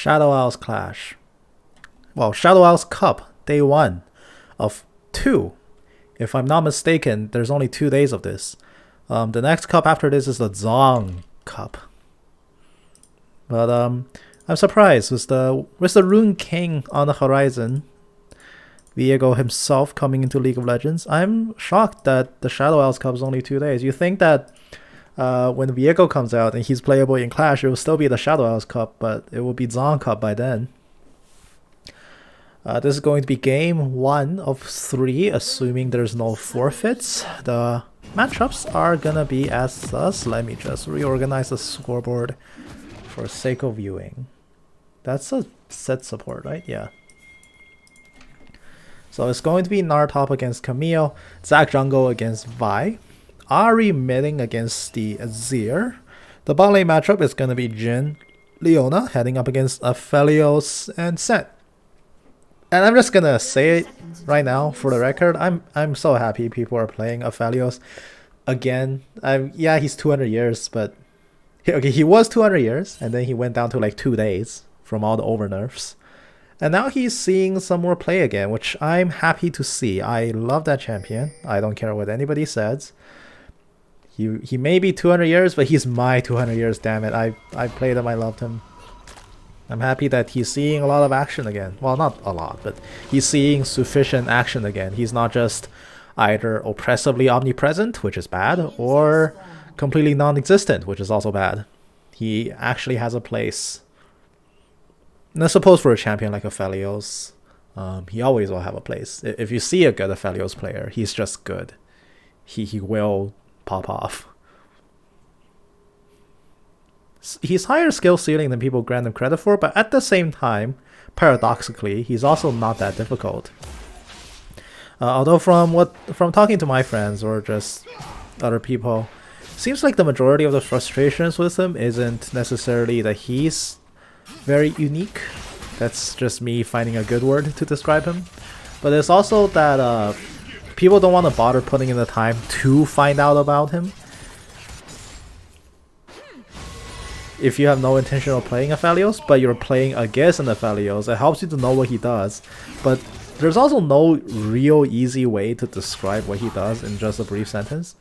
Shadow Owls Clash. Well, Shadow Owls Cup, day 1 of 2. If I'm not mistaken, there's only 2 days of this. The next cup after this is the Zong Cup. But I'm surprised with the Rune King on the horizon. Viego himself coming into League of Legends. I'm shocked that the Shadow Owls Cup is only 2 days. You think that when Viego comes out and he's playable in Clash, it will still be the Shadow Owls Cup, but it will be Zong Cup by then. This is going to be game 1 of 3, assuming there's no forfeits. The matchups are gonna be as thus. Let me just reorganize the scoreboard for sake of viewing. That's a set support, right? Yeah. So it's going to be Nartop against Camille, Zac Jungle against Vi, Ahri midding against the Azir. The bot lane matchup is going to be Jhin, Leona heading up against Aphelios and Set. And I'm just gonna say it right now for the record. I'm so happy people are playing Aphelios again. Yeah, he's 200 years, but okay, he was 200 years, and then he went down to like 2 days from all the over nerfs. And now he's seeing some more play again, which I'm happy to see. I love that champion. I don't care what anybody says. He may be 200 years, but he's my 200 years, damn it. I played him, I loved him. I'm happy that he's seeing a lot of action again. Well, not a lot, but he's seeing sufficient action again. He's not just either oppressively omnipresent, which is bad, or completely non-existent, which is also bad. He actually has a place. And I suppose for a champion like Aphelios, he always will have a place. If you see a good Aphelios player, he's just good. He will pop off. He's higher skill ceiling than people grant him credit for, but at the same time, paradoxically, he's also not that difficult. Although from talking to my friends or just other people, seems like the majority of the frustrations with him isn't necessarily that he's very unique. That's just me finding a good word to describe him. But it's also that people don't want to bother putting in the time to find out about him. If you have no intention of playing Aphelios, but you're playing against an Aphelios, it helps you to know what he does. But there's also no real easy way to describe what he does in just a brief sentence.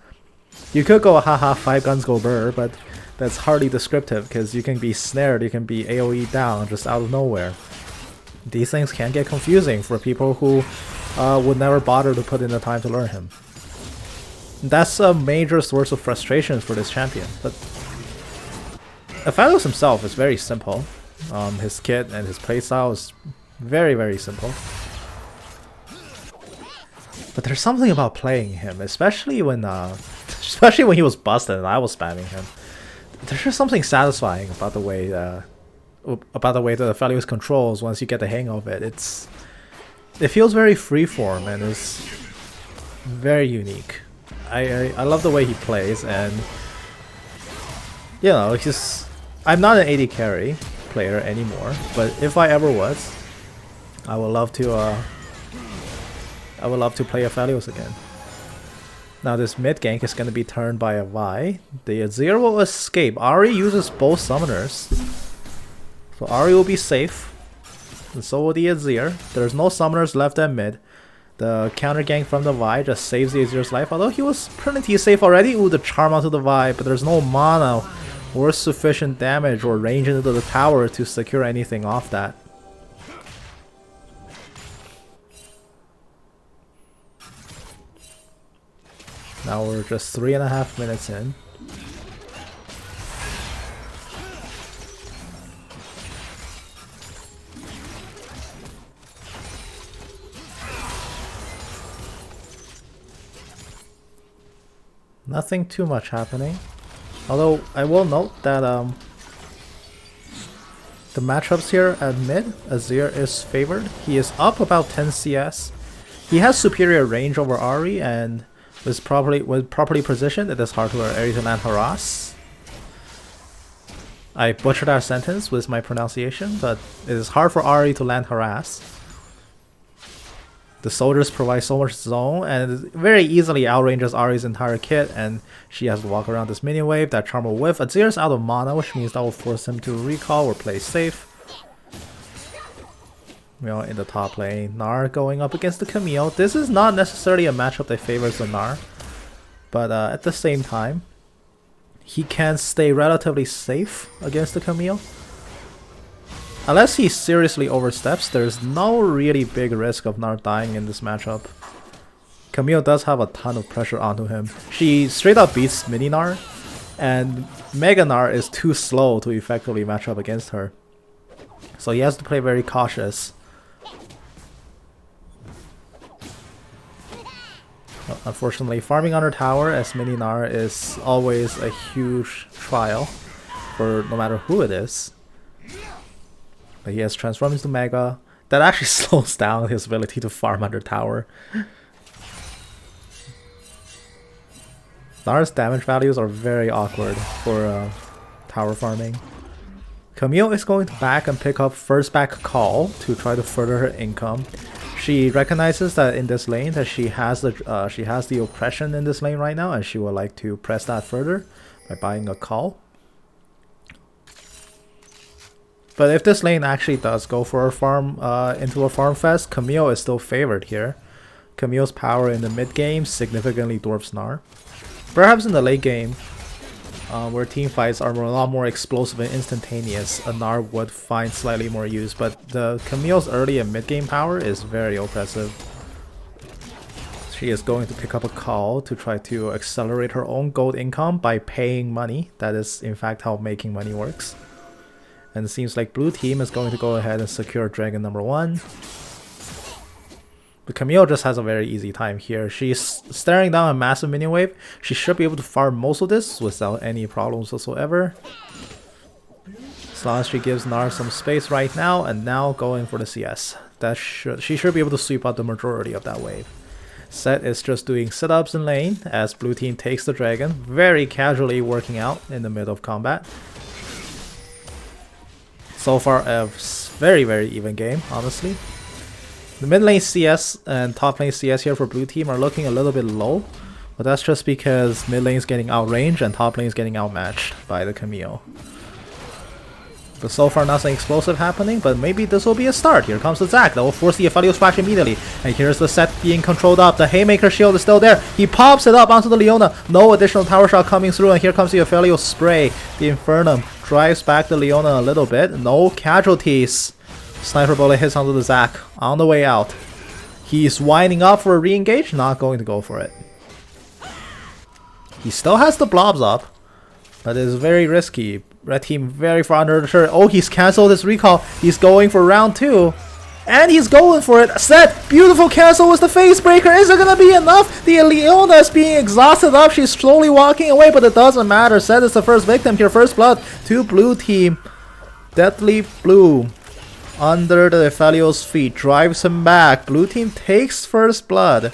You could go haha 5 guns go burr, but that's hardly descriptive because you can be snared, you can be AoE down just out of nowhere. These things can get confusing for people who would never bother to put in the time to learn him. That's a major source of frustration for this champion. But Aphelios himself is very simple. His kit and his playstyle is very, very simple. But there's something about playing him, especially when he was busted and I was spamming him. There's just something satisfying about the way that Aphelios controls once you get the hang of it. It feels very freeform and is very unique. I love the way he plays, and you know, I'm not an AD carry player anymore, but if I ever was, I would love to play Aphelios again. Now this mid gank is going to be turned by a Vi. The Azir will escape. Ahri uses both summoners, so Ahri will be safe, and so will the Azir. There's no summoners left at mid. The counter gank from the Vi just saves the Azir's life, although he was pretty safe already. Ooh, the charm onto the Vi, but there's no mana or sufficient damage or range into the tower to secure anything off that. Now we're just 3.5 minutes in. Nothing too much happening. Although I will note that the matchups here at mid, Azir is favored. He is up about 10 CS. He has superior range over Ahri, and with properly positioned, it is hard for Ahri to land harass. I butchered our sentence with my pronunciation, but it is hard for Ahri to land harass. The soldiers provide so much zone, and it very easily outranges Ahri's entire kit, and she has to walk around this minion wave. That charm will whiff. Azir's out of mana, which means that will force him to recall or play safe. in the top lane. Gnar going up against the Camille. This is not necessarily a matchup that favors the Gnar, but at the same time, he can stay relatively safe against the Camille. Unless he seriously oversteps, there's no really big risk of Gnar dying in this matchup. Camille does have a ton of pressure onto him. She straight up beats Mini Gnar, and Mega Gnar is too slow to effectively match up against her. So he has to play very cautious. Unfortunately, farming on her tower as Mini Gnar is always a huge trial for no matter who it is. But he has transformed into Mega. That actually slows down his ability to farm under tower. Gnar's damage values are very awkward for tower farming. Camille is going to back and pick up first back call to try to further her income. She recognizes that in this lane that she has the oppression in this lane right now, and she would like to press that further by buying a call. But if this lane actually does go for a farm into a farm fest, Camille is still favored here. Camille's power in the mid game significantly dwarfs Gnar. Perhaps in the late game, where team fights are a lot more explosive and instantaneous, a Gnar would find slightly more use, but the Camille's early and mid game power is very oppressive. She is going to pick up a call to try to accelerate her own gold income by paying money. That is in fact how making money works. And it seems like blue team is going to go ahead and secure dragon number 1. But Camille just has a very easy time here. She's staring down a massive minion wave. She should be able to farm most of this without any problems whatsoever. As long as she gives Gnar some space right now, and now going for the CS. She should be able to sweep out the majority of that wave. Set is just doing sit-ups in lane as blue team takes the dragon, very casually working out in the middle of combat. So far a very, very even game, honestly. The mid lane CS and top lane CS here for blue team are looking a little bit low, but that's just because mid lane is getting outranged and top lane is getting outmatched by the Camille. But so far nothing explosive happening, but maybe this will be a start. Here comes the Zac that will force the Aphelios splash immediately. And here's the set being controlled up. The Haymaker shield is still there. He pops it up onto the Leona. No additional tower shot coming through, and here comes the Aphelios spray. The Infernum drives back the Leona a little bit. No casualties. Sniper bullet hits onto the Zac on the way out. He's winding up for a re-engage, not going to go for it. He still has the blobs up, but it's very risky. Red team very far under the turret. Oh, he's cancelled his recall. He's going for round 2. And he's going for it. Set! Beautiful cancel with the face breaker. Is it gonna be enough? The Leona is being exhausted up. She's slowly walking away, but it doesn't matter. Set is the first victim here. First blood to blue team. Deadly Blue under the Aphelios' feet drives him back. Blue team takes first blood.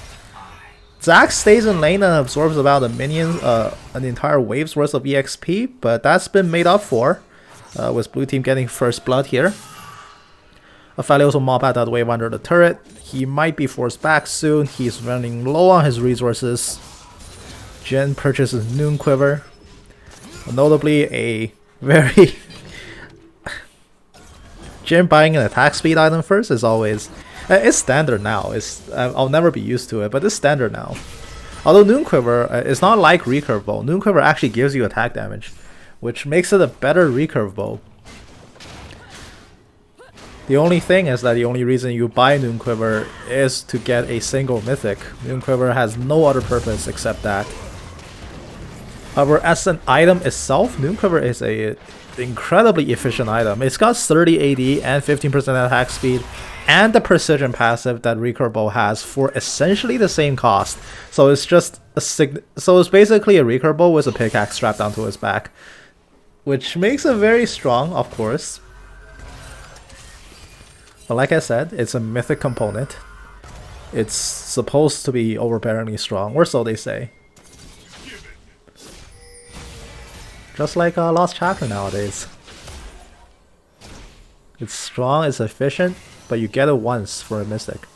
Zac stays in lane and absorbs about a minion, an entire wave's worth of EXP, but that's been made up for with blue team getting first blood here. Aphelios will mop out that wave under the turret. He might be forced back soon. He's running low on his resources. Jhin purchases Noon Quiver. Notably a very... Jhin buying an attack speed item first is always... It's standard now. I'll never be used to it, but it's standard now. Although Noon Quiver is not like Recurve Bow. Noon Quiver actually gives you attack damage, which makes it a better Recurve Bow. The only thing is that the only reason you buy Noon Quiver is to get a single mythic. Noon Quiver has no other purpose except that. However, as an item itself, Noon Quiver is a incredibly efficient item. It's got 30 AD and 15% attack speed, and the precision passive that Recurve Bow has for essentially the same cost. So it's just so it's basically a Recurve Bow with a pickaxe strapped onto his back, which makes it very strong, of course. But like I said, it's a mythic component. It's supposed to be overbearingly strong, or so they say. Just like Lost Chakra nowadays. It's strong, it's efficient, but you get it once for a mystic.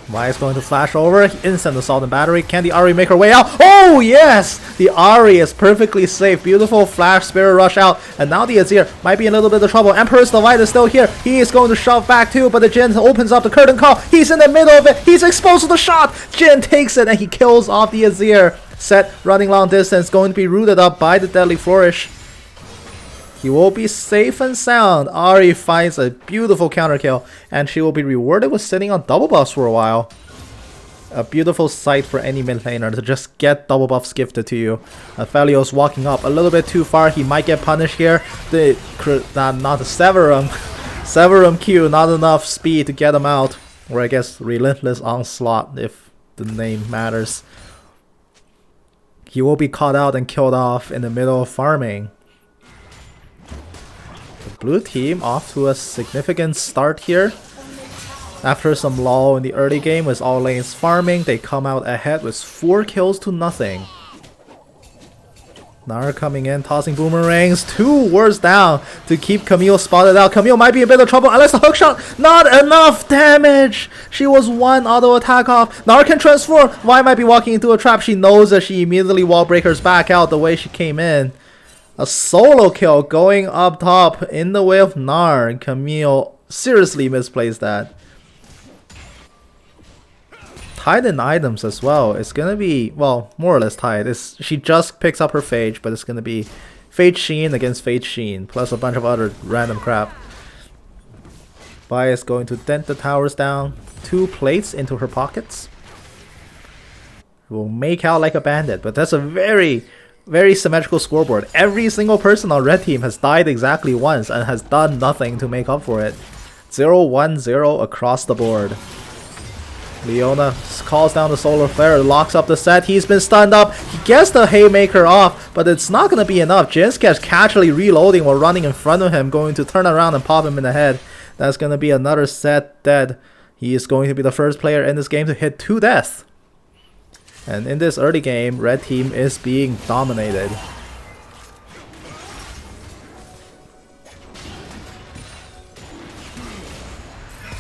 Vi is going to flash over. Instant assault and battery. Can the Ahri make her way out? Oh, yes! The Ahri is perfectly safe. Beautiful flash, spirit rush out. And now the Azir might be in a little bit of trouble. Emperor's Divide is still here. He is going to shove back too, but the Jhin opens up the curtain call. He's in the middle of it. He's exposed to the shot. Jhin takes it and he kills off the Azir. Set running long distance, going to be rooted up by the Deadly Flourish. He will be safe and sound. Ahri finds a beautiful counter kill, and she will be rewarded with sitting on double buffs for a while. A beautiful sight for any mid laner to just get double buffs gifted to you. Aphelios walking up a little bit too far. He might get punished here. Not the Severum. Severum Q, not enough speed to get him out. Or I guess Relentless Onslaught, if the name matters. He will be caught out and killed off in the middle of farming. Blue team off to a significant start here. After some lull in the early game with all lanes farming, they come out ahead with 4 kills to nothing. Nara coming in, tossing boomerangs. 2 wards down to keep Camille spotted out. Camille might be in a bit of trouble unless the hookshot. Not enough damage. She was 1 auto attack off. Nara can transform. Vi might be walking into a trap. She knows that she immediately wall breakers back out the way she came in. A solo kill going up top in the way of Nar. Camille seriously misplaced that. Tied in items as well. It's gonna be, well, more or less tied. She just picks up her Phage, but it's gonna be Phage Sheen against Phage Sheen, plus a bunch of other random crap. Vi is going to dent the towers down. 2 plates into her pockets. Will make out like a bandit, but that's a very symmetrical scoreboard. Every single person on red team has died exactly once and has done nothing to make up for it. 0-1-0 across the board. Leona calls down the solar flare, locks up the set. He's been stunned up. He gets the haymaker off, but it's not going to be enough. Jin's kept casually reloading while running in front of him, going to turn around and pop him in the head. That's going to be another set dead. He is going to be the first player in this game to hit 2 deaths. And in this early game, red team is being dominated.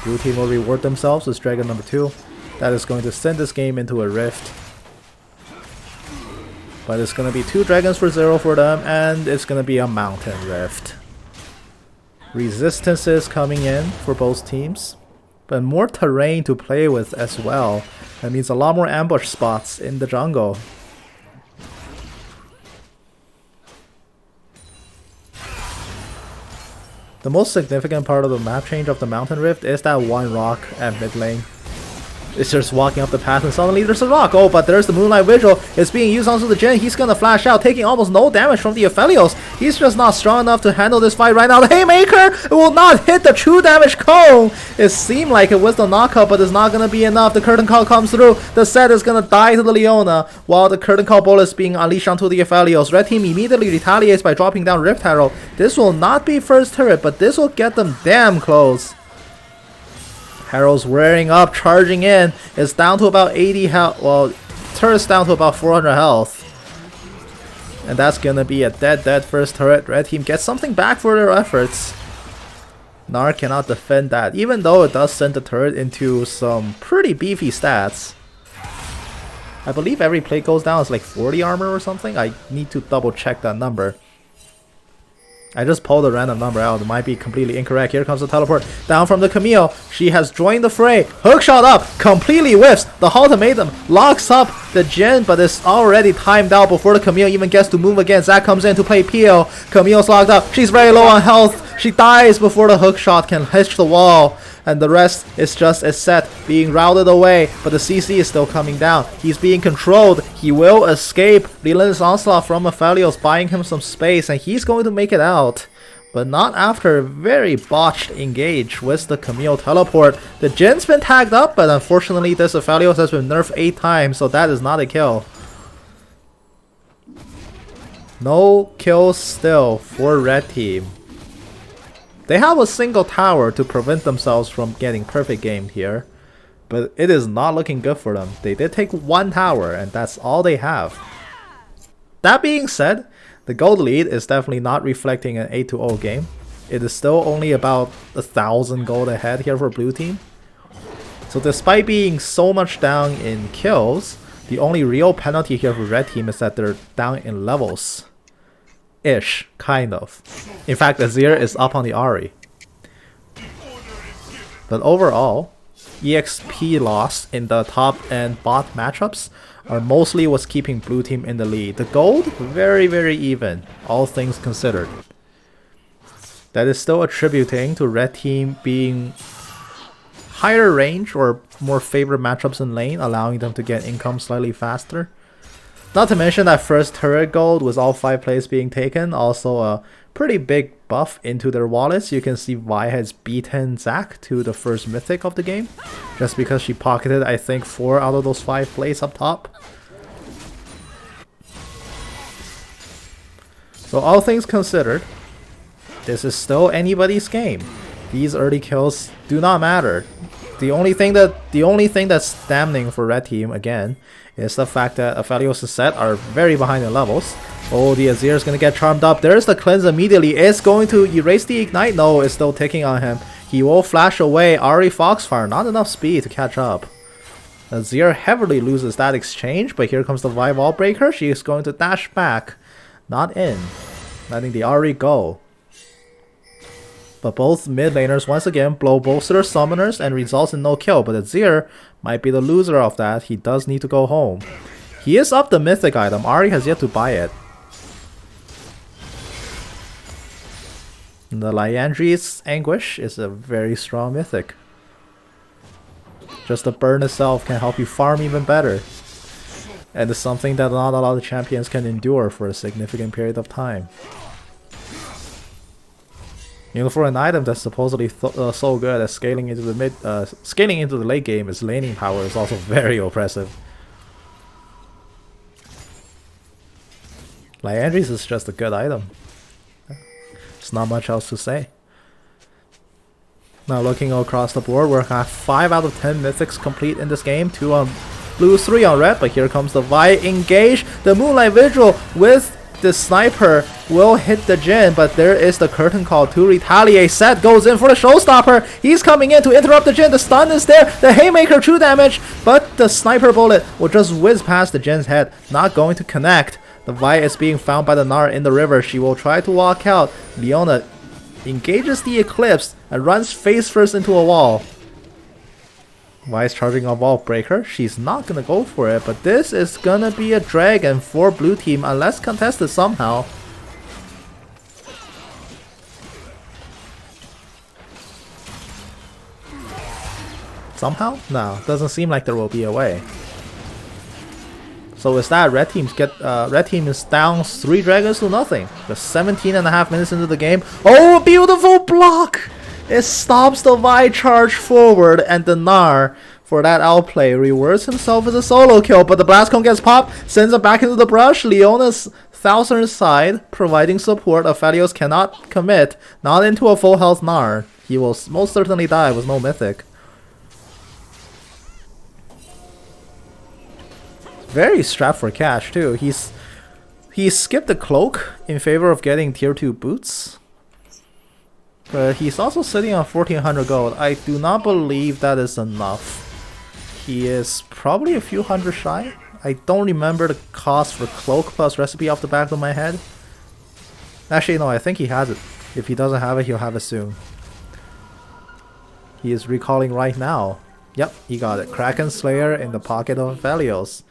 Blue team will reward themselves with Dragon number 2. That is going to send this game into a rift. But it's going to be 2 dragons for 0 for them, and it's going to be a mountain rift. Resistances coming in for both teams, but more terrain to play with as well. That means a lot more ambush spots in the jungle. The most significant part of the map change of the Mountain Rift is that 1 rock at mid lane. It's just walking up the path and suddenly there's a rock. Oh, but there's the Moonlight Vigil. It's being used onto the Jhin. He's gonna flash out, taking almost no damage from the Aphelios. He's just not strong enough to handle this fight right now. The Haymaker will not hit the true damage cone. It seemed like it was the knockup, but it's not gonna be enough. The Curtain Call comes through. The set is gonna die to the Leona, while the Curtain Call bullet is being unleashed onto the Aphelios. Red team immediately retaliates by dropping down Rift Herald. This will not be first turret, but this will get them damn close. Herald's wearing up, charging in. It's down to about 80 health. Well, turret's down to about 400 health. And that's gonna be a dead first turret. Red team gets something back for their efforts. Nar cannot defend that, even though it does send the turret into some pretty beefy stats. I believe every plate goes down is like 40 armor or something. I need to double check that number. I just pulled a random number out. It might be completely incorrect. Here comes the teleport down from the Camille. She has joined the fray. Hookshot up. Completely whiffs. The ultimatum locks up the Jhin, but it's already timed out before the Camille even gets to move again. Zac comes in to play Peel. Camille's locked up. She's very low on health. She dies before the hookshot can hitch the wall. And the rest is just a set being routed away, but the CC is still coming down. He's being controlled. He will escape. Relentless Onslaught from Aphelios buying him some space, and he's going to make it out. But not after a very botched engage with the Camille teleport. The Jin's been tagged up, but unfortunately this Aphelios has been nerfed 8 times, so that is not a kill. No kills still for red team. They have a single tower to prevent themselves from getting perfect gamed here, but it is not looking good for them. They did take 1 tower, and that's all they have. That being said, the gold lead is definitely not reflecting an 8-0 game. It is still only about 1,000 gold ahead here for blue team. So despite being so much down in kills, the only real penalty here for red team is that they're down in levels. Ish, kind of. In fact, Azir is up on the Ahri. But overall, EXP loss in the top and bot matchups are mostly what's keeping blue team in the lead. The gold, very, very even, all things considered. That is still attributing to red team being higher range or more favored matchups in lane, allowing them to get income slightly faster. Not to mention that first turret gold with all 5 plays being taken, also a pretty big buff into their wallets. You can see Vi has beaten Zac to the first mythic of the game, just because she pocketed, I think, 4 out of those 5 plays up top. So all things considered, this is still anybody's game. These early kills do not matter. The only thing that's damning for red team again is the fact that Aphelios' set are very behind in levels. Oh, the Azir is gonna get charmed up. There's the cleanse immediately. It's going to erase the ignite. No, it's still ticking on him. He will flash away. Ahri Foxfire, not enough speed to catch up. Azir heavily loses that exchange, but here comes the Vi wall breaker. She is going to dash back, not in, letting the Ahri go. But both mid laners once again blow both their summoners and results in no kill. But Azir might be the loser of that. He does need to go home. He is up the mythic item. Ahri has yet to buy it. And the Liandry's Anguish is a very strong mythic. Just the burn itself can help you farm even better. And it's something that not a lot of champions can endure for a significant period of time. You know, for an item that's supposedly so good at scaling into the late game, its laning power is also very oppressive. Liandry's is just a good item. There's not much else to say. Now looking across the board, we're at 5 out of 10 mythics complete in this game. 2 on blue, 3 on red, but here comes the Vi engage. The Moonlight Vigil with the sniper will hit the Jhin, but there is the curtain call to retaliate. Seth goes in for the showstopper. He's coming in to interrupt the Jhin. The stun is there. The Haymaker, true damage, but the sniper bullet will just whiz past the Jin's head, not going to connect. The Vi is being found by the Gnar in the river. She will try to walk out. Leona engages the Eclipse and runs face first into a wall. Vi is charging a wall breaker. She's not gonna go for it, but this is gonna be a dragon for blue team unless contested somehow. Somehow? No, doesn't seem like there will be a way. So is that red team is down 3 dragons to nothing. Just 17.5 minutes into the game. Oh, beautiful block! It stops the Vi charge forward, and the Gnar, for that outplay, rewards himself as a solo kill, but the blast cone gets popped, sends him back into the brush. Leona's Thousand side, providing support. Aphelios cannot commit, not into a full health Gnar. He will most certainly die with no mythic. Very strapped for cash too. He skipped the cloak in favor of getting tier 2 boots. But he's also sitting on 1400 gold. I do not believe that is enough. He is probably a few hundred shy. I don't remember the cost for cloak plus recipe off the back of my head. Actually no, I think he has it. If he doesn't have it, he'll have it soon. He is recalling right now. Yep, he got it. Kraken Slayer in the pocket of Aphelios.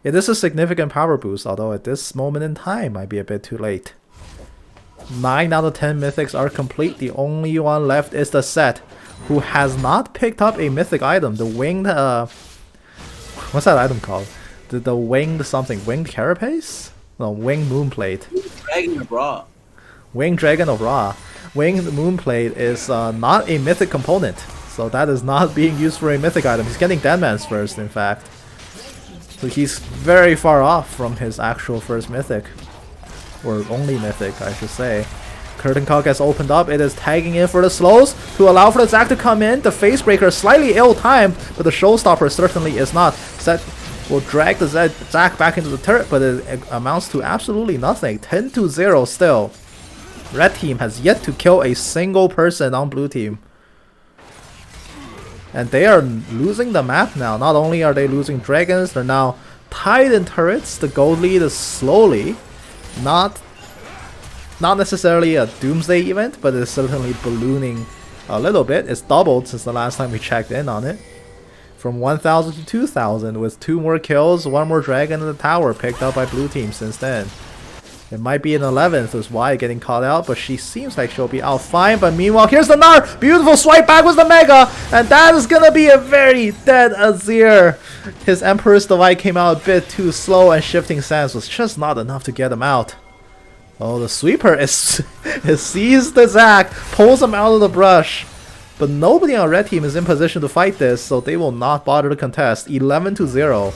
It is a significant power boost, although at this moment in time might be a bit too late. 9 out of 10 mythics are complete. The only one left is the Set, who has not picked up a mythic item. The winged what's that item called? The winged something. Winged carapace? No, winged moonplate. Dragon of Ra. Winged Dragon of Ra. Winged moonplate is not a mythic component, so that is not being used for a mythic item. He's getting Deadman's first, in fact. So he's very far off from his actual first mythic. Or only mythic, I should say. Curtain Call gets opened up. It is tagging in for the slows to allow for the Zac to come in. The Facebreaker is slightly ill-timed, but the Showstopper certainly is not. Zed will drag the Zac back into the turret, but it amounts to absolutely nothing. 10-0 still. Red team has yet to kill a single person on blue team. And they are losing the map now. Not only are they losing dragons, they're now tied in turrets. The gold lead is slowly, not necessarily a doomsday event, but it's certainly ballooning a little bit. It's doubled since the last time we checked in on it. From 1,000 to 2,000 with 2 more kills, 1 more dragon in the tower picked up by blue team since then. It might be an 11th with Y getting caught out, but she seems like she'll be out fine. But meanwhile, here's the Gnar! Beautiful swipe back with the Mega! And that is gonna be a very dead Azir. His Emperor's Divide came out a bit too slow, and Shifting Sands was just not enough to get him out. Oh, the sweeper is sees the Zac, pulls him out of the brush. But nobody on red team is in position to fight this, so they will not bother to contest. 11-0.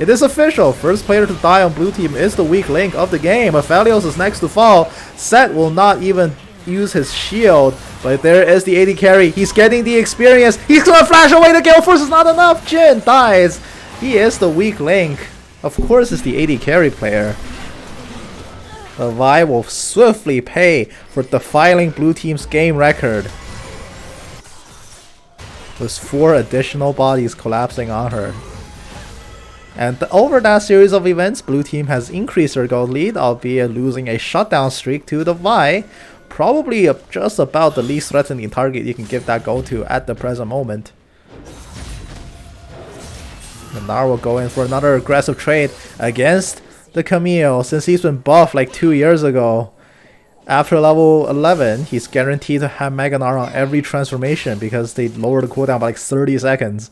It is official. First player to die on blue team is the weak link of the game. Aphelios is next to fall. Set will not even use his shield. But there is the AD carry. He's getting the experience. He's gonna flash away. The Gale Force is not enough. Jin dies. He is the weak link. Of course it's the AD carry player. The Vi will swiftly pay for defiling blue team's game record. With 4 additional bodies collapsing on her. And over that series of events, blue team has increased their gold lead, albeit losing a shutdown streak to the Vi. Probably just about the least threatening target you can give that gold to at the present moment. And Gnar will go in for another aggressive trade against the Camille, since he's been buffed like 2 years ago. After level 11, he's guaranteed to have Mega Gnar on every transformation because they lower the cooldown by like 30 seconds.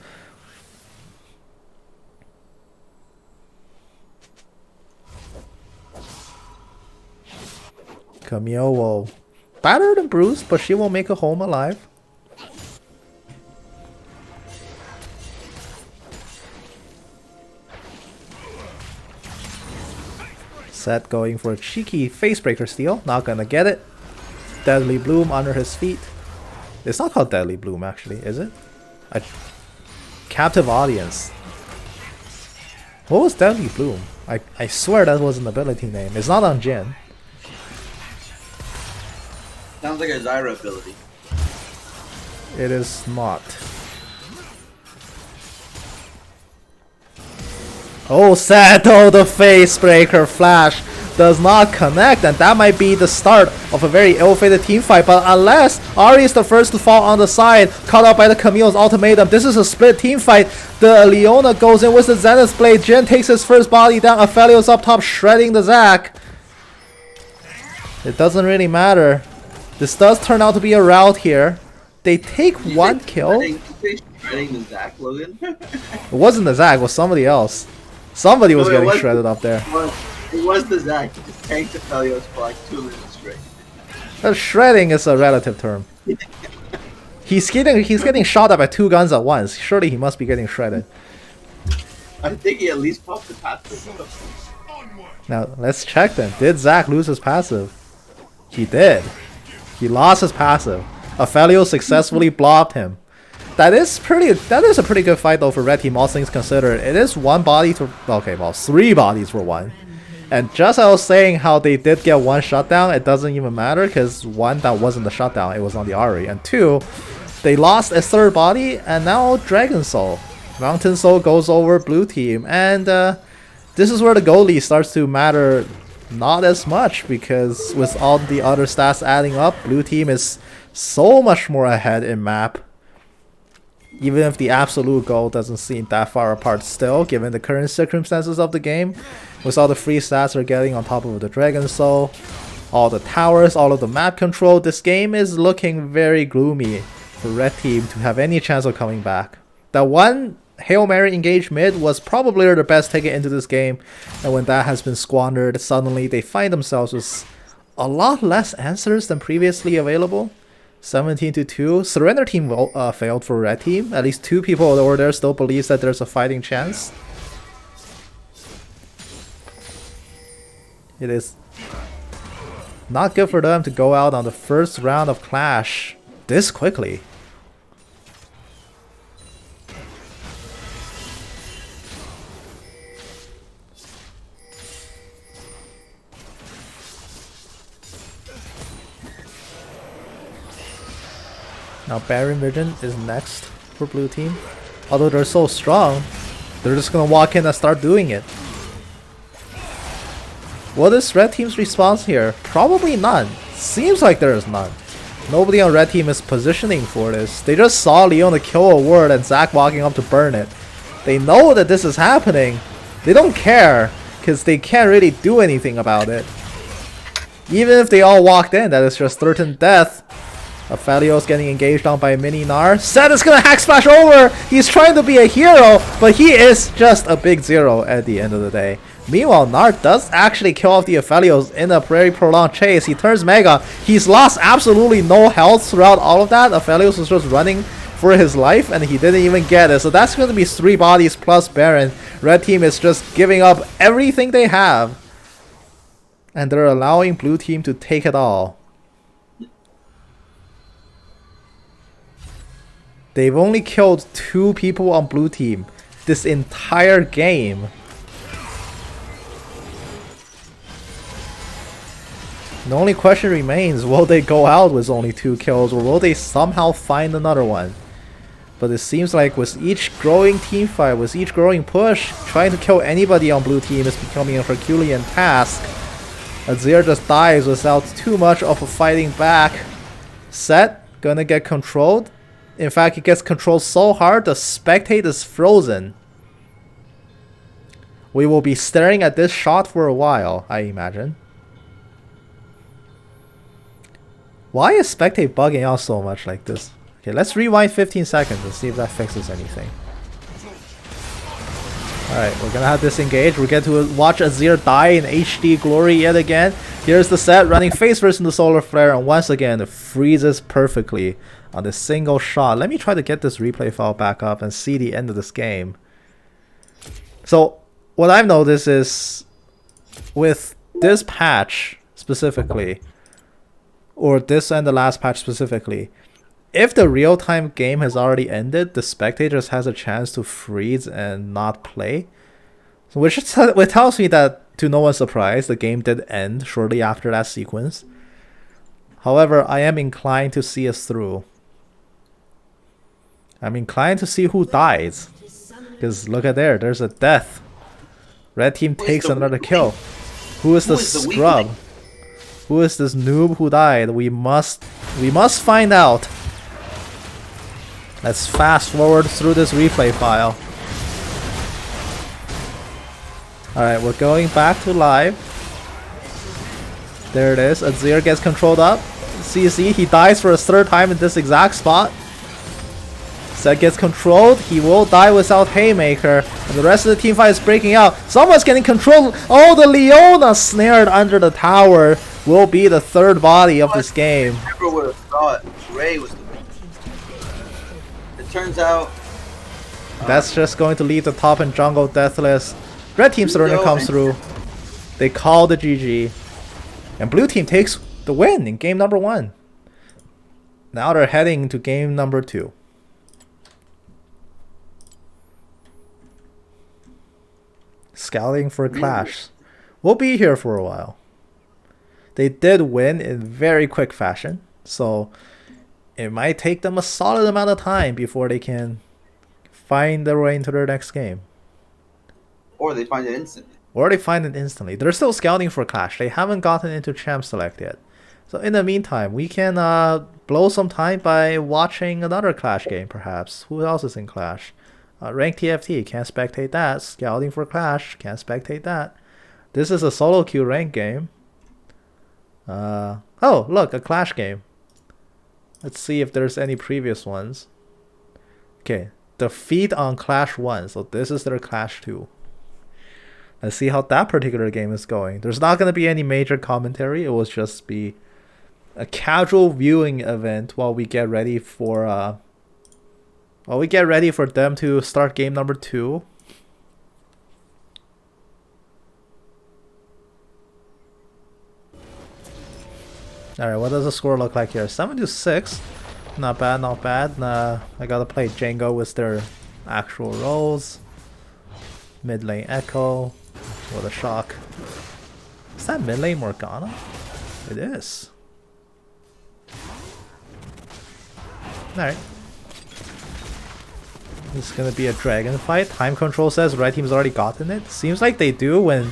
Camille will battered and bruised, but she will make it home alive. Set going for a cheeky facebreaker steal, not gonna get it. Deadly Bloom under his feet. It's not called Deadly Bloom actually, is it? Captive Audience. What was Deadly Bloom? I swear that was an ability name. It's not on Jin. Sounds like a Zyra ability. It is not. Oh, Sato, the Facebreaker flash does not connect, and that might be the start of a very ill-fated team fight. But unless Ahri is the first to fall on the side, caught out by the Camille's ultimatum, this is a split team fight. The Leona goes in with the Zenith Blade. Jin takes his first body down. Aphelios up top, shredding the Zac. It doesn't really matter. This does turn out to be a rout here. They take one kill. Shredding the Zac, Logan? It wasn't the Zac, it was somebody else. Somebody was getting shredded up there. It was the Zac. He just tanked the Aphelios for like 2 minutes straight. Shredding is a relative term. He's getting shot at by 2 guns at once. Surely he must be getting shredded. I think he at least popped the passive. Now let's check then. Did Zac lose his passive? He did. He lost his passive. Aphelios successfully blocked him. That is a pretty good fight though for red team, all things considered. It is 1 body to, okay, well, 3 bodies for 1. And just as I was saying how they did get 1 shutdown, it doesn't even matter because 1, that wasn't the shutdown, it was on the Ahri. And 2, they lost a 3rd body, and now Dragon Soul. Mountain Soul goes over blue team, and this is where the goalie starts to matter not as much, because with all the other stats adding up, blue team is so much more ahead in map. Even if the absolute goal doesn't seem that far apart still, given the current circumstances of the game, with all the free stats they're getting on top of the Dragon Soul, all the towers, all of the map control, this game is looking very gloomy for red team to have any chance of coming back. That one Hail Mary engaged mid was probably their best ticket into this game, and when that has been squandered, suddenly they find themselves with a lot less answers than previously available. 17-2. Surrender team failed for red team. At least 2 people over there still believes that there's a fighting chance. It is not good for them to go out on the first round of Clash this quickly. Now Baron Vision is next. for blue team. Although they're so strong, they're just gonna walk in and start doing it. What is red team's response here? Probably none. Seems like there is none. Nobody on red team is positioning for this. They just saw Leona kill a ward and Zac walking up to burn it. They know that this is happening. They don't care, because they can't really do anything about it. Even if they all walked in, that is just certain death. Aphelios getting engaged on by Mini Gnar. Zed is gonna hack splash over! He's trying to be a hero, but he is just a big zero at the end of the day. Meanwhile, Gnar does actually kill off the Aphelios in a very prolonged chase. He turns Mega. He's lost absolutely no health throughout all of that. Aphelios was just running for his life and he didn't even get it. So that's going to be 3 bodies plus Baron. Red team is just giving up everything they have. And they're allowing blue team to take it all. They've only killed 2 people on blue team this entire game. The only question remains, will they go out with only 2 kills or will they somehow find another one? But it seems like with each growing team fight, with each growing push, trying to kill anybody on blue team is becoming a Herculean task. Azir just dies without too much of a fighting back. Set gonna get controlled. In fact, he gets controlled so hard the spectate is frozen. We will be staring at this shot for a while, I imagine. Why is spectate bugging out so much like this? Okay, let's rewind 15 seconds and see if that fixes anything. Alright, we're gonna have this engage. We're going to watch Azir die in HD glory yet again. Here's the set running face first into Solar Flare, and once again it freezes perfectly on this single shot. Let me try to get this replay file back up and see the end of this game. So, what I've noticed is with this patch specifically, or this and the last patch specifically, if the real-time game has already ended, the spectators has a chance to freeze and not play. Which tells me that, to no one's surprise, the game did end shortly after that sequence. However, I am inclined to see us through. I'm inclined to see who dies. Because look at there, there's a death. Red team takes another kill. Who is the scrub? Who is this noob who died? We must find out. Let's fast forward through this replay file. Alright, we're going back to live. There it is. Azir gets controlled up. CC, he dies for a 3rd time in this exact spot. Zed gets controlled. He will die without Haymaker. And the rest of the team fight is breaking out. Someone's getting controlled. Oh, the Leona snared under the tower will be the 3rd body of this game. I never would have thought Ray was the one. It turns out that's just going to leave the top and jungle deathless. Red team's turn comes through. They call the GG. And blue team takes the win in game number 1. Now they're heading to game number 2. Scouting for a clash. We'll be here for a while. They did win in very quick fashion, so it might take them a solid amount of time before they can find their way into their next game. Or they find it instantly. They're still scouting for clash. They haven't gotten into champ select yet. So in the meantime, we can blow some time by watching another clash game perhaps. Who else is in clash? Rank TFT, can't spectate that. Scouting for clash, can't spectate that. This is a solo queue rank game. Oh, look, a clash game. Let's see if there's any previous ones. Okay, defeat on Clash 1. So this is their Clash 2. Let's see how that particular game is going. There's not going to be any major commentary. It will just be a casual viewing event while we get ready for them to start game number 2. Alright, what does the score look like here? 7-6. Not bad, not bad. I gotta play Django with their actual roles. Mid lane Echo. What a shock. Is that mid lane Morgana? It is. Alright. This is gonna be a dragon fight. Time control says red team's already gotten it. Seems like they do when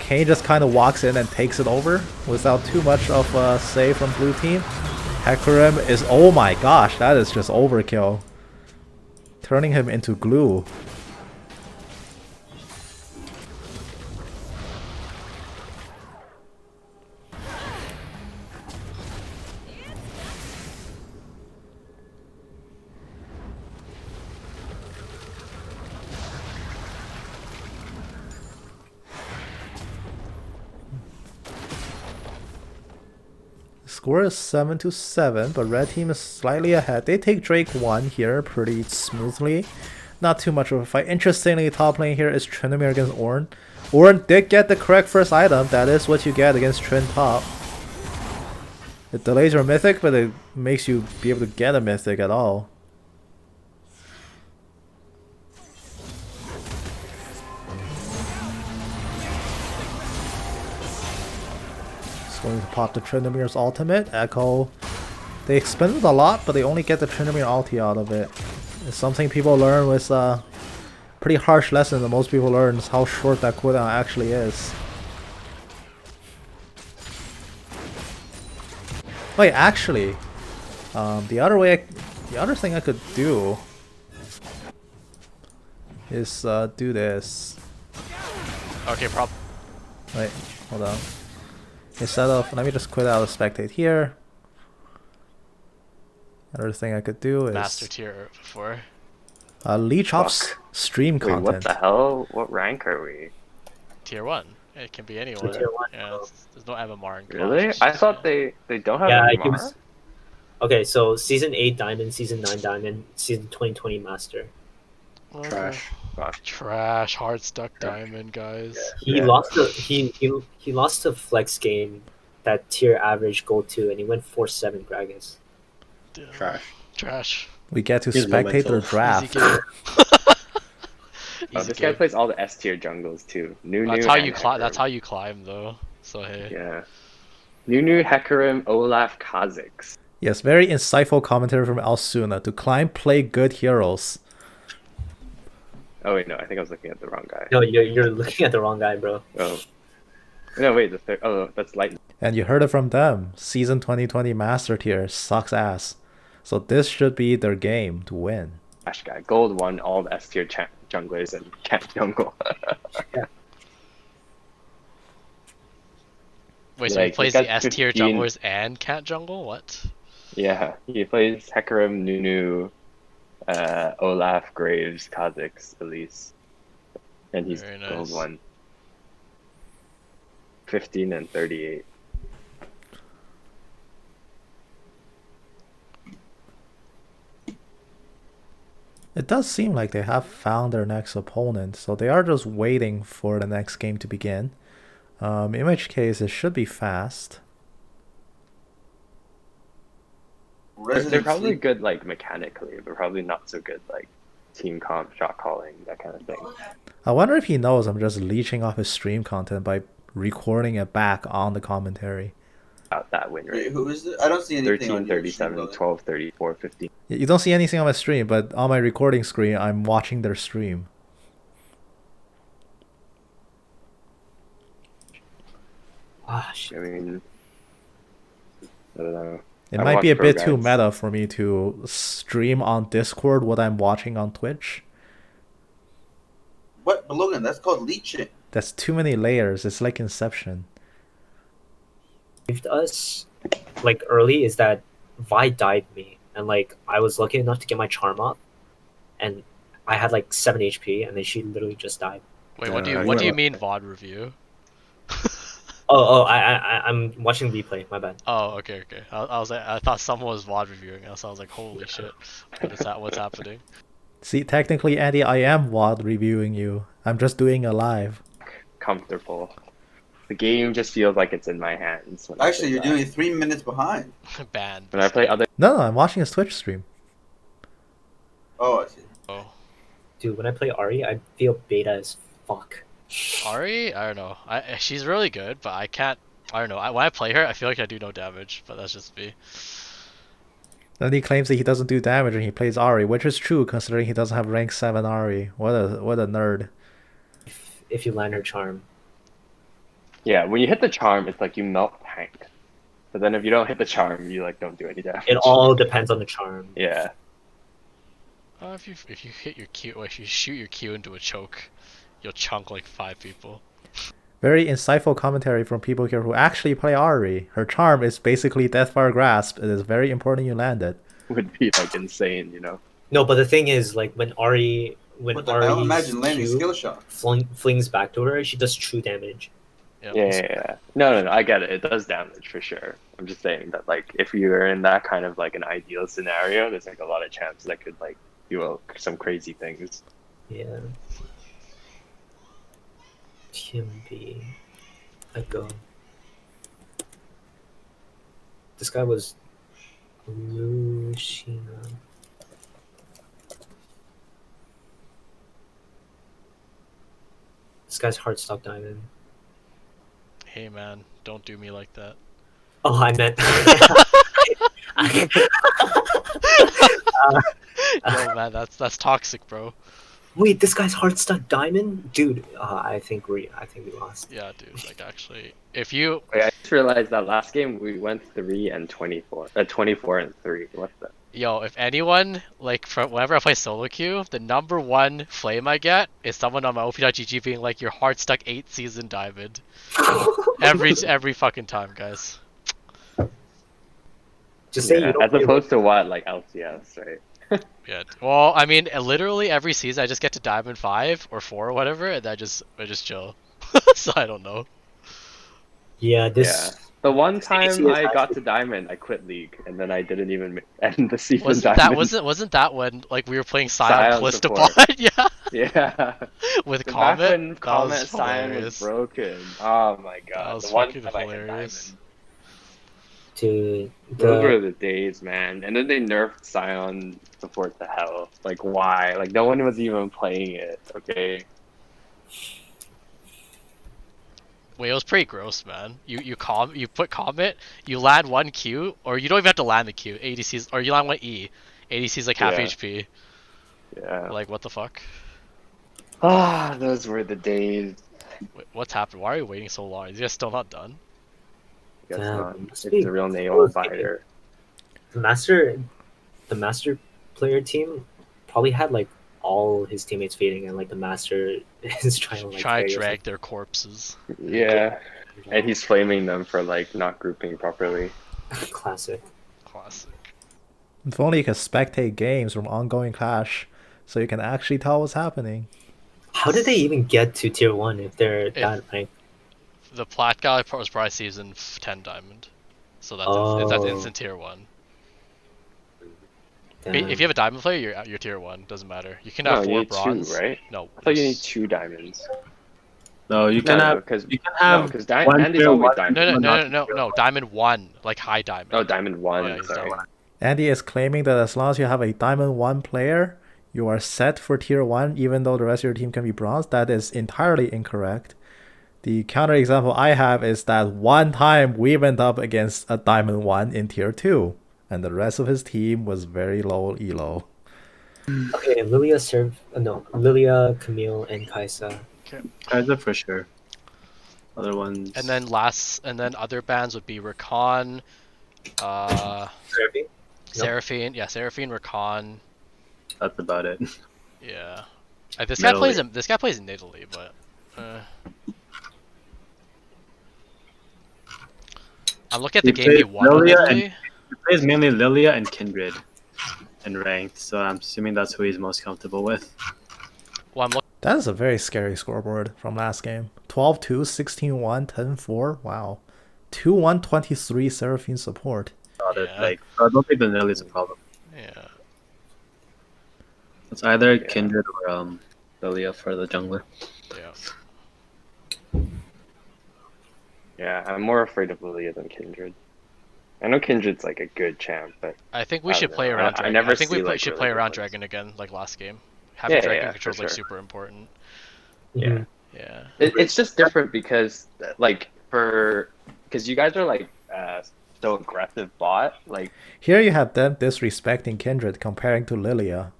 Kane just kind of walks in and takes it over without too much of a say from blue team. Hecarim is, oh my gosh, that is just overkill. Turning him into glue. Score is 7-7, but red team is slightly ahead. They take Drake 1 here pretty smoothly. Not too much of a fight. Interestingly, top lane here is Tryndamere against Ornn. Ornn did get the correct first item. That is what you get against Trin top. It delays your mythic, but it makes you be able to get a mythic at all. Going to pop the Tryndamere's ultimate. Echo. They expended a lot, but they only get the Tryndamere ulti out of it. It's something people learn with pretty harsh lesson that most people learn is how short that cooldown actually is. Wait, actually, the other thing I could do is do this. Okay, Wait, hold on. Instead of, let me just quit out of spectate here. Another thing I could do is master tier before. leech off stream Wait, content. what the hell? What rank are we? Tier 1. It can be anyone. Tier 1. Yeah, there's no MMR in Really? Clash. I thought they don't have Yeah, any he was. Okay, so season 8 diamond, season 9 diamond, season 2020 master. Trash. Trash, hard stuck diamond, guys. He Yeah. lost the he lost the flex game that tier average gold 2 and he went 4-7 Gragas. Trash. Trash. We get to He's spectate momental. their Easy draft. game. Oh, Easy this guy game. plays all the S tier jungles too. Nunu. That's how you and climb. That's Hecarim. how you climb, though. So hey. Yeah. Nunu, Hecarim, Olaf, Kha'Zix. Yes, very insightful commentary from Alsuna. To climb, play good heroes. Oh wait, no, I think I was looking at the wrong guy. No, you're looking at the wrong guy, bro. Oh. No, wait, the third. Oh, that's Lightning. And you heard it from them. Season 2020 Master Tier sucks ass. So this should be their game to win. Trash guy. Gold won all the S tier junglers and can't jungle. Wait, so Like, he plays he's got the S tier 15 junglers and can't jungle? What? Yeah, he plays Hecarim, Nunu, Olaf, Graves, Kha'Zix, Elise. And he's Very gold nice. 1. 15 and 38. It does seem like they have found their next opponent, so they are just waiting for the next game to begin. In which case, it should be fast. They're probably good like mechanically, but probably not so good like team comp, shot calling, that kind of thing. I wonder if he knows I'm just leeching off his stream content by recording it back on the commentary. Out that win Wait, rate. who is it? I don't see anything 13, on your 37, stream, 12, 34, 15. You don't see anything on my stream, but on my recording screen, I'm watching their stream. Ah, I shit. mean, I don't know. It I might be a watch bit pro too guides. meta for me to stream on Discord what I'm watching on Twitch. What? But Logan, that's called leeching. That's too many layers. It's like Inception. Saved us like early is that Vi died me and like I was lucky enough to get my charm up and I had like 7 HP and then she literally just died. Wait, what do Yeah, you you what do were you mean VOD review? I'm watching replay, my bad. Oh, okay. I was like, I thought someone was VOD reviewing us. I was like, holy shit, what is that? What's happening? See, technically, Andy, I am WOD reviewing you. I'm just doing a live. Comfortable. The game just feels like it's in my hands. When I Actually, play you're that. doing 3 minutes behind. Banned. When I play other. No, I'm watching his Twitch stream. Oh, I see. Oh, Dude, when I play Ari, I feel beta as fuck. Ari, I don't know. She's really good, but I can't. I don't know. When I play her, I feel like I do no damage, but that's just me. Then he claims that he doesn't do damage and he plays Ari, which is true considering he doesn't have rank 7 Ari. What a nerd. If you land her charm. Yeah, when you hit the charm, it's like you melt tank. But then if you don't hit the charm, you like don't do any damage. It all depends on the charm. Yeah. If you hit your Q, or if you shoot your Q into a choke, you'll chunk like 5 people. Very insightful commentary from people here who actually play Ari. Her charm is basically Deathfire Grasp. It is very important you land it. Would be like insane, you know. No, but the thing is, like when Ari's Imagine landing Q skill shot. flings back to her, she does true damage. Yep. Yeah. No, I get it. It does damage for sure. I'm just saying that like if you're in that kind of like an ideal scenario, there's like a lot of chances that could like do some crazy things. Yeah. Team B. I go. This guy was Lucina. This guy's Heartstock Diamond. Hey man, don't do me like that. Oh, I meant. Yo man, that's toxic, bro. Wait, this guy's Heartstock Diamond, dude. I think we lost. Yeah, dude. Like actually, if you Wait, I just realized that last game we went 3 and 24. 24 and 3. What's that? Yo, if anyone, like, from whenever I play solo queue, the #1 flame I get is someone on my OP.GG being like, your heart stuck 8 season diamond. every fucking time, guys. Just say you don't as play opposed to what, like LCS, right? Yeah. Well, I mean, literally every season I just get to diamond 5 or 4 or whatever, and I just chill. So I don't know. Yeah, this. Yeah. The one this time AC is I got actually- to diamond, I quit League, and then I didn't even end the season. Wasn't that when like we were playing Scion Scion Plistopod? support. Yeah. Yeah. With Back Comet. when That Comet was Scion hilarious. was broken. Oh my That god. was The one fucking time I hit hilarious. diamond. Dude, Those were the days, man. And then they nerfed Scion support to hell. Like, why? Like, no one was even playing it, okay? Wait, it was pretty gross, man. You put Comet, you land 1 Q, or you don't even have to land the Q. ADC's, or you land 1 E. ADC's like half Yeah. HP. Yeah. Like, what the fuck? Ah, those were the days. Wait, what's happened? Why are you waiting so long? Is you guys still not done? Guess Damn, not. must It's be a real nail close. biter. the master player team probably had like all his teammates fading, and like the master is trying to like Try to carry us, drag their corpses. Yeah. like, And he's flaming them for, like, not grouping properly. classic. Classic. If only you could spectate games from ongoing Clash, so you can actually tell what's happening. How did they even get to tier 1 if they're that ranked? The Plat guy was probably season 10 diamond. So that's Oh. instant tier 1. Damn. If you have a diamond player, you're tier 1. Doesn't matter. You can No, have you 4 need bronze. 2, right? No. I thought you need 2 diamonds. No, you can have. because You can have. because one Andy's tier, always one diamond. No. Diamond 1, like high diamond. Oh, diamond 1. Yeah, he's sorry. diamond. Andy is claiming that as long as you have a Diamond 1 player, you are set for tier 1 even though the rest of your team can be bronze. That is entirely incorrect. The counter example I have is that one time we went up against a Diamond 1 in tier 2, and the rest of his team was very low elo. Okay, Lilia, Camille, and Kaisa. Kaiser for sure. Other ones. And then other bands would be Rakan, Seraphine? Seraphine, Rakan. That's about it. Yeah. This Italy. guy plays in Italy, but I'm looking at the He game he plays won on Lilia Italy. He plays mainly Lilia and Kindred in ranked, so I'm assuming that's who he's most comfortable with. Well, I'm looking. That is a very scary scoreboard from last game. 12-2, 16-1, 10-4. Wow. 2-1, 23 Seraphine support. Yeah. Like, I don't think the Nelly is a problem. Yeah. It's either Kindred or Lilia for the jungler. Yeah. Yeah, I'm more afraid of Lilia than Kindred. I know Kindred's like a good champ, but I think we I should don't play know. around I Dragon. never I think we see, like, should really play good around ones. Dragon again, like last game. Having Dragon Yeah, control is for like sure. super important. Mhm. Yeah. it's just different because like because you guys are like so aggressive bot. Like, Here you have them disrespecting Kindred comparing to Lilia.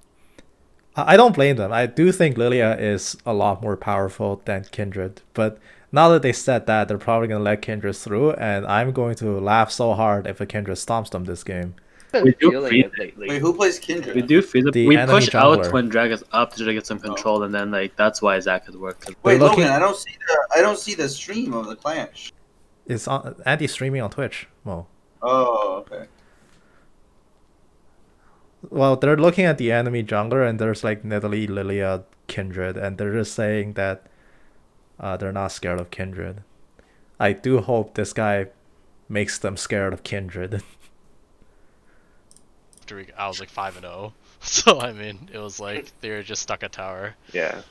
I don't blame them. I do think Lilia is a lot more powerful than Kindred, but now that they said that, they're probably going to let Kindred through, and I'm going to laugh so hard if a Kindred stomps them this game. I've We been do feeling feed it lately. Wait, who plays Kindred? We do feel it. The We enemy push out jungler. Twin Dragons up to try to get some control, and then like that's why Zach has worked. Wait, We're looking- Logan, I don't see the stream of the clash. It's anti-streaming on Twitch. Well, Oh, okay. they're looking at the enemy jungler, and there's like Nidalee, Lilia, Kindred, and they're just saying that they're not scared of Kindred. I do hope this guy makes them scared of Kindred. After I was like 5-0, so I mean, it was like they were just stuck at tower. Yeah.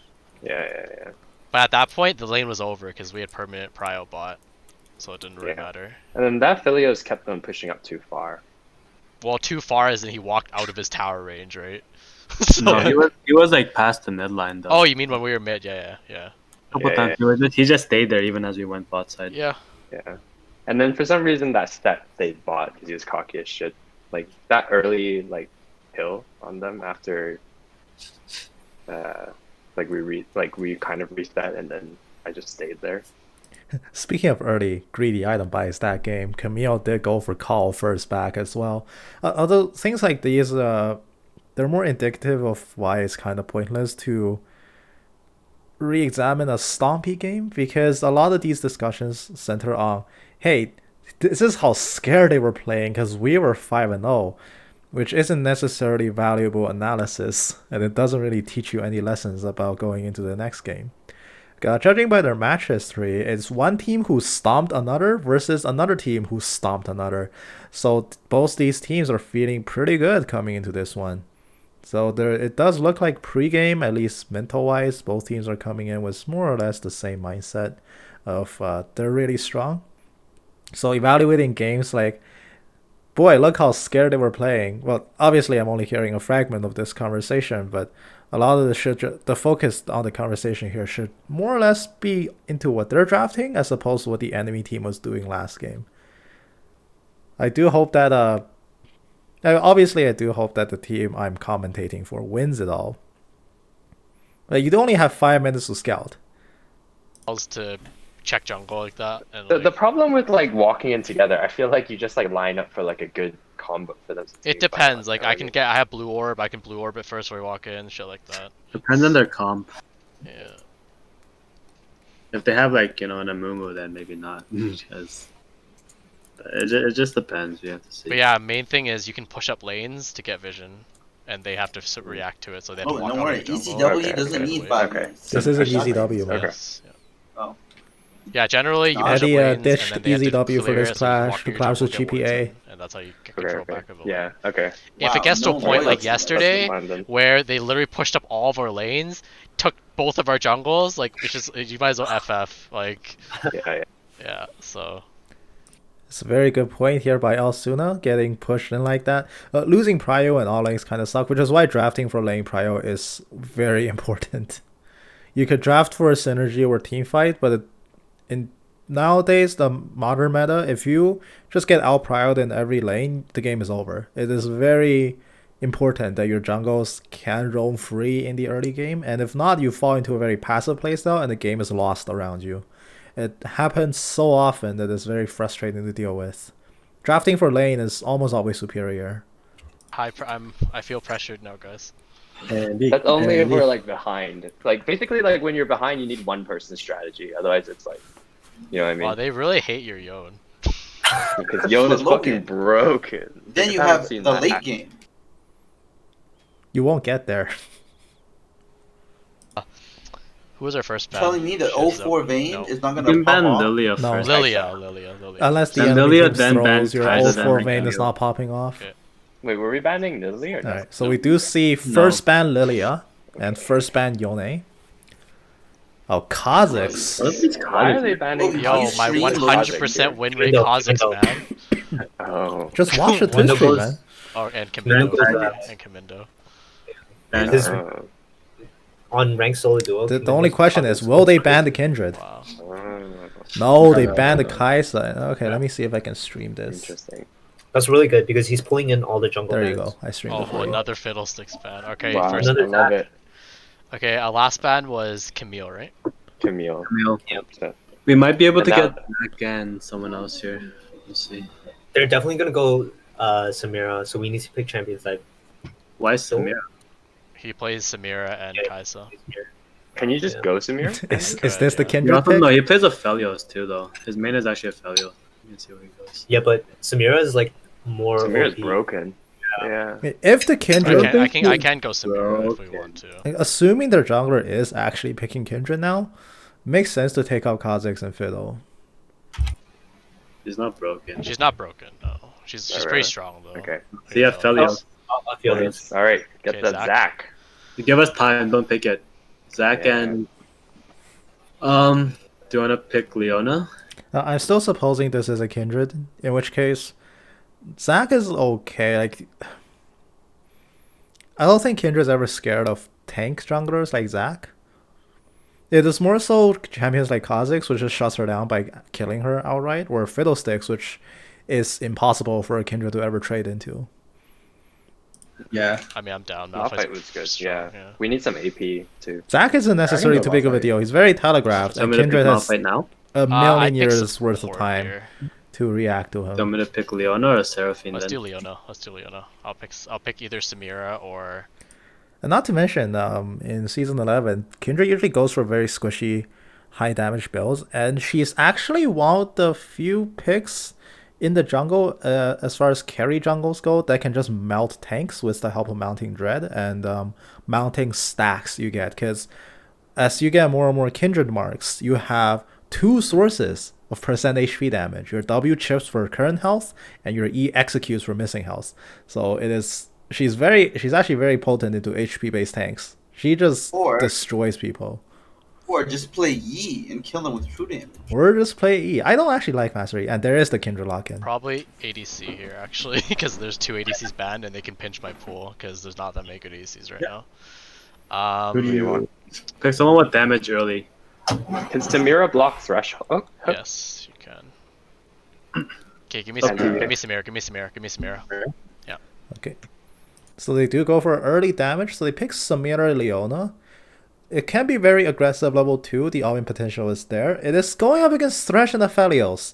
But at that point, the lane was over because we had permanent prio bot, so it didn't really Yeah. matter. And then that Philios kept them pushing up too far. Well, too far as in he walked out of his tower range, right? No, he was like past the midline though. Oh, you mean when we were mid? Yeah. a couple Yeah, times he just stayed there even as we went bot side. Yeah. Yeah. And then for some reason that set stayed bot because he was cocky as shit. Like that early like hill on them after we kind of reset and then I just stayed there. Speaking of early greedy item buys that game, Camille did go for call first back as well. Although things like these, they're more indicative of why it's kind of pointless to re-examine a stompy game, because a lot of these discussions center on, hey, this is how scared they were playing because we were 5-0, which isn't necessarily valuable analysis, and it doesn't really teach you any lessons about going into the next game. Judging by their match history, it's one team who stomped another versus another team who stomped another. So both these teams are feeling pretty good coming into this one. So it does look like pre-game, at least mental-wise, both teams are coming in with more or less the same mindset of they're really strong. So evaluating games like, boy, look how scared they were playing. Well, obviously I'm only hearing a fragment of this conversation, but a lot of the focus on the conversation here should more or less be into what they're drafting as opposed to what the enemy team was doing last game. I do hope that obviously I do hope that the team I'm commentating for wins it all. Like, you only have 5 minutes to scout. To check jungle like that. And The problem with like walking in together, I feel like you just like line up for like a good combo for them. it depends. Like I have blue orb. I can blue orb it first where we walk in, shit like that. Depends on their comp. Yeah. If they have like an Amumu, then maybe not. Because it just depends. You have to see. But yeah, main thing is you can push up lanes to get vision, and they have to react to it. So they have Oh, to walk don't out worry. of the jungle. ECW Okay, doesn't okay, need 5 okay. minutes. This is an Shot easy makes W, man. Okay. Yes, yeah. Oh. Yeah, generally you push up Eddie lanes, ditched and then they have to EZW for clear this it, so you can clash walk to in your clash with jungle, get wards GPA. in, and that's how you get Okay, control okay. back of a lane. Yeah, okay. If Wow, it gets to a no point way. like That's yesterday, fine then. where they literally pushed up all of our lanes, took both of our jungles, like it's just you might as well FF. Like, Yeah. yeah. So It's a very good point here by Elsuna, getting pushed in like that. Losing prio and all lanes kind of suck, which is why drafting for lane prio is very important. You could draft for a synergy or team fight, but in nowadays, the modern meta, if you just get out prioed in every lane, the game is over. It is very important that your jungles can roam free in the early game, and if not, you fall into a very passive playstyle and the game is lost around you. It happens so often that it's very frustrating to deal with. Drafting for lane is almost always superior. I feel pressured now, guys. That's only if we're like behind. Like basically, like when you're behind, you need one person's strategy. Otherwise, it's like, you know what I mean? Wow, they really hate your Yone. Because Yon is But fucking Logan, broken. Then I you haven't have seen the that late happen. game. You won't get there. Who was our first ban? Telling me that Shit, 04 Vayne no. is not You going can to pop ban off? Lilia No. first. Lilia. Unless the And enemy Lilia team then throws bans your Kai'Sa, 04 then vein Reveal. is not popping off. Okay. Wait, were we banning Nidalee or no? Alright, so we do see first ban Lilia and first ban Yone. Oh, Kha'Zix. What if it's Why are Kha'Zix? they banning? Yo, You my stream 100% win rate Window, Kha'Zix, window. man. Oh. Just watch the Twitch Window stream, goes- man. Oh, and Window Kamindo. goes And Kamindo. And His- Oh. On ranked solo duo. The only question is, will they ban the Kindred? Wow. No, they No, banned the no. Kaisa. Okay, Yeah. let me see if I can stream this. Interesting. That's really good because he's pulling in all the jungle There you bans. go. I streamed Oh, it for you. another Fiddlesticks ban. Okay, Wow, first. I Another love it. Okay, our last ban was Camille, right? Camille. Camille. So, We might be able And to now- get Zach and someone else here. We'll see. They're definitely gonna go Samira, so we need to pick champions that Why Samir? He plays Samira and Yeah. Kaisa. is here. can you just Yeah. go, Samir? Is could, this the yeah. You Kindred also pick? know he plays a Felios too, though. His main is actually a Felio. You can see where he goes. Yeah, but Samira is like more Samir's OP. broken. Yeah. If the Kindred, I can go Samira if we Okay. want to. like, assuming their jungler is actually picking Kindred now, makes sense to take out Kha'Zix and Fiddle. He's not broken. She's not broken, no. She's Alright. pretty strong though. Okay. So yeah, Felios. I feel this. All right. Get Okay, that Zach. Zach. Give us time. Don't pick it. Zach Yeah. and do you want to pick Leona? I'm still supposing this is a Kindred, in which case, Zac is okay. Like, I don't think Kindred's ever scared of tank junglers like Zac. It is more so champions like Kha'Zix, which just shuts her down by killing her outright, or Fiddlesticks, which is impossible for a Kindred to ever trade into. Yeah. I mean, I'm down. Malphite was good. strong, Yeah. We need some AP too. Zac isn't necessarily too big of a deal. He's very telegraphed, So I'm and gonna pick Kindred has Malphite now. a I million pick years worth of support time here. to react to him. So I'm gonna pick Leona or Seraphine Let's then. do Leona. I'll pick either Samira or And not to mention, in season 11, Kindred usually goes for very squishy, high damage builds, and she's actually one of the few picks in the jungle, as far as carry jungles go, that can just melt tanks with the help of mounting dread and mounting stacks you get. Because as you get more and more Kindred marks, you have two sources of percent HP damage: your W chips for current health, and your E executes for missing health. So it is. She's actually very potent into HP based tanks. She just Or- destroys people. Or just play Yi and kill them with true damage. Or just play E. I don't actually like Master E, and there is the Kindred lock-in. probably ADC here actually, because there's two ADCs banned and they can pinch my pool because there's not that many good ADCs right now. Who do you want? Pick someone with damage early. Can Samira block threshold? Oh, Yes, you can. Okay, give me Okay. Samira. Give me Samira. Okay. So they do go for early damage, so they pick Samira Leona. It can be very aggressive level 2, the all-in potential is there. It is going up against Thresh and Aphelios.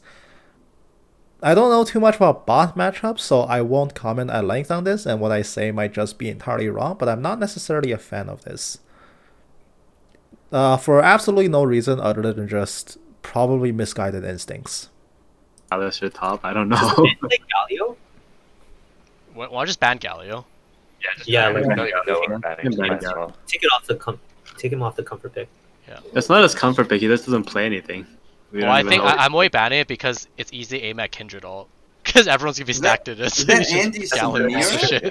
I don't know too much about bot matchups, so I won't comment at length on this, and what I say might just be entirely wrong, but I'm not necessarily a fan of this. For absolutely no reason other than just probably misguided instincts. Alice your top. I don't know. Like Galio? Why don't you just ban Galio? Yeah, I like don't even know what batting Yeah. as well. take it off the take him off the comfort pick. It's not his comfort pick. He just doesn't play anything. We Well, don't I even think know. I'm only banning it because it's easy to aim at Kindred ult. Because everyone's gonna be Is that- stacked in it. is that It's just Andy Galio Samira? piece of shit.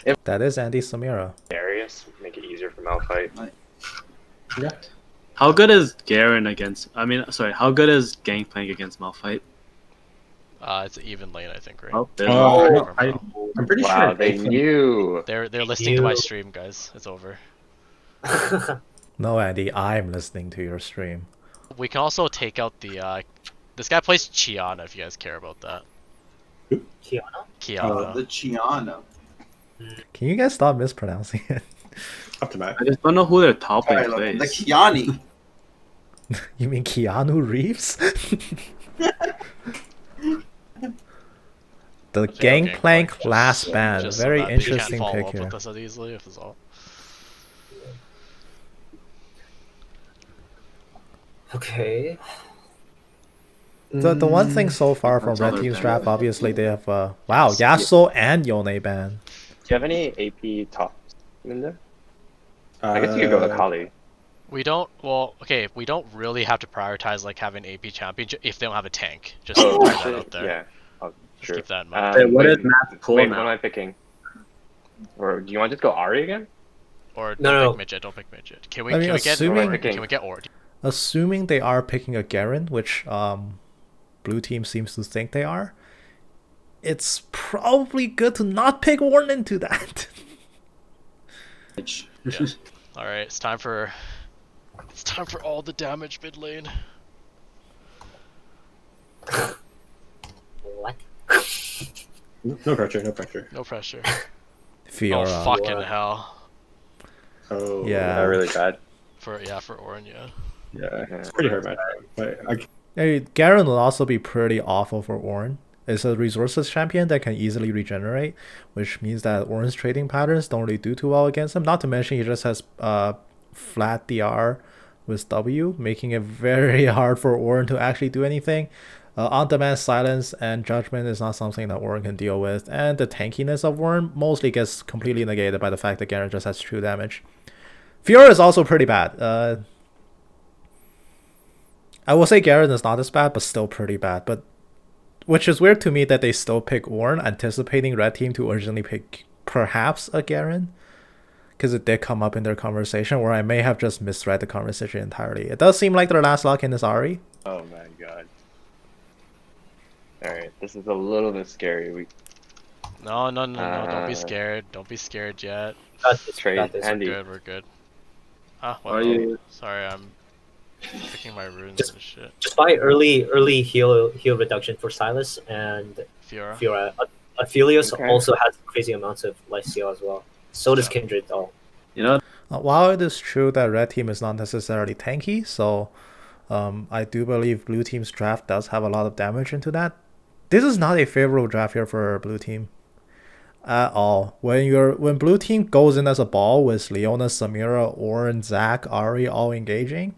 Yeah. That is Andy Samira. Darius, make it easier for Malphite. Yeah. How good is Garen against? How good is Gang playing against Malphite? It's an even lane, I think, right? Oh, there's Oh, Malphite. I'm pretty Wow, sure they knew. They're listening to my You- stream, guys. It's over. No, Andy, I'm listening to your stream. We can also take out the this guy plays Chiana if you guys care about that. Kiana? Kiana. The Chiana. Can you guys stop mispronouncing it? up to Matt. I just don't know who their top lane Sorry, the plays. Kiani. You mean Keanu Reeves? The Gangplank last ban. Just so Very that you interesting can't follow pick up here. with us as easily if it's all. Okay. The one thing so far from That's Red other Team's ban. draft, obviously they have wow, Yasuo and Yone ban. Do you have any AP tops in there? I guess you could go with Kali. We don't. Well, okay. We don't really have to prioritize like having AP champion if they don't have a tank. Just throw that out there. Yeah. Oh, Just sure. keep that in mind. Wait, what is Matt's pull Wait, now? what am I picking? Or do you want to just go Ari again? Or don't No. pick midget. Don't pick midget. Can we? I mean, can we get? assuming- Ord? Can we get Ord? Assuming they are picking a Garen, which blue team seems to think they are, it's probably good to not pick Warren into that. Yeah. All right. It's time for all the damage mid lane. What? No pressure, no pressure. No pressure. Fiora. Oh fucking Fiora. hell. Oh, Yeah. Not really bad. For Orin, yeah. Yeah, it's pretty hard match. But Hey, Garen will also be pretty awful for Ornn. It's a resources champion that can easily regenerate, which means that Ornn's trading patterns don't really do too well against him. Not to mention he just has flat DR with W, making it very hard for Ornn to actually do anything. On-demand silence and judgment is not something that Ornn can deal with, and the tankiness of Ornn mostly gets completely negated by the fact that Garen just has true damage. Fiora is also pretty bad. I will say Garen is not as bad, but still pretty bad. But which is weird to me that they still pick Ornn, anticipating Red Team to originally pick perhaps a Garen, because it did come up in their conversation, or I may have just misread the conversation entirely. It does seem like their last lock in is Ahri. Oh my god. Alright, this is a little bit scary. No, don't be scared. Don't be scared yet. Got this, Trade got this. Andy. We're good. Ah, Are well, you- sorry, I'm picking my runes Just- and shit. Just buy early heal reduction for Silas and Fiora. Fiora. Aphelios Okay. also has crazy amounts of lifesteal as well. So does Kindred though. You know, While it is true that Red Team is not necessarily tanky, so I do believe Blue Team's draft does have a lot of damage into that. This is not a favorable draft here for Blue Team at all. When Blue Team goes in as a ball with Leona, Samira, Ornn, Zac, Ahri all engaging,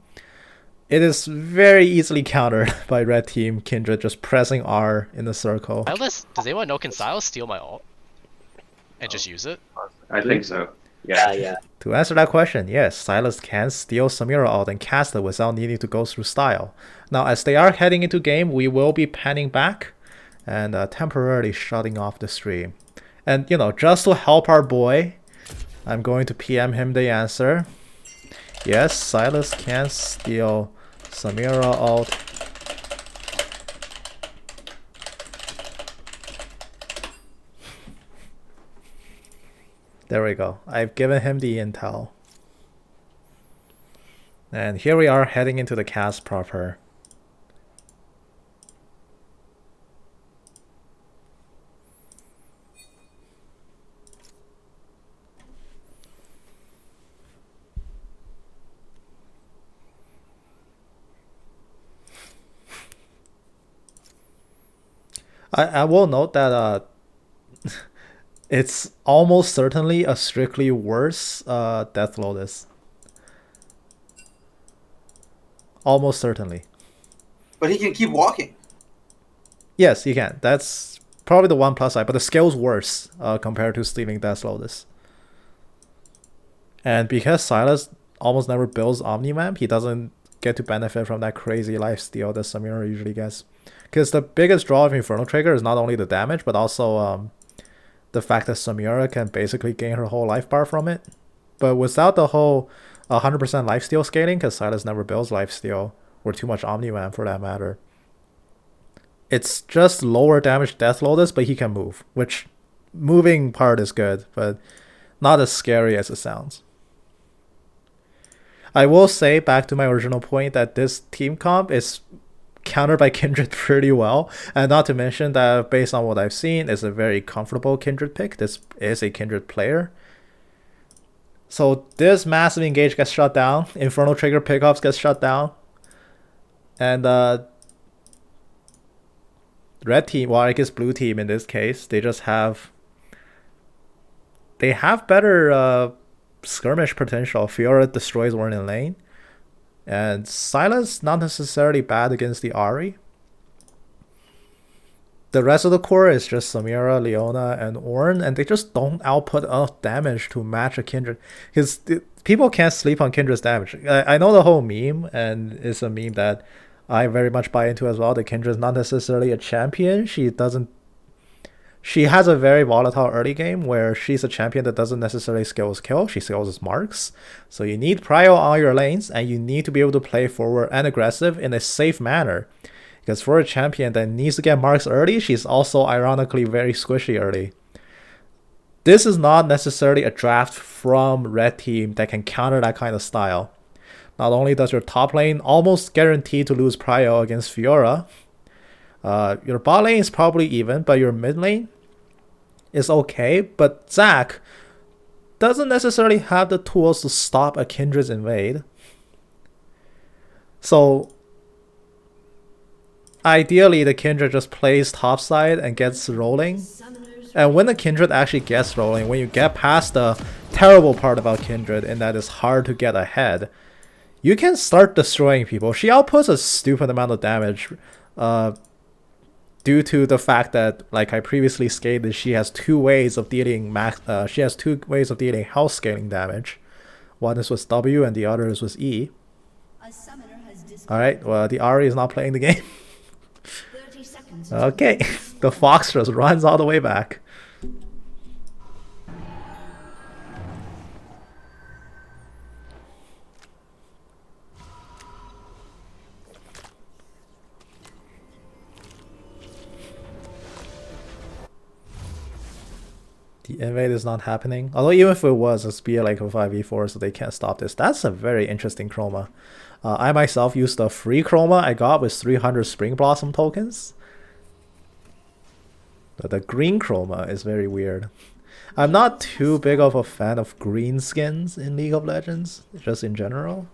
it is very easily countered by Red Team Kindred just pressing R in the circle. Does anyone know, can Silas steal my ult? And just use it? I think so. Yeah, Yeah. yeah. To answer that question, yes, Silas can steal Samira out and cast it without needing to go through style. Now, as they are heading into game, we will be panning back and temporarily shutting off the stream. And, just to help our boy, I'm going to PM him the answer. Yes, Silas can steal Samira out. There we go. I've given him the intel. And here we are heading into the cast proper. I will note that it's almost certainly a strictly worse Death Lotus. Almost certainly. But he can keep walking. Yes, you can. That's probably the one plus side, but the skill's worse compared to stealing Death Lotus. And because Silas almost never builds Omni-Map, he doesn't get to benefit from that crazy lifesteal that Samira usually gets. Because the biggest draw of Infernal Trigger is not only the damage, but also the fact that Samira can basically gain her whole life bar from it. But without the whole 100% lifesteal scaling, because Silas never builds lifesteal, or too much Omni-Man for that matter, it's just lower damage Death Lotus, but he can move, which moving part is good, but not as scary as it sounds. I will say, back to my original point, that this team comp is countered by Kindred pretty well, and not to mention that based on what I've seen, it's a very comfortable Kindred pick. This is a Kindred player. So this massive engage gets shut down, Infernal Trigger pickups gets shut down, and Red Team, well I guess Blue Team in this case, they have better skirmish potential. Fiora destroys Ornn in lane. And Silas not necessarily bad against the Ahri. The rest of the core is just Samira, Leona, and Ornn, and they just don't output enough damage to match a Kindred. Because people can't sleep on Kindred's damage. I know the whole meme, and it's a meme that I very much buy into as well. The Kindred's not necessarily a champion. She has a very volatile early game where she's a champion that doesn't necessarily skills kill, she skills as marks. So you need prio on your lanes, and you need to be able to play forward and aggressive in a safe manner. Because for a champion that needs to get marks early, she's also ironically very squishy early. This is not necessarily a draft from Red Team that can counter that kind of style. Not only does your top lane almost guaranteed to lose prio against Fiora, Your bot lane is probably even, but your mid lane is okay. But Zac doesn't necessarily have the tools to stop a Kindred's invade. So ideally, the Kindred just plays topside and gets rolling. And when the Kindred actually gets rolling, when you get past the terrible part about Kindred, and that it's hard to get ahead, you can start destroying people. She outputs a stupid amount of damage due to the fact that, like I previously stated, she has two ways of dealing health scaling damage. One is with W and the other is with E. Alright, well, the Ahri is not playing the game. Okay, the fox just runs all the way back. The invade is not happening. Although even if it was, it's be like a 5v4, so they can't stop this. That's a very interesting chroma. I myself used the free chroma I got with 300 Spring Blossom tokens. But the green chroma is very weird. I'm not too big of a fan of green skins in League of Legends, just in general.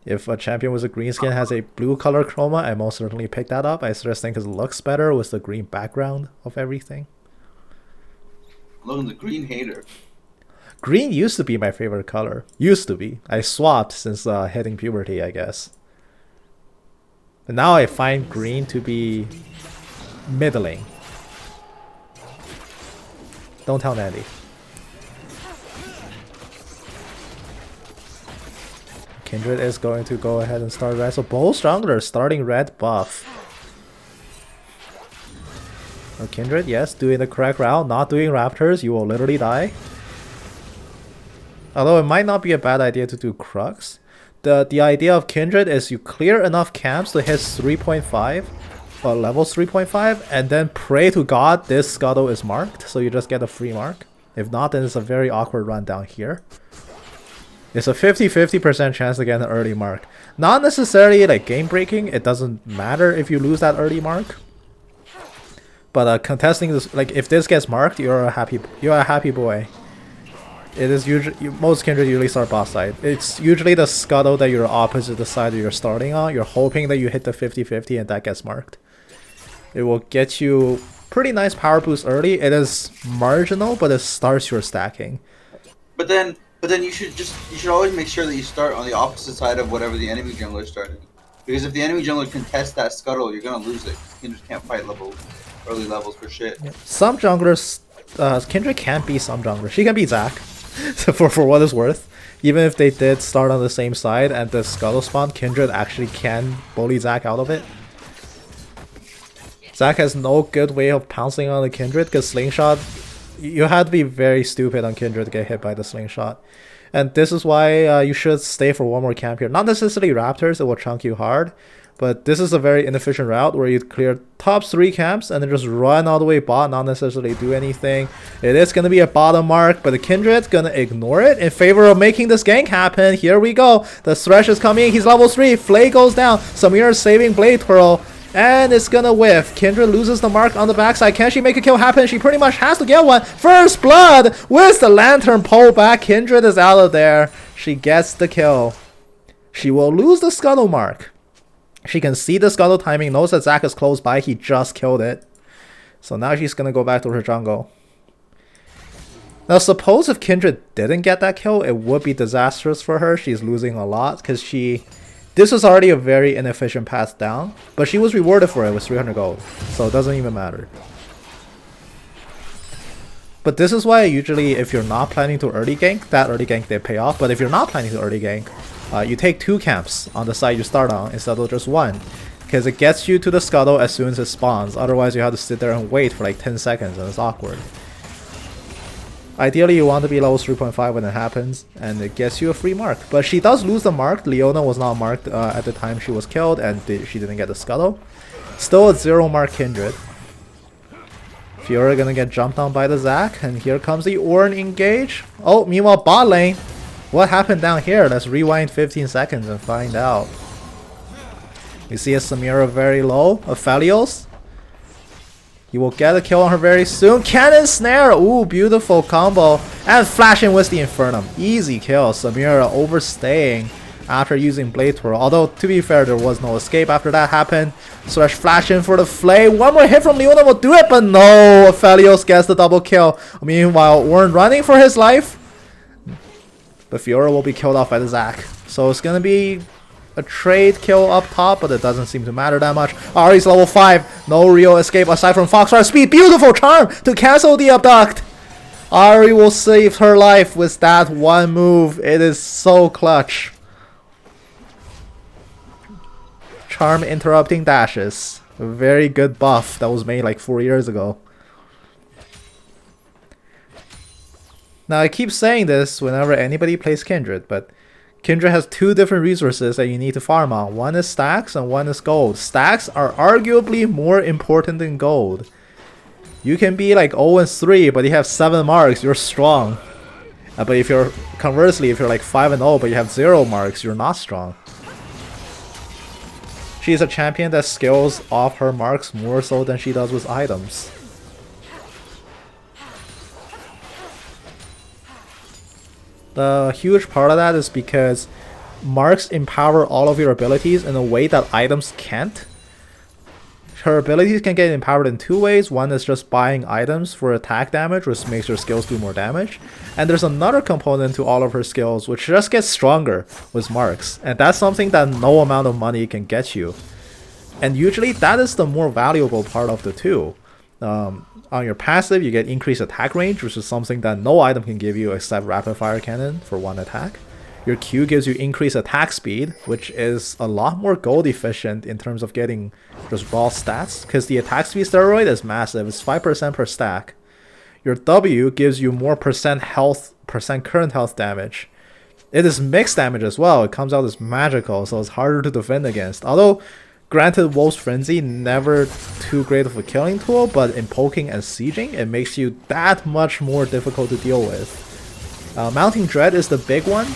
If a champion with a green skin has a blue color chroma, I most certainly pick that up. I just think it looks better with the green background of everything. Look, the green hater. Green used to be my favorite color. Used to be. I swapped since hitting puberty, I guess. But now I find green to be middling. Don't tell Nandy. Kindred is going to go ahead and start red. So both junglers starting red buff. Kindred, yes, doing the correct route, not doing raptors, you will literally die. Although it might not be a bad idea to do Crux. The idea of Kindred is you clear enough camps to hit 3.5, or levels 3.5, and then pray to God this scuttle is marked, so you just get a free mark. If not, then it's a very awkward run down here. It's a 50-50% chance to get an early mark. Not necessarily like game breaking, it doesn't matter if you lose that early mark. But contesting this, like if this gets marked, you're a happy boy. It is usually most Kindred usually start bot side. It's usually the scuttle that you're opposite the side that you're starting on. You're hoping that you hit the 50-50 and that gets marked. It will get you pretty nice power boost early. It is marginal, but it starts your stacking. But then you should always make sure that you start on the opposite side of whatever the enemy jungler started. Because if the enemy jungler contests that scuttle, you're gonna lose it. You just can't fight early levels for shit. Yep. Some junglers, Kindred can't be some junglers. She can be Zac, for what it's worth. Even if they did start on the same side and the scuttle spawn, Kindred actually can bully Zac out of it. Zac has no good way of pouncing on the Kindred because slingshot, you had to be very stupid on Kindred to get hit by the slingshot. And this is why you should stay for one more camp here. Not necessarily raptors, it will chunk you hard. But this is a very inefficient route where you clear top 3 camps and then just run all the way bot, not necessarily do anything. It is going to be a bottom mark, but the Kindred's going to ignore it in favor of making this gank happen. Here we go. The Thresh is coming. He's level 3. Flay goes down. Samir is saving Blade Twirl. And it's going to whiff. Kindred loses the mark on the backside. Can she make a kill happen? She pretty much has to get one. First blood with the lantern pull back. Kindred is out of there. She gets the kill. She will lose the scuttle mark. She can see the scuttle timing, knows that Zac is close by, he just killed it. So now she's gonna go back to her jungle. Now suppose if Kindred didn't get that kill, it would be disastrous for her. She's losing a lot because this was already a very inefficient path down, but she was rewarded for it with 300 gold. So it doesn't even matter. But this is why usually if you're not planning to early gank, that early gank did pay off. But if you're not planning to early gank, you take 2 camps on the side you start on instead of just 1. Because it gets you to the scuttle as soon as it spawns. Otherwise you have to sit there and wait for like 10 seconds and it's awkward. Ideally you want to be level 3.5 when it happens and it gets you a free mark. But she does lose the mark. Leona was not marked at the time she was killed and she didn't get the scuttle. Still a 0 mark Kindred. Fiora gonna get jumped on by the Zac, and here comes the Ornn engage. Oh, meanwhile bot lane. What happened down here? Let's rewind 15 seconds and find out. We see a Samira very low. Aphelios. He will get a kill on her very soon. Cannon Snare! Ooh, beautiful combo. And flashing with the Infernum. Easy kill. Samira overstaying after using Blade Twirl. Although, to be fair, there was no escape after that happened. Slash flash in for the flay. One more hit from Leona will do it, but no! Aphelios gets the double kill. Meanwhile, Ornn running for his life. But Fiora will be killed off by the Zac. So it's gonna be a trade kill up top, but it doesn't seem to matter that much. Ahri's level 5. No real escape aside from Foxfire Speed. Beautiful charm to cancel the abduct. Ahri will save her life with that one move. It is so clutch. Charm interrupting dashes. A very good buff that was made like 4 years ago. Now I keep saying this whenever anybody plays Kindred, but Kindred has two different resources that you need to farm on. One is stacks and one is gold. Stacks are arguably more important than gold. You can be like 0-3, but you have 7 marks, you're strong. But if you're, conversely, if you're like 5-0, but you have 0 marks, you're not strong. She's a champion that scales off her marks more so than she does with items. The huge part of that is because marks empower all of your abilities in a way that items can't. Her abilities can get empowered in 2 ways. One is just buying items for attack damage, which makes her skills do more damage. And there's another component to all of her skills, which just gets stronger with marks. And that's something that no amount of money can get you. And usually that is the more valuable part of the two. On your passive, you get increased attack range, which is something that no item can give you except Rapid Fire Cannon for 1 attack. Your Q gives you increased attack speed, which is a lot more gold efficient in terms of getting just raw stats, because the attack speed steroid is massive, it's 5% per stack. Your W gives you more percent health, percent current health damage. It is mixed damage as well, it comes out as magical, so it's harder to defend against. Although, granted, Wolf's Frenzy, never too great of a killing tool, but in poking and sieging, it makes you that much more difficult to deal with. Mounting Dread is the big one,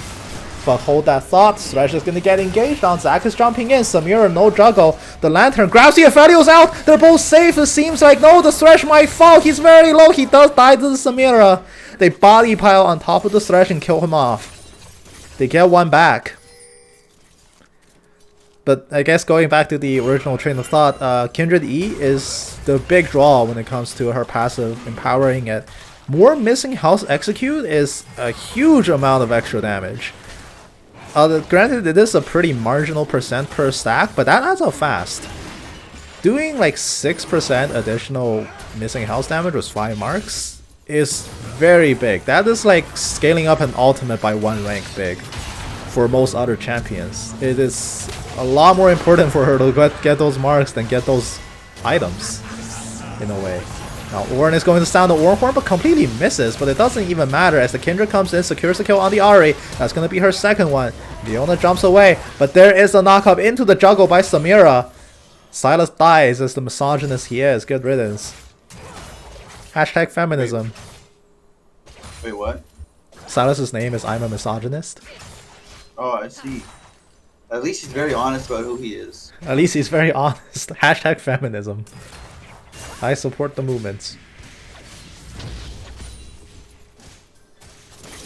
but hold that thought. Thresh is going to get engaged on. Zac is jumping in. Samira, no juggle. The Lantern grabs the Aphelios out. They're both safe. It seems like, no, the Thresh might fall. He's very low. He does die to the Samira. They body pile on top of the Thresh and kill him off. They get one back. But I guess going back to the original train of thought, Kindred E is the big draw when it comes to her passive empowering it. More missing health execute is a huge amount of extra damage. Granted, it is a pretty marginal percent per stack, but that adds up fast. Doing like 6% additional missing health damage with 5 marks is very big. That is like scaling up an ultimate by 1 rank big for most other champions. It is a lot more important for her to get those marks than get those items, in a way. Now Ornn is going to sound the Ornn Horn, but completely misses, but it doesn't even matter as the Kindred comes in, secures the kill on the Ahri. That's going to be her second one. Leona jumps away, but there is a knock-up into the juggle by Samira. Silas dies as the misogynist he is. Good riddance. Hashtag feminism. Wait, what? Silas's name is I'm a misogynist. Oh, I see. At least he's very honest about who he is. At least he's very honest. Hashtag feminism. I support the movements.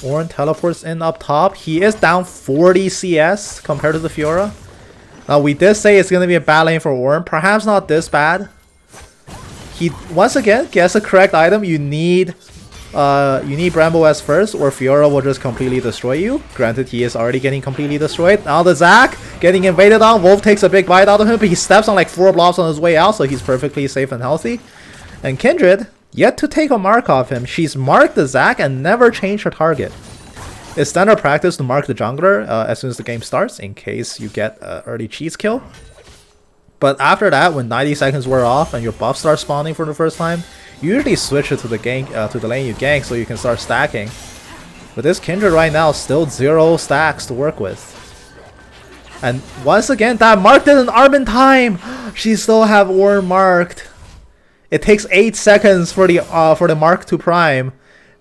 Ornn teleports in up top. He is down 40 CS compared to the Fiora. Now we did say it's going to be a bad lane for Ornn. Perhaps not this bad. He once again gets a correct item. You need Bramble S first, or Fiora will just completely destroy you. Granted, he is already getting completely destroyed. Now the Zac getting invaded on. Wolf takes a big bite out of him, but he steps on like 4 blobs on his way out, so he's perfectly safe and healthy. And Kindred, yet to take a mark off him. She's marked the Zac and never changed her target. It's standard practice to mark the jungler as soon as the game starts, in case you get an early cheese kill. But after that, when 90 seconds wear off and your buff starts spawning for the first time, you usually switch it to the gank, to the lane you gank, so you can start stacking. But this Kindred right now still 0 stacks to work with. And once again, that mark didn't arm in time. She still have Ornn marked. It takes 8 seconds for the mark to prime,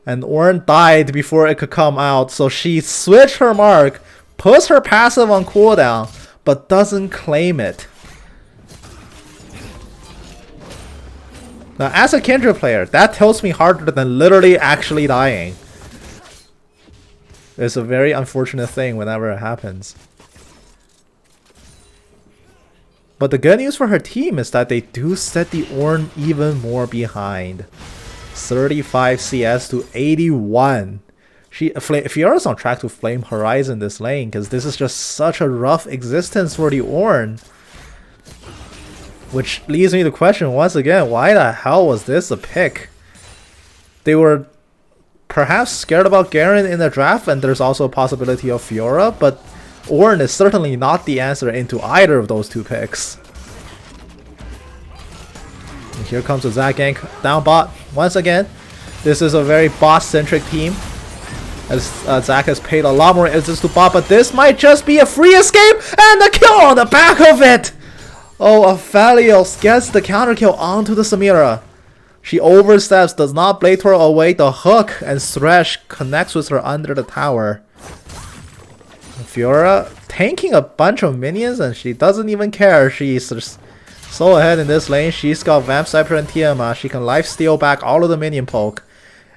and Ornn died before it could come out. So she switched her mark, puts her passive on cooldown, but doesn't claim it. Now, as a Kindred player, that tells me harder than literally actually dying. It's a very unfortunate thing whenever it happens. But the good news for her team is that they do set the Ornn even more behind. 35 CS to 81. Fiora's on track to flame Horizon this lane, because this is just such a rough existence for the Ornn. Which leads me to question once again, why the hell was this a pick? They were perhaps scared about Garen in the draft, and there's also a possibility of Fiora, but Ornn is certainly not the answer into either of those two picks. And here comes the Zac gank down bot once again. This is a very bot-centric team, as Zac has paid a lot more emphasis to bot, but this might just be a free escape, and the kill on the back of it! Oh, Aphelios gets the counter kill onto the Samira. She oversteps, does not blade her away the hook, and Thresh connects with her under the tower. Fiora tanking a bunch of minions, and she doesn't even care. She's just so ahead in this lane. She's got Vamp Sniper and Tiamat. She can lifesteal back all of the minion poke.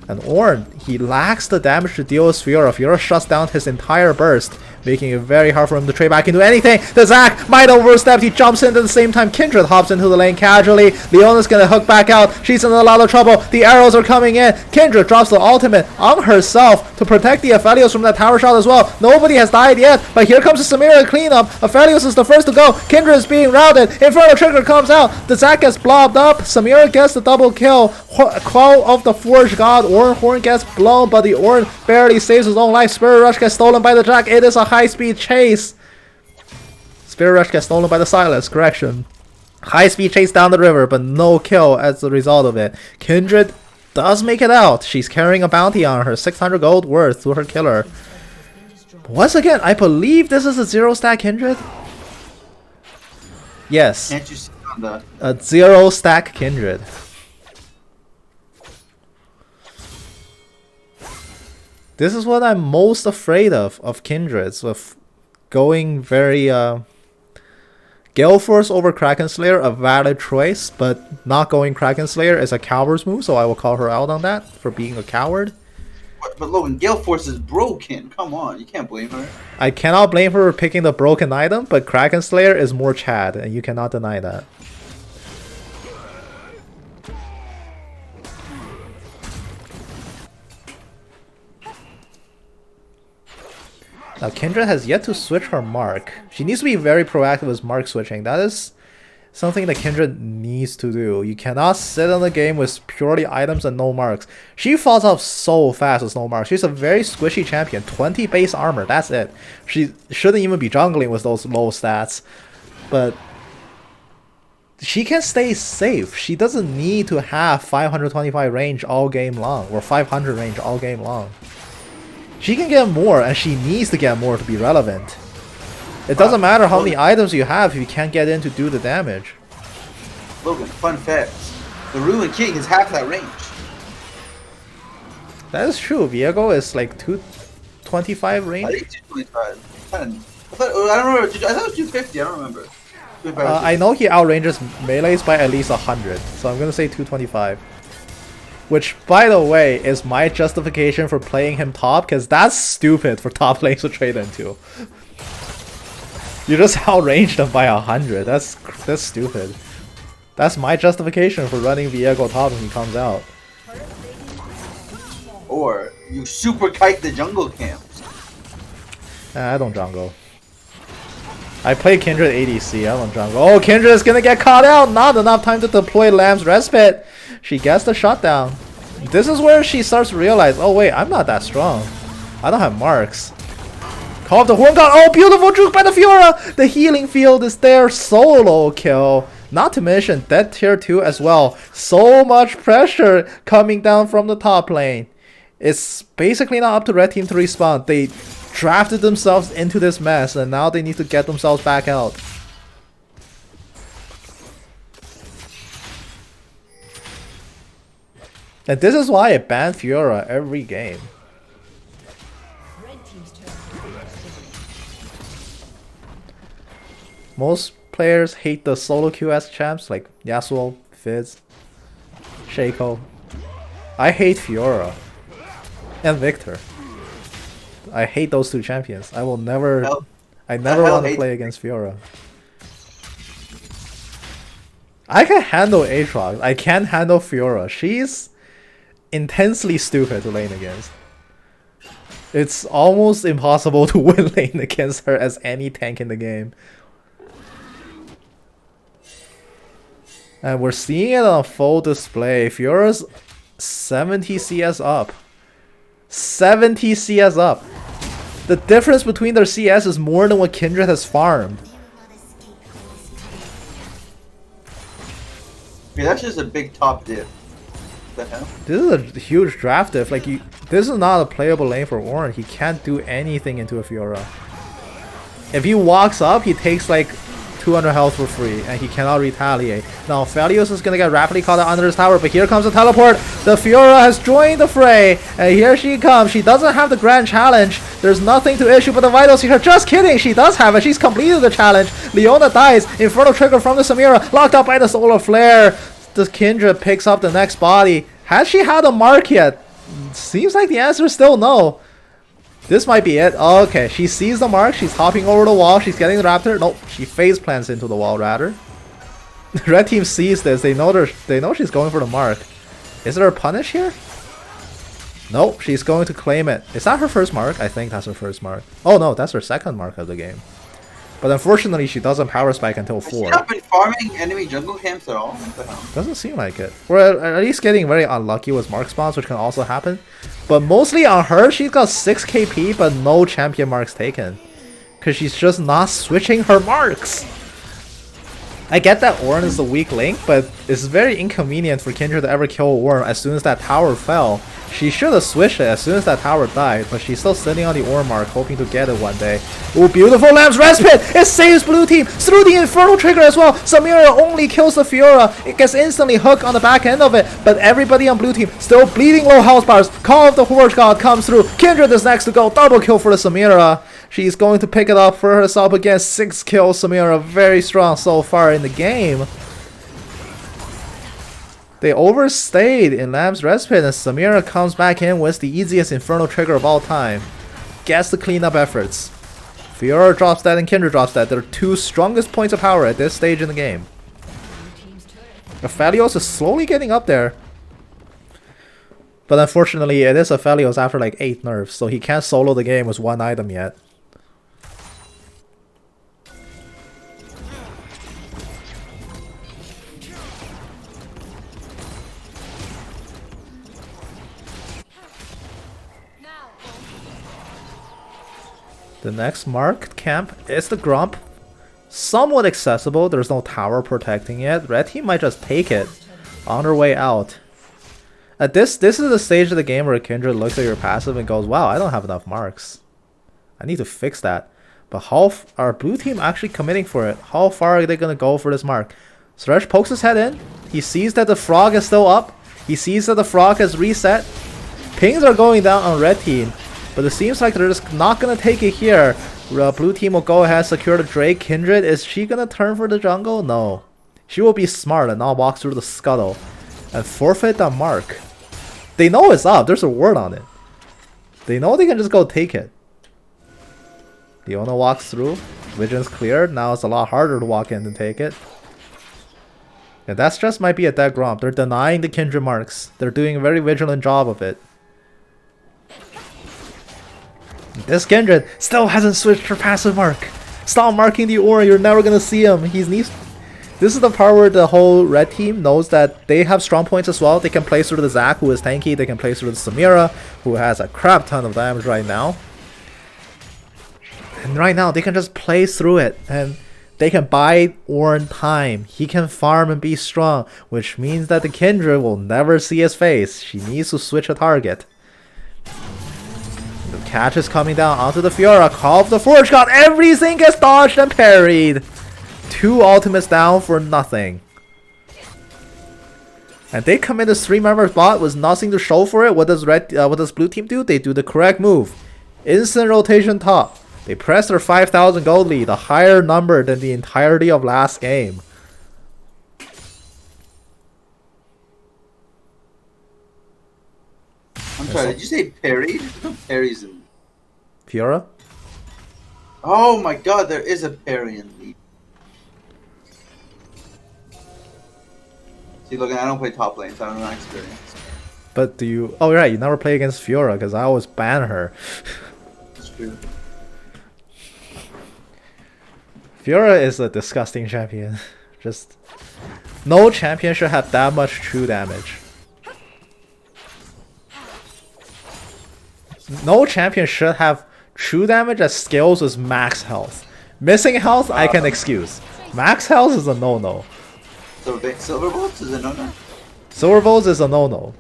And Ornn, he lacks the damage to deal with Fiora. Fiora shuts down his entire burst, making it very hard for him to trade back into anything. The Zac might overstep. He jumps in at the same time. Kindred hops into the lane casually. Leona's gonna hook back out. She's in a lot of trouble. The arrows are coming in. Kindred drops the ultimate on herself to protect the Aphelios from that tower shot as well. Nobody has died yet, but here comes the Samira cleanup. Aphelios is the first to go. Kindred is being routed. Inferno Trigger comes out. The Zac gets blobbed up. Samira gets the double kill. Quell of the Forge God. Horn gets blown, but the Ornn barely saves his own life. Spirit Rush gets stolen by the Jack. It is a high-speed chase. Spirit Rush gets stolen by the Silas. Correction. High-speed chase down the river, but no kill as a result of it. Kindred does make it out. She's carrying a bounty on her. 600 gold worth to her killer. But once again, I believe this is a 0-stack Kindred. Yes. Can't you see on the... A 0-stack Kindred. This is what I'm most afraid of Kindreds, of going very Gale Force over Kraken Slayer, a valid choice, but not going Kraken Slayer is a coward's move, so I will call her out on that for being a coward. But Logan, Gale Force is broken. Come on, you can't blame her. I cannot blame her for picking the broken item, but Kraken Slayer is more Chad, and you cannot deny that. Now, Kindred has yet to switch her mark. She needs to be very proactive with mark switching. That is something that Kindred needs to do. You cannot sit on the game with purely items and no marks. She falls off so fast with no marks. She's a very squishy champion. 20 base armor, that's it. She shouldn't even be jungling with those low stats. But she can stay safe. She doesn't need to have 525 range all game long, or 500 range all game long. She can get more, and she needs to get more to be relevant. It doesn't matter how many items you have if you can't get in to do the damage. Logan, fun fact. The Ruined King is half that range. That is true. Viego is like 225 I range. think 225. I don't remember. I thought it was 250. I don't remember. I know he outranges melees by at least 100, so I'm gonna say 225. Which, by the way, is my justification for playing him top, because that's stupid for top lanes to trade into. You just outranged him by 100. That's stupid. That's my justification for running Viego top when he comes out. Or you super kite the jungle camps. I don't jungle. I play Kindred ADC, I don't jungle. Oh, Kindred is gonna get caught out! Not enough time to deploy Lamb's Respite! She gets the shutdown. This is where she starts to realize, oh wait, I'm not that strong. I don't have marks. Call up the Horn God! Oh, beautiful juke by the Fiora! The healing field is there, solo kill. Not to mention, dead tier 2 as well. So much pressure coming down from the top lane. It's basically not up to red team to respawn. They drafted themselves into this mess, and now they need to get themselves back out. And this is why I ban Fiora every game. Most players hate the solo queue as champs, like Yasuo, Fizz. Shaco. I hate Fiora. And Victor. I hate those two champions. I will never... Hell, I never hell want to hate- play against Fiora. I can handle Aatrox. I can't handle Fiora. She's intensely stupid to lane against. It's almost impossible to win lane against her as any tank in the game. And we're seeing it on full display. Fiora's 70 CS up. 70 CS up. The difference between their CS is more than what Kindred has farmed. Yeah, that's just a big top dip. What the hell? This is a huge draft diff. Like this is not a playable lane for Warren. He can't do anything into a Fiora. If he walks up, he takes like 200 health for free, and he cannot retaliate. Now, Felios is gonna get rapidly caught out under his tower, but here comes the teleport. The Fiora has joined the fray, and here she comes. She doesn't have the grand challenge. There's nothing to issue but the vital secret. Just kidding, she does have it. She's completed the challenge. Leona dies. Infernal trigger from the Samira, locked up by the solar flare. The Kindred picks up the next body. Has she had a mark yet? Seems like the answer is still no. This might be it. Okay, she sees the mark. She's hopping over the wall. She's getting the raptor. Nope, she phase plants into the wall rather. The red team sees this. They know she's going for the mark. Is there a punish here? Nope, she's going to claim it. Is that her first mark? I think that's her first mark. Oh no, that's her second mark of the game. But unfortunately, she doesn't power spike until Has she 4. not been farming enemy jungle camps at all? What the hell? Doesn't seem like it. We're at least getting very unlucky with mark spawns, which can also happen. But mostly on her, she's got 6 KP, but no champion marks taken. Because she's just not switching her marks. I get that Ornn is the weak link, but it's very inconvenient for Kindred to ever kill Ornn as soon as that tower fell. She should have switched it as soon as that tower died, but she's still sitting on the Ornn mark, hoping to get it one day. Ooh, beautiful Lamb's Respite! It saves blue team through the Infernal Trigger as well! Samira only kills the Fiora. It gets instantly hooked on the back end of it, but everybody on blue team still bleeding low health bars. Call of the Horse God comes through. Kindred is next to go. Double kill for the Samira. She's going to pick it up for herself again. 6 kills, Samira. Very strong so far in the game. They overstayed in Lamb's Respite, and Samira comes back in with the easiest Infernal Trigger of all time. Gets the cleanup efforts. Fiora drops that and Kindred drops that. Their 2 strongest points of power at this stage in the game. Aphelios is slowly getting up there. But unfortunately, it is Aphelios after like 8 nerfs, so he can't solo the game with 1 item yet. The next marked camp is the Grump. Somewhat accessible, there's no tower protecting it. Red team might just take it on their way out. At this is the stage of the game where Kindred looks at your passive and goes, wow, I don't have enough marks. I need to fix that. But how are blue team actually committing for it? How far are they going to go for this mark? Suresh pokes his head in. He sees that the frog is still up. He sees that the frog has reset. Pings are going down on red team. But it seems like they're just not going to take it here. Blue team will go ahead, secure the Drake. Kindred, is she going to turn for the jungle? No. She will be smart and not walk through the scuttle and forfeit that mark. They know it's up. There's a word on it. They know they can just go take it. Leona walks through. Vision's cleared. Now it's a lot harder to walk in and take it. And that's just might be a dead Grump. They're denying the Kindred marks. They're doing a very vigilant job of it. This Kindred still hasn't switched her passive mark. Stop marking the Aura, you're never gonna see him. This is the part where the whole red team knows that they have strong points as well. They can play through the Zac, who is tanky. They can play through the Samira, who has a crap ton of damage right now. And right now, they can just play through it. And they can buy Ornn time. He can farm and be strong. Which means that the Kindred will never see his face. She needs to switch a target. The catch is coming down onto the Fiora. Call of the Forge God. Everything gets dodged and parried. 2 ultimates down for nothing. And they come in this 3-member bot with nothing to show for it. What does blue team do? They do the correct move. Instant rotation top. They press their 5,000 gold lead, a higher number than the entirety of last game. Did you say parried? No parries in. Fiora? Oh my god, there is a parry in League. See, look, I don't play top lane, so I don't know experience. But do you... Oh, right, you never play against Fiora, because I always ban her. That's true. Fiora is a disgusting champion. Just... No champion should have that much true damage. No champion should have true damage that scales with max health. Missing health, I can excuse. Max health is a no-no. Silver bolts is a no-no? Silver bolts is a no-no.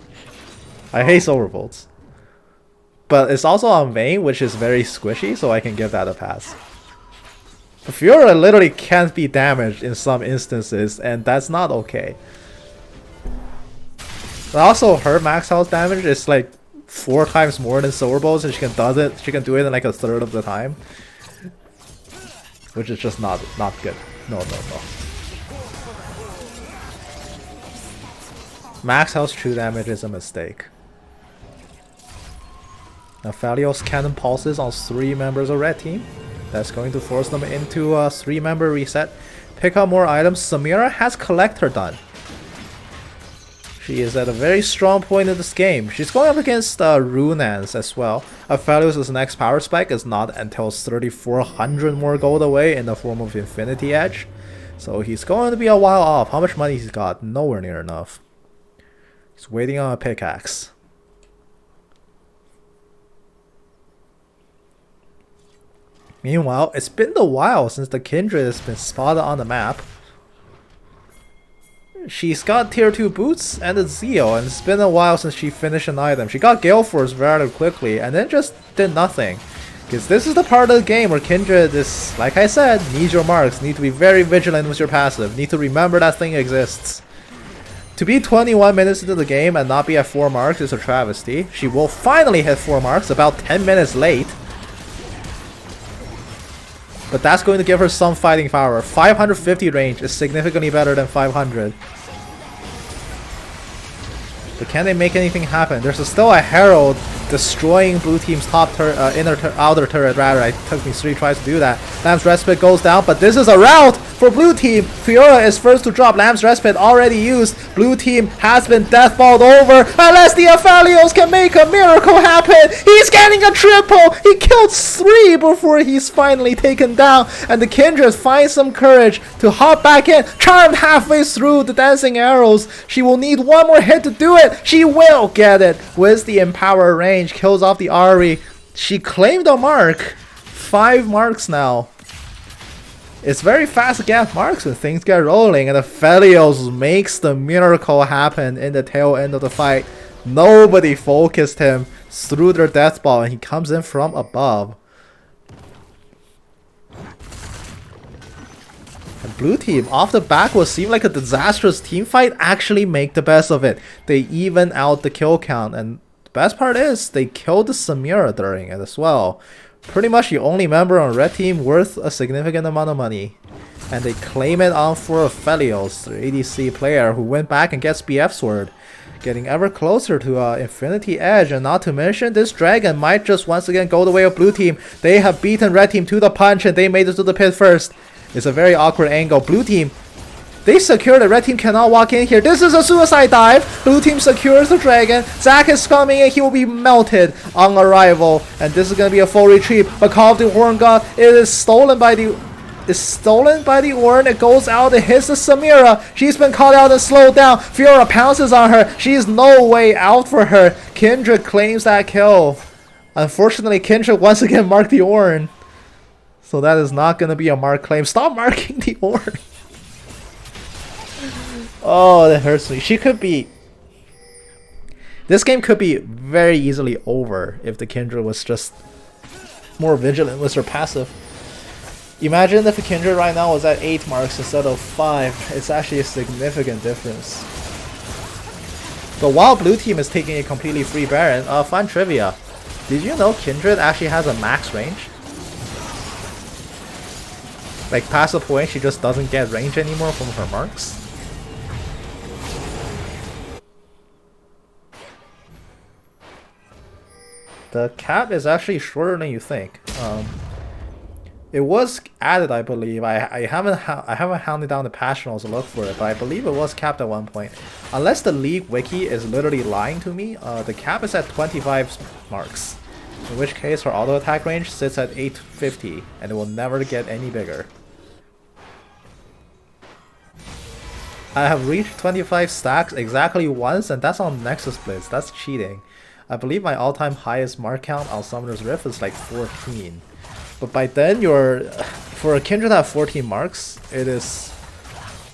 I hate silver bolts. But it's also on Vayne, which is very squishy, so I can give that a pass. But Fiora literally can't be damaged in some instances, and that's not okay. But also, her max health damage is like 4 times more than silver bolts, and she can do it in like a third of the time. Which is just not good. No. Max health true damage is a mistake. Now Phalios cannon pulses on 3 members of red team. That's going to force them into a 3-member reset. Pick up more items. Samira has collector done. She is at a very strong point in this game. She's going up against Runans as well. Phalios' next power spike is not until 3,400 more gold away in the form of Infinity Edge. So he's going to be a while off. How much money he's got? Nowhere near enough. He's waiting on a pickaxe. Meanwhile, it's been a while since the Kindred has been spotted on the map. She's got tier 2 boots and a Zeo, and it's been a while since she finished an item. She got Gale Force rather quickly, and then just did nothing. Because this is the part of the game where Kindred is, like I said, needs your marks. Need to be very vigilant with your passive. Need to remember that thing exists. To be 21 minutes into the game and not be at 4 marks is a travesty. She will finally hit 4 marks, about 10 minutes late. But that's going to give her some fighting power. 550 range is significantly better than 500. But can they make anything happen? There's still a Herald destroying blue team's top outer turret rather. It took me 3 tries to do that. Lamb's Respite goes down, but this is a rout for blue team. Fiora is first to drop. Lamb's Respite already used. Blue team has been deathballed over unless the Aphelios can make a miracle happen. He's getting a triple. He killed 3 before he's finally taken down. And the Kindred finds some courage to hop back in. Charmed halfway through the dancing arrows. She will need 1 more hit to do it. She will get it with the Empower range. Kills off the Ahri. She claimed a mark. 5 marks now. It's very fast to get marks when things get rolling, and the Phalios makes the miracle happen in the tail end of the fight. Nobody focused him through their death ball, and he comes in from above. And blue team, off the back what seemed like a disastrous team fight, actually make the best of it. They even out the kill count, and the best part is they killed the Samira during it as well. Pretty much the only member on red team worth a significant amount of money. And they claim it on for Phalios, their ADC player, who went back and gets BF Sword. Getting ever closer to Infinity Edge, and not to mention this dragon might just once again go the way of blue team. They have beaten red team to the punch and they made it to the pit first. It's a very awkward angle. Blue team, they secure the red team cannot walk in here. This is a suicide dive. Blue team secures the dragon. Zac is coming and he will be melted on arrival. And this is going to be a full retreat. But Call of the Horn God, it is stolen by the Ornn. It goes out, it hits the Samira. She's been caught out and slowed down. Fiora pounces on her. She's no way out for her. Kindred claims that kill. Unfortunately, Kindred once again marked the Ornn. So that is not going to be a mark claim. Stop marking the Ornn. Oh, that hurts me. She could be... This game could be very easily over if the Kindred was just more vigilant with her passive. Imagine if the Kindred right now was at 8 marks instead of 5. It's actually a significant difference. But while blue team is taking a completely free Baron, fun trivia. Did you know Kindred actually has a max range? Like past the point, she just doesn't get range anymore from her marks. The cap is actually shorter than you think. It was added, I believe. I haven't hounded down the patch notes to look for it, but I believe it was capped at one point. Unless the league wiki is literally lying to me, the cap is at 25 marks. In which case, her auto attack range sits at 850, and it will never get any bigger. I have reached 25 stacks exactly once, and that's on Nexus Blitz. That's cheating. I believe my all-time highest mark count on Summoner's Rift is like 14. But by then, for a Kindred to have 14 marks, it is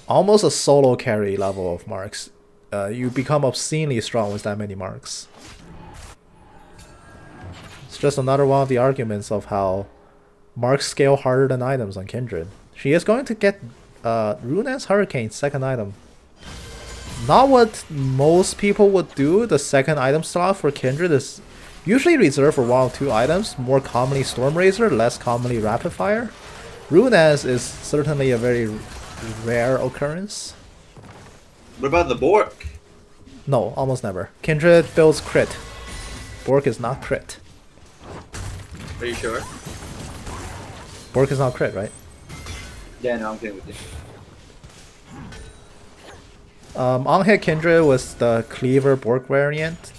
almost a solo carry level of marks. You become obscenely strong with that many marks. It's just another one of the arguments of how marks scale harder than items on Kindred. She is going to get Rune's Hurricane, second item. Not what most people would do. The second item slot for Kindred is usually reserved for 1 or 2 items, more commonly Stormrazor, less commonly Rapid Fire. Runes is certainly a very rare occurrence. What about the Bork? No, almost never. Kindred builds crit. Bork is not crit. Are you sure? Bork is not crit, right? Yeah, no, I'm kidding with you. On-hit Kindred was the Cleaver Bork variant.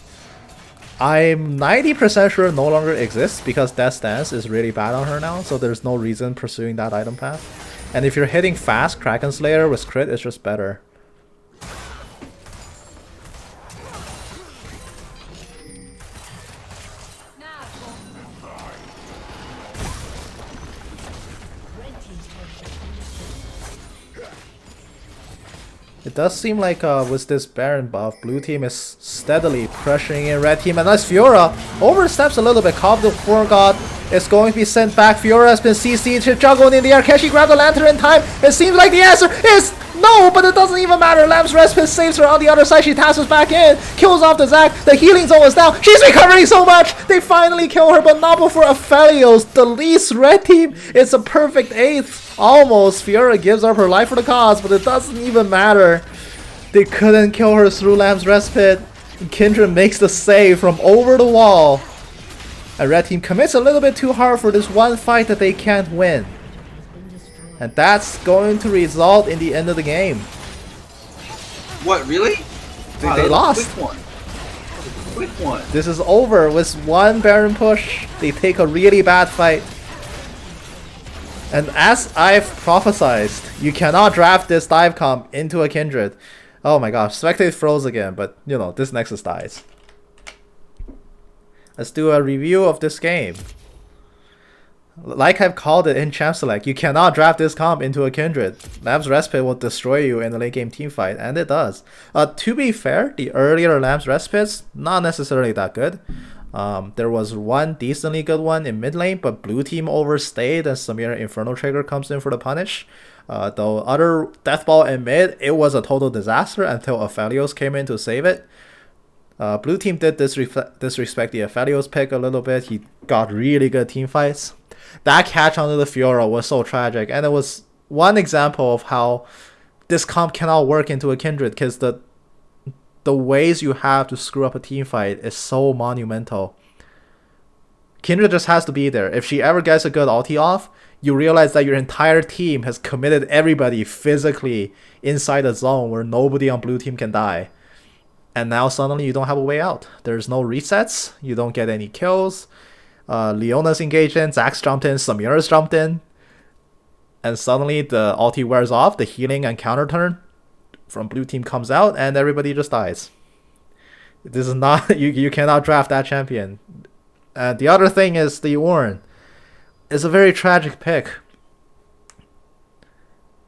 I'm 90% sure it no longer exists because Death Dance is really bad on her now, so there's no reason pursuing that item path. And if you're hitting fast Kraken Slayer with crit, it's just better. It does seem like with this Baron buff, blue team is steadily pressuring in red team, and nice Fiora oversteps a little bit. Cobb the Form God is going to be sent back. Fiora has been CC'd, juggled in the air. Can she grab the lantern in time? It seems like the answer is no, but it doesn't even matter. Lamb's Respite saves her on the other side. She tasks back in, kills off the Zac. The healing's almost down. She's recovering so much. They finally kill her, but not before Aphelios. The least red team. It's a perfect 8th. Almost. Fiora gives up her life for the cause, but it doesn't even matter. They couldn't kill her through Lamb's Respite. Kindred makes the save from over the wall. And red team commits a little bit too hard for this one fight that they can't win. And that's going to result in the end of the game. What, really? They lost. Quick one. That was a quick one. This is over with one Baron push. They take a really bad fight. And as I've prophesied, you cannot draft this dive comp into a Kindred. Oh my gosh, Spectate froze again, but you know, this Nexus dies. Let's do a review of this game. Like I've called it in Champ Select, you cannot draft this comp into a Kindred. Lamb's Respite will destroy you in the late game teamfight, and it does. To be fair, the earlier Lamb's Respites, not necessarily that good. There was one decently good one in mid lane, but blue team overstayed and Samira Inferno Trigger comes in for the punish. The other Death Ball in mid, it was a total disaster until Aphelios came in to save it. Blue team did disrespect the Aphelios pick a little bit. He got really good team fights. That catch onto the Fiora was so tragic, and it was one example of how this comp cannot work into a Kindred because the ways you have to screw up a team fight is so monumental. Kindred just has to be there. If she ever gets a good ulti off, you realize that your entire team has committed everybody physically inside a zone where nobody on blue team can die. And now suddenly you don't have a way out. There's no resets. You don't get any kills. Leona's engaged in. Zac's jumped in. Samira's jumped in. And suddenly the ulti wears off. The healing and counter turn from blue team comes out. And everybody just dies. This is not... You cannot draft that champion. The other thing is the Ornn. It's a very tragic pick.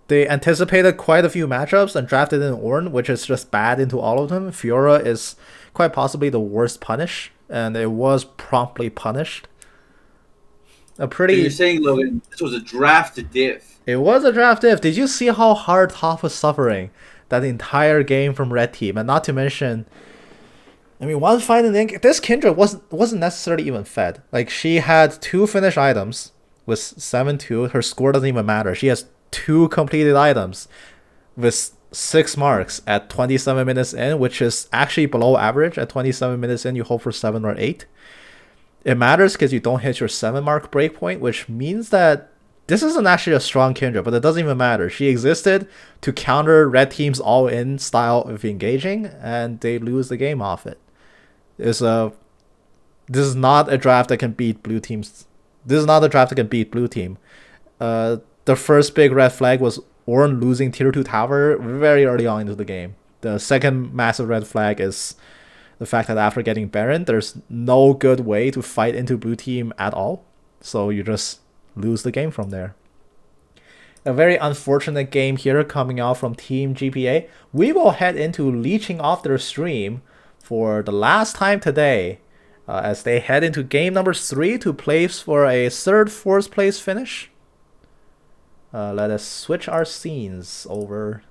They anticipated quite a few matchups and drafted in Ornn, which is just bad into all of them. Fiora is quite possibly the worst punish, and it was promptly punished. So you're saying, Logan, this was a draft diff. It was a draft diff. Did you see how hard Top was suffering that entire game from red team? And not to mention, I mean, one fight in the this Kindred wasn't necessarily even fed. Like, she had 2 finished items with 7-2. Her score doesn't even matter. She has 2 completed items with 6 marks at 27 minutes in, which is actually below average. At 27 minutes in, you hope for 7 or 8. It matters because you don't hit your 7-mark breakpoint, which means that this isn't actually a strong Kindred, but it doesn't even matter. She existed to counter red team's all-in style of engaging, and they lose the game off it. This is not a draft that can beat blue teams. This is not a draft that can beat blue team. The first big red flag was Ornn losing tier 2 tower very early on into the game. The second massive red flag is the fact that after getting Baron, there's no good way to fight into blue team at all. So you just lose the game from there. A very unfortunate game here coming out from Team GPA. We will head into leeching off their stream for the last time today, as they head into game number 3 to place for a 3rd, 4th place finish. Let us switch our scenes over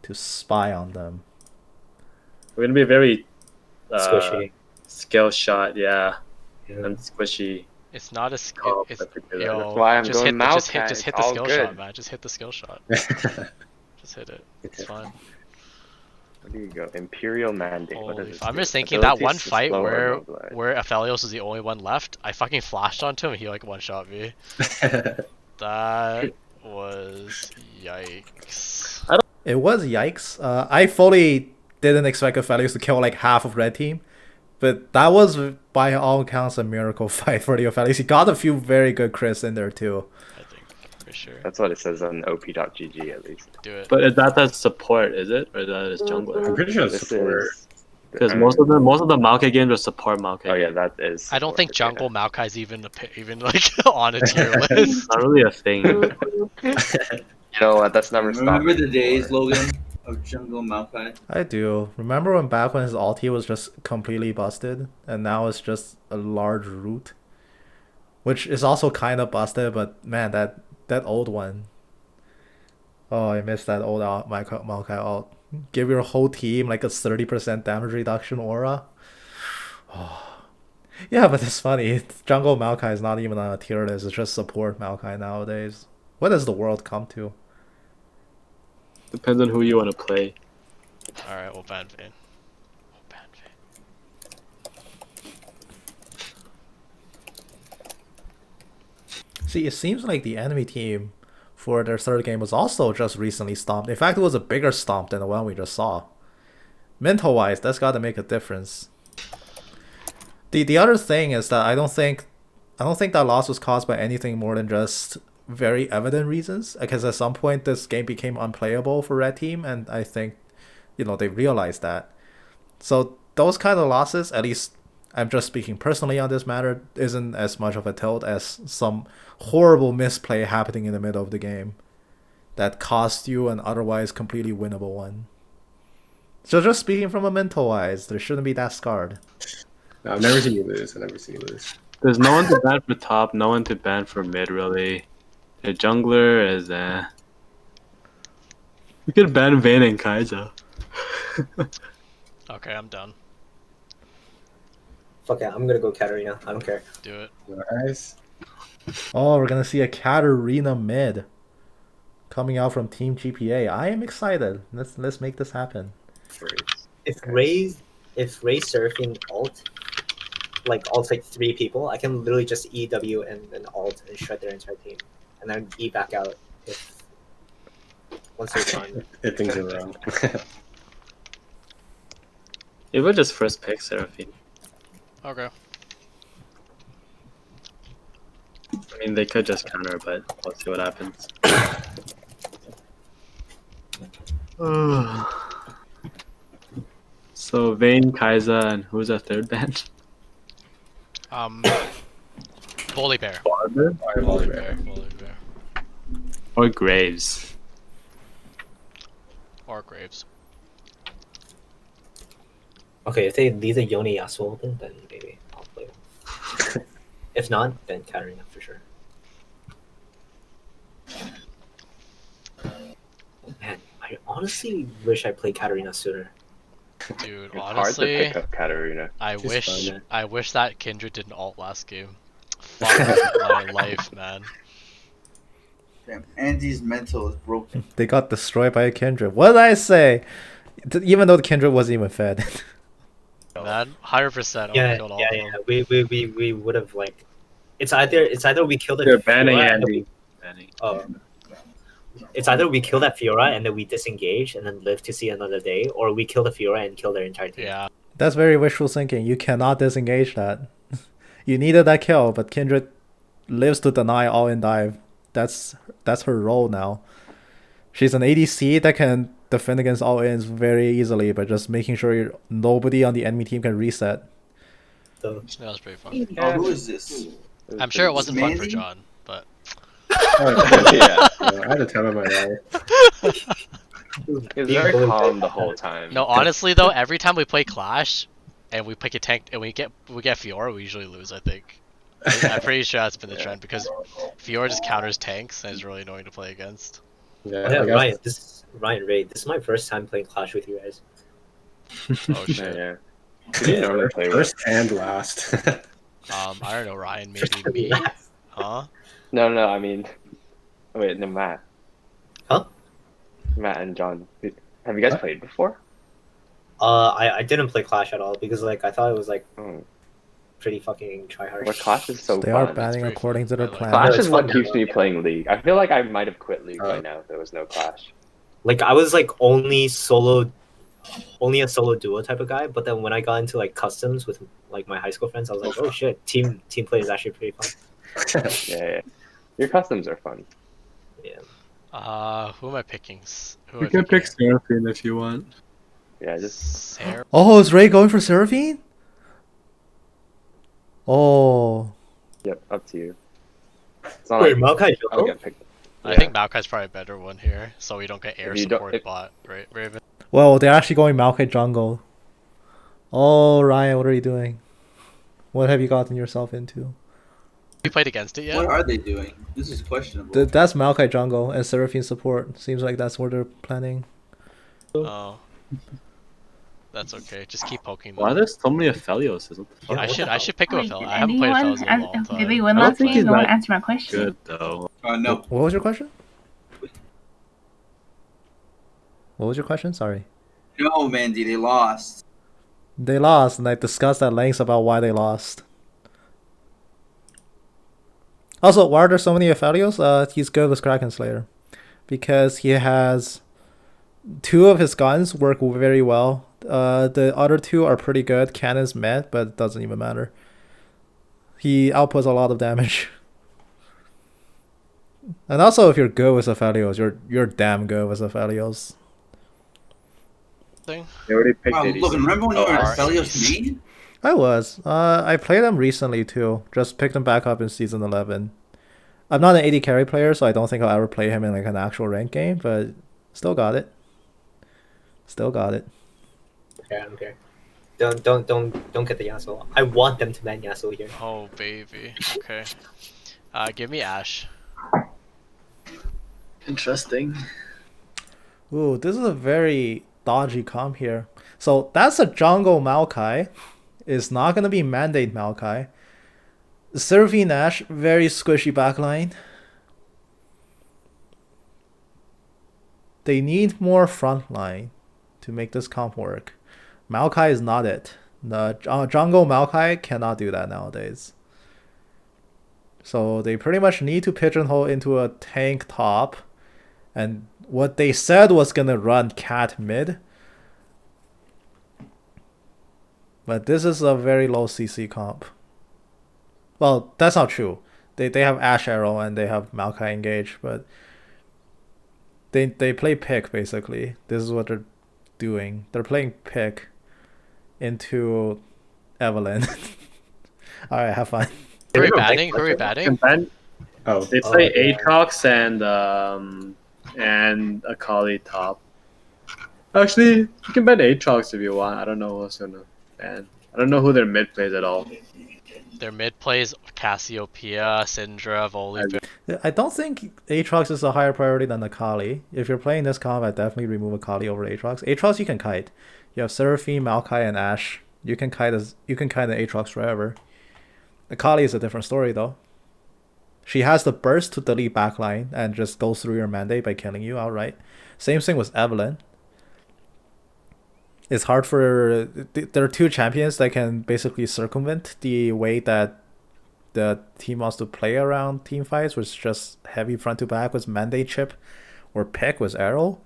to spy on them. We're gonna be very Squishy. skill shot, yeah, Yeah. and squishy. It's not a skill. It's, particular. yo, That's why I'm just going hit, just Maokai. hit It's the all skill good. shot, man. Just hit the skill shot. Just hit it. It's fine. Where do you go? Imperial Mandate. What Holy is this? I'm just thinking Abilities that one to fight slow where or mobilize. Aphelios was the only one left. I fucking flashed onto him. He like one shot me. That was yikes. It was yikes. I fully didn't expect Aphelios to kill like half of red team, but that was by all accounts a miracle fight for the Aphelios. He got a few very good crits in there too. I think for sure. That's what it says on op.gg at least. Do it. But is that the support? Is it, or is that his jungler? I'm pretty sure it's This support. is Because most of the Maokai games are support Maokai. Oh yeah, that is. I don't think support, jungle Maokai's even like on a tier list. It's not really a thing. Yeah. You know what? That's never stopped. Remember the me days, before. Logan, of Jungle Maokai? I do. Remember when back when his ulti was just completely busted, and now it's just a large root, which is also kind of busted. But man, that old one. Oh, I missed that old Maokai ult. Give your whole team like a 30% damage reduction aura. Oh. Yeah, but it's funny. Jungle Maokai is not even on a tier list. It's just support Maokai nowadays. What has the world come to? Depends on who you want to play. Alright, we'll ban Vayne. We'll ban Vayne. See, it seems like the enemy team for their 3rd game was also just recently stomped. In fact, it was a bigger stomp than the one we just saw. Mental-wise, that's got to make a difference. The other thing is that I don't think that loss was caused by anything more than just very evident reasons. Because at some point this game became unplayable for red team, and I think they realized that. So those kind of losses, at least I'm just speaking personally on this matter, isn't as much of a tilt as some horrible misplay happening in the middle of the game that cost you an otherwise completely winnable one. So just speaking from a mental wise, there shouldn't be that scarred. No, I've never seen you lose. I've never seen you lose. There's no one to ban for top, no one to ban for mid, really. The jungler is We could ban Vayne and Kai'Sa. Okay, I'm done. Fuck it, I'm gonna go Katarina. I don't care. Do it. Nice. Oh, we're gonna see a Katarina mid coming out from Team GPA. I am excited. Let's make this happen. If Ray surfing ult, like 3 people, I can literally just EW and then ult and shred their entire team, and then E back out if once they're done. If things are wrong. It would just first pick Seraphine. Okay. I mean, they could just counter, but we'll see what happens. So Vayne, Kai'Sa, and who's our 3rd band? Bully Bear. Barber Bully Bear. Bully Bear. or Graves? Or Graves. Okay, if they leave the Yone Yasuo open, then maybe I'll play them. If not, then Katarina for sure. Man, I honestly wish I played Katarina sooner. Dude, It's hard to honestly, pick up Katarina. I Just wish fun. I wish that Kindred didn't ult last game. Fuck my life, man. Damn, Andy's mental is broken. They got destroyed by a Kindred. What did I say? Even though the Kindred wasn't even fed. Man, 100%. Yeah, Killed all yeah, of yeah. them. We would have like. It's either we kill the They're banning Fiora and then Andy. we, it's either we kill that Fiora and then we disengage and then live to see another day, or we kill the Fiora and kill their entire team. Yeah. That's very wishful thinking. You cannot disengage that. You needed that kill, but Kindred lives to deny all-in dive. That's her role now. She's an ADC that can defend against all-ins very easily, but just making sure nobody on the enemy team can reset. So That was pretty fun. Oh, who is this? I'm sure it wasn't fun for Mandy? John, but Oh, Yeah. I had a time of my life. He was very calm the whole time. no, honestly though, every time we play Clash and we pick a tank and we get Fiora, we usually lose, I think. I'm pretty sure that's been the trend because Fiora just counters tanks and is really annoying to play against. Yeah, yeah, I guess- Ryan Ray. This is my first time playing Clash with you guys. Oh Yeah, shit. yeah. Who do you normally play with? First and last. I don't know, Ryan, maybe me? Huh? No, I mean, wait, no, Matt. Huh? Matt and John. Have you guys What? played before? I didn't play Clash at all because like I thought it was like Oh, pretty fucking tryhard. well, Clash is so They fun. are banning pretty according to fun. their I like plan. Clash it's is what fun. keeps me playing League. I feel like I might have quit League by now if there was no Clash. Like I was like only a solo duo type of guy, but then when I got into like customs with like my high school friends, I was like, oh shit, team play is actually pretty fun. Yeah. Your customs are fun. Who am I picking? Who am You I can pick picking? Seraphine if you want. Yeah, just Sarah? Oh, is Ray going for Seraphine? Oh, yep, up to you. It's not Wait, like Maokai I'll Joko? get picked. I Yeah. think Maokai's probably a better one here, so we don't get air If you don't- support if- bot, right, Raven? well, they're actually going Maokai jungle. Oh, Ryan, what are you doing? What have you gotten yourself into? You played against it yet? What are they doing? This is questionable. That's Maokai jungle and Seraphine support. Seems like that's what they're planning. Oh. That's okay. Just keep poking them. Why are there so many Aphelios? What the fuck? Yeah, I what should the I should pick up a Wait, fella. did I haven't played anyone fellas in a long time. maybe one I don't last think game? he's No one that answered my question. Good though. No. What was your question? What was your question? Sorry. No, Mandy, they lost. They lost, and I discussed at length about why they lost. Also, why are there so many Aphelios? He's good with Kraken Slayer. Because he has... 2 of his guns work very well. The other 2 are pretty good. Cannon's mid, but it doesn't even matter. He outputs a lot of damage. And also, if you're good with Aphelios, you're damn good with Aphelios. Thing. They already picked Wow, 86. look, remember when you were Oh, at Felios me? I was. I played them recently too. Just picked him back up in season 11. I'm not an AD carry player, so I don't think I'll ever play him in like an actual rank game, but still got it. Still got it. Okay. Don't get the Yasuo. I want them to ban Yasuo here. Oh baby. Okay. Give me Ash. Interesting. Ooh, this is a very dodgy comp here. So that's a jungle Maokai. It's not gonna be mandate Maokai. Seraphine Ash, very squishy backline. They need more frontline to make this comp work. Maokai is not it. The jungle Maokai cannot do that nowadays. So they pretty much need to pigeonhole into a tank top. And what they said was gonna run cat mid. But this is a very low CC comp. Well, that's not true. They have Ash Arrow and they have Maokai Engage, but they play pick basically. This is what they're doing. They're playing pick into Evelyn. Alright, have fun. Who are we Remember batting? Mike Who are we Fletcher? batting? And then Oh, they play yeah. Aatrox and Akali top. Actually, you can ban Aatrox if you want. I don't know who's gonna ban. I don't know who their mid plays at all. Their mid plays Cassiopeia, Syndra, Voli. I don't think Aatrox is a higher priority than Akali. If you're playing this comp, I definitely remove Akali over Aatrox. Aatrox you can kite. You have Seraphine, Maokai, and Ash. You can kite the Aatrox forever. Akali is a different story though. She has the burst to delete backline and just goes through your mandate by killing you outright. Same thing with Evelyn. it's hard for there are two champions that can basically circumvent the way that the team wants to play around team fights, which is just heavy front to back with Mandate Chip or Pick with Arrow.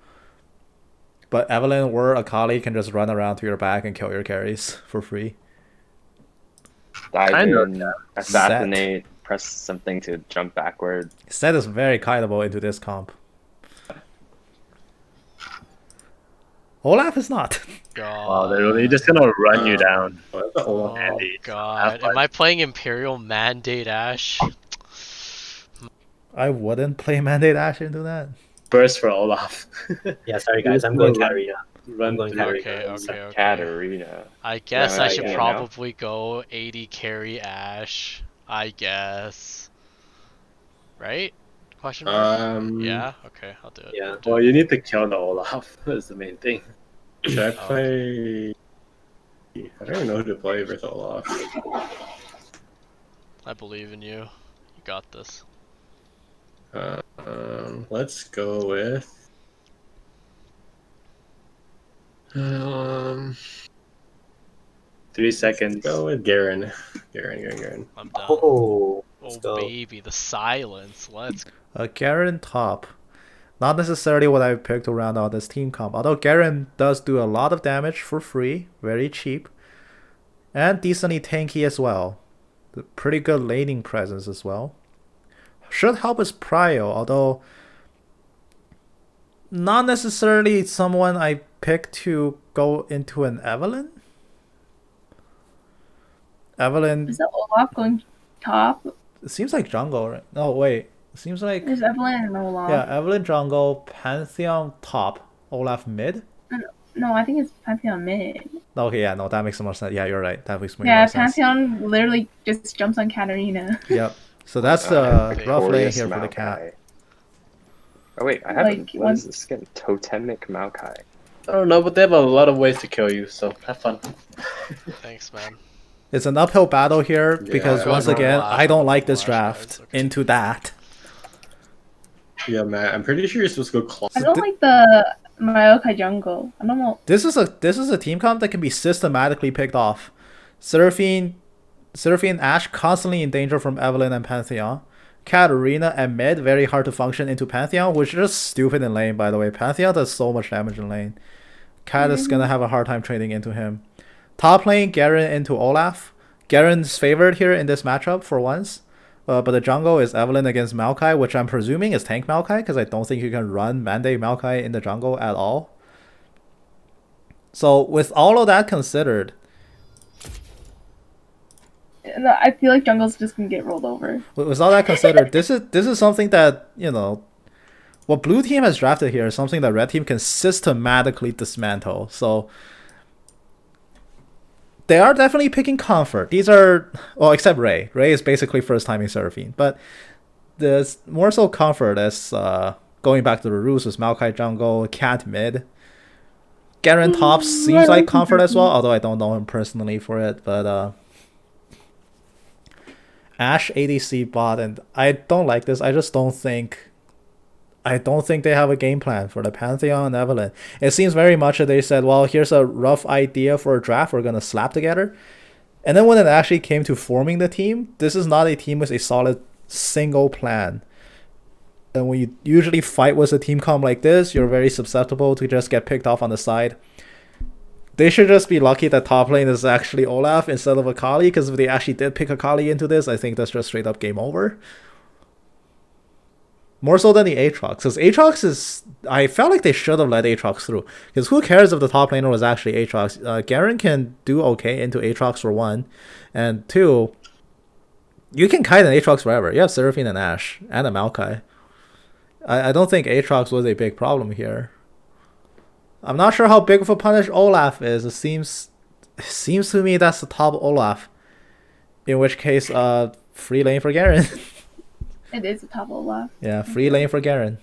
But Evelyn or Akali can just run around to your back and kill your carries for free. Dive Kind of, in, assassinate, press something to jump backward. Set is very kiteable into this comp. Olaf is not. God. Wow, they're really just gonna run you down. What the Oh Olaf? Andy. god. Am I playing Imperial Mandate Ash? I wouldn't play Mandate Ash into that. Burst for Olaf. Yeah, sorry guys, I'm going Katarina. Run going through. Katarina. Okay. Katarina. I guess Yeah, I should yeah, probably go 80 carry Ash. I guess. Right? Question mark? Yeah? Okay, I'll do it. Yeah. Well, you need to kill the Olaf. That's the main thing. Should I play? I don't even know who to play with Olaf. I believe in you. You got this. Let's go with. 3 seconds. Go with Garen. Garen. I'm done. Oh, let's Oh go. baby, the silence. Let's Garen top. Not necessarily what I picked to round out this team comp. Although Garen does do a lot of damage for free, very cheap, and decently tanky as well. Pretty good laning presence as well. Should help his prio, although not necessarily someone I picked to go into an Evelyn. Evelyn, Is that Olaf going top? it seems like jungle, right? No, wait. It seems like There's Evelyn and Olaf. yeah, Evelyn jungle, Pantheon top, Olaf mid. No, I think it's Pantheon mid. Okay, yeah, no, that makes more sense. Yeah, you're right. That makes more Yeah, sense. Pantheon literally just jumps on Katarina. Yep. So that's the rough lane Glorious here for the Maokai. cat. Oh wait, I haven't. Like, What is this skin? Totemic Maokai. I don't know, but they have a lot of ways to kill you, so have fun. thanks, man. It's an uphill battle here because Yeah. once Going again, Olaf, I don't like going this Olaf, draft guys. Okay. into that. Yeah, Matt. I'm pretty sure you're supposed to go claw. I don't like the Maokai jungle. I don't know. This is a team comp that can be systematically picked off. Seraphine Ash constantly in danger from Evelyn and Pantheon. Katarina and mid very hard to function into Pantheon, which is just stupid in lane, by the way. Pantheon does so much damage in lane. Cat is gonna have a hard time trading into him. Top lane, Garen into Olaf. Garen's favored here in this matchup for once. But the jungle is Evelyn against Maokai, which I'm presuming is tank Maokai, because I don't think you can run Mandate Maokai in the jungle at all. So with all of that considered, I feel like jungle's just gonna get rolled over. with all that considered, this is something that, you know, what blue team has drafted here is something that red team can systematically dismantle. So they are definitely picking comfort. These are, well, except Ray. Ray is basically first timing Seraphine, but there's more so comfort as going back to the roots with Maokai jungle, Cat mid. Garen tops seems like comfort as well, although I don't know him personally for it, but Ash ADC bot, and I don't like this. I don't think they have a game plan for the Pantheon and Evelyn. It seems very much that they said, well, here's a rough idea for a draft we're going to slap together. And then when it actually came to forming the team, this is not a team with a solid single plan. And when you usually fight with a team comp like this, you're very susceptible to just get picked off on the side. They should just be lucky that top lane is actually Olaf instead of Akali, because if they actually did pick Akali into this, I think that's just straight up game over. More so than the Aatrox, because Aatrox is... I felt like they should have let Aatrox through, because who cares if the top laner was actually Aatrox? Garen can do okay into Aatrox for one, and two, you can kite an Aatrox forever. You have Seraphine and Ashe, and a Maokai. I don't think Aatrox was a big problem here. I'm not sure how big of a punish Olaf is. It seems to me that's the top Olaf. In which case, free lane for Garen. It is a top Olaf. Yeah, free lane for Garen.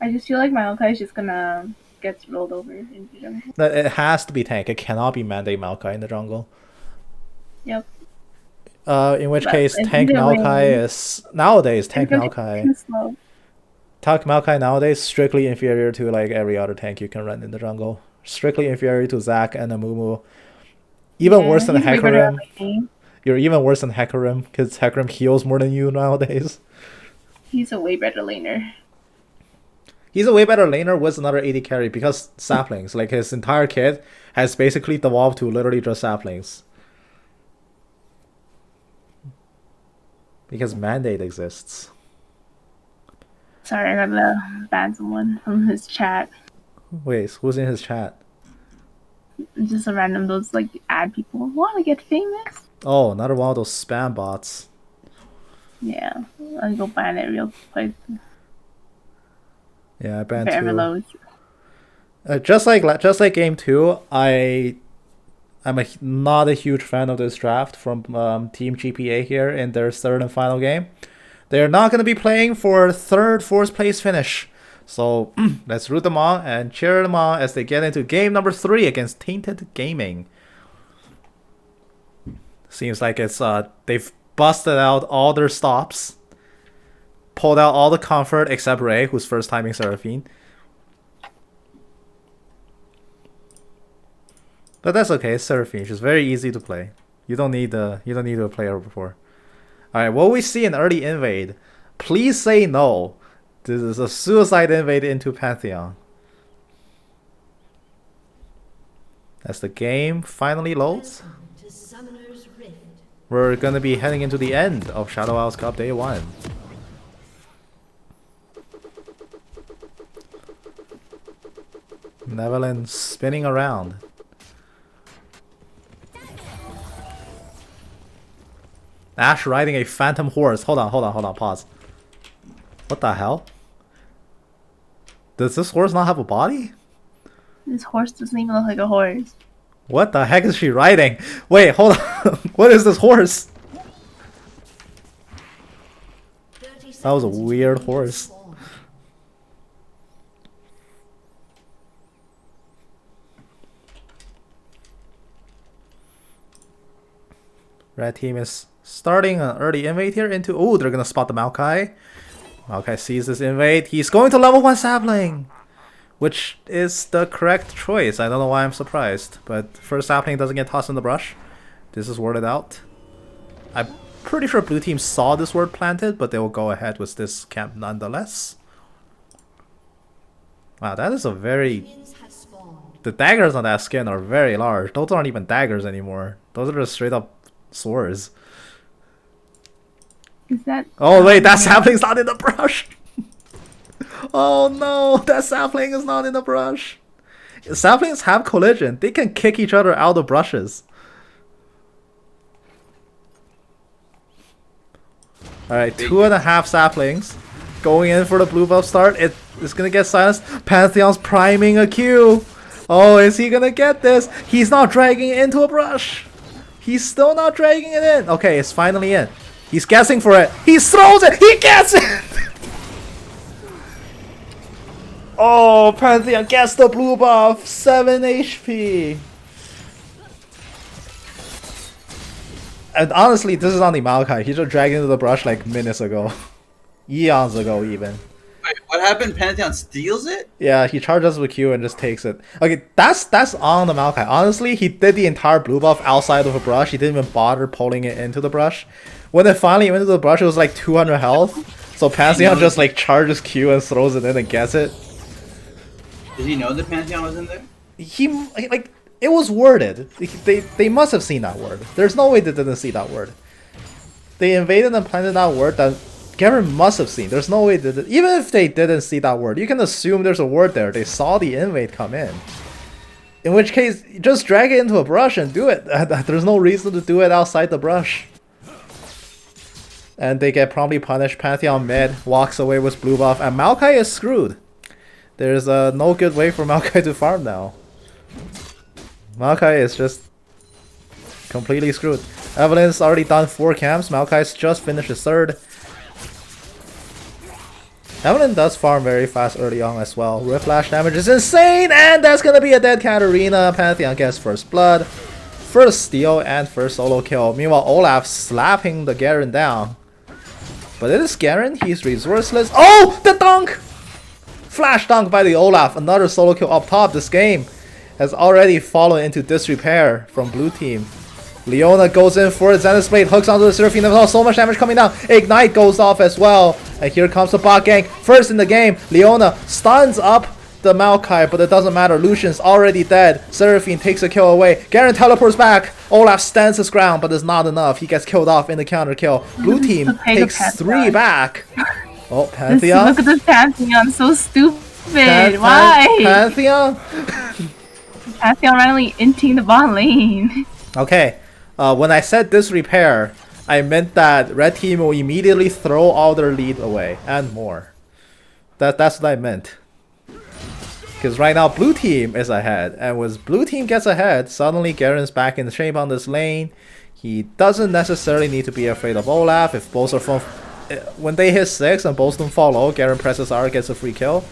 I just feel like Maokai is just gonna get rolled over into jungle. It has to be tank. It cannot be Mandate Maokai in the jungle. Yep. In which But case, I tank think they're Maokai winning. is... Nowadays, tank It's gonna Maokai... be too slow. Talk Maokai nowadays strictly inferior to like every other tank you can run in the jungle. Strictly inferior to Zac and Amumu. Even worse than he's way better at Hecarim. laning. You're even worse than Hecarim because Hecarim heals more than you nowadays. He's a way better laner. He's a way better laner with another AD carry because saplings. Like his entire kit has basically devolved to literally just saplings. Because mandate exists. Sorry, I gotta ban someone from his chat. Wait, who's in his chat? Just a random those like ad people wanna get famous. Oh, another one of those spam bots. Yeah, I'll go ban it real quick. Yeah, I banned Forever two. lows. Just like game 2, I'm not a huge fan of this draft from Team GPA here in their third and final game. They're not going to be playing for third, fourth place finish. So let's root them on and cheer them on as they get into game number 3 against Tainted Gaming. Seems like it's they've busted out all their stops, pulled out all the comfort except Ray, who's first timing Seraphine. But that's okay. It's Seraphine. She's very easy to play. You don't need to play her before. All right. What we see in early invade? Please say no. This is a suicide invade into Pantheon. As the game finally loads, we're gonna be heading into the end of Shadow Isles Cup Day 1. Neverland spinning around. Ash riding a phantom horse. Hold on, pause. What the hell? Does this horse not have a body? This horse doesn't even look like a horse. What the heck is she riding? Wait, hold on. What is this horse? That was a weird horse. Red team is starting an early invade here into... Oh, they're gonna spot the Maokai. Maokai sees this invade. He's going to level 1 sapling, which is the correct choice. I don't know why I'm surprised, but first sapling doesn't get tossed in the brush. This is worded out. I'm pretty sure blue team saw this word planted, but they will go ahead with this camp nonetheless. Wow, that is a very... The daggers on that skin are very large. Those aren't even daggers anymore. Those are just straight up swords. Is that? Oh wait, that sapling's not in the brush. Oh no, that sapling is not in the brush. Saplings have collision. They can kick each other out of brushes. Alright, 2.5 saplings. Going in for the blue buff start. It's gonna get silenced. Pantheon's priming a Q. Oh, is he gonna get this? He's not dragging it into a brush. He's still not dragging it in. Okay, it's finally in. He's guessing for it. He throws it. He gets it. Oh, Pantheon gets the blue buff. 7 HP. And honestly, this is on the Maokai. He just dragged into the brush like minutes ago. Eons ago, even. Wait, what happened? Pantheon steals it? Yeah, he charges with Q and just takes it. Okay, that's on the Maokai. Honestly, he did the entire blue buff outside of a brush. He didn't even bother pulling it into the brush. When it finally went into the brush, it was like 200 health. So Pantheon just like charges Q and throws it in and gets it. Did he know the Pantheon was in there? He like it was worded. They must have seen that word. There's no way they didn't see that word. They invaded and planted that word that Garen must have seen. There's no way they did. Even if they didn't see that word, you can assume there's a word there. They saw the invade come in. In which case, just drag it into a brush and do it. There's no reason to do it outside the brush. And they get promptly punished. Pantheon mid walks away with blue buff, and Maokai is screwed. There's no good way for Maokai to farm now. Maokai is just completely screwed. Evelyn's already done 4 camps. Maokai's just finished his 3rd. Evelyn does farm very fast early on as well. Whiplash damage is insane, and that's gonna be a dead Katarina. Pantheon gets first blood, first steal, and first solo kill. Meanwhile, Olaf slapping the Garen down. But it is Garen, he's resourceless. Oh, the dunk! flash dunk by the Olaf. Another solo kill up top. This game has already fallen into disrepair from blue team. Leona goes in for it. Zenith's Blade hooks onto the Seraphine. There's so much damage coming down. Ignite goes off as well. And here comes the bot gank. First in the game, Leona stuns up the Maokai, but it doesn't matter. Lucian's already dead. Seraphine takes a kill away. Garen teleports back. Olaf stands his ground, but it's not enough. He gets killed off in the counter kill. Blue team takes 3 back. Oh, Pantheon. Look at this Pantheon, so stupid. Why? Pantheon? Pantheon randomly inting the bot lane. Okay, when I said disrepair, I meant that red team will immediately throw all their lead away and more. That's what I meant. Because right now blue team is ahead, and when blue team gets ahead, suddenly Garen's back in shape on this lane. He doesn't necessarily need to be afraid of Olaf. If both are from, when they hit 6 and both of them fall low, Garen presses R, gets a free kill.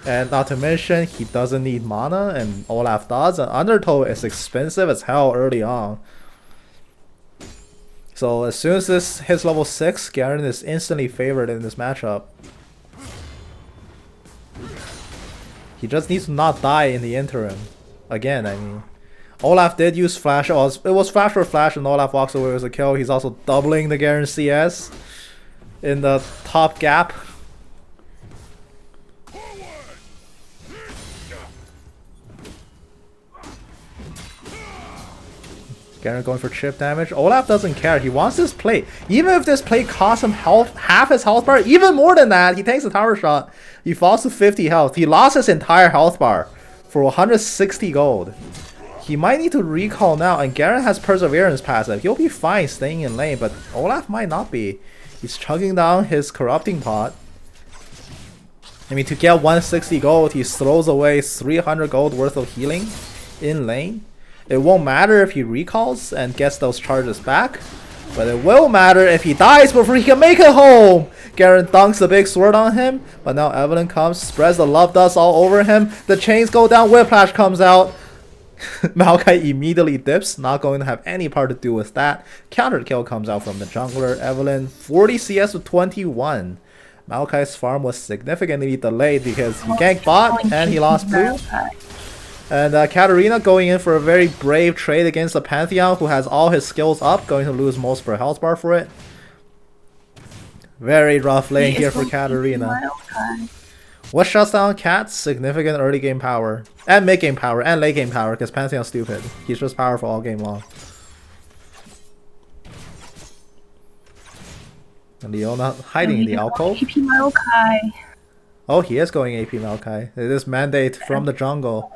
And not to mention, he doesn't need mana, and Olaf does. And Undertow is expensive as hell early on. So as soon as this hits level 6, Garen is instantly favored in this matchup. He just needs to not die in the interim. Again, I mean. Olaf did use flash. It was flash for flash, and Olaf walks away with a kill. He's also doubling the Garen CS in the top gap. Garen going for chip damage. Olaf doesn't care. He wants this play. Even if this play costs him health, half his health bar, even more than that, he takes a tower shot. He falls to 50 health. He lost his entire health bar for 160 gold. He might need to recall now, and Garen has Perseverance passive. He'll be fine staying in lane, but Olaf might not be. He's chugging down his corrupting pot. I mean, to get 160 gold, he throws away 300 gold worth of healing in lane. It won't matter if he recalls and gets those charges back, but it will matter if he dies before he can make it home. Garen dunks the big sword on him, but now Evelyn comes, spreads the love dust all over him. The chains go down, Whiplash comes out. Maokai immediately dips, not going to have any part to do with that. Counter kill comes out from the jungler. Evelyn 40 CS with 21. Maokai's farm was significantly delayed because he ganked bot and he lost blue. And Katarina going in for a very brave trade against the Pantheon, who has all his skills up, going to lose most of her health bar for it. Very rough lane here for Katarina. What shuts down Kat's significant early game power, and mid game power, and late game power, because Pantheon's stupid. He's just powerful all game long. And Leona hiding in the alcove. AP Maokai. Oh, he is going AP Maokai. It is mandate from the jungle.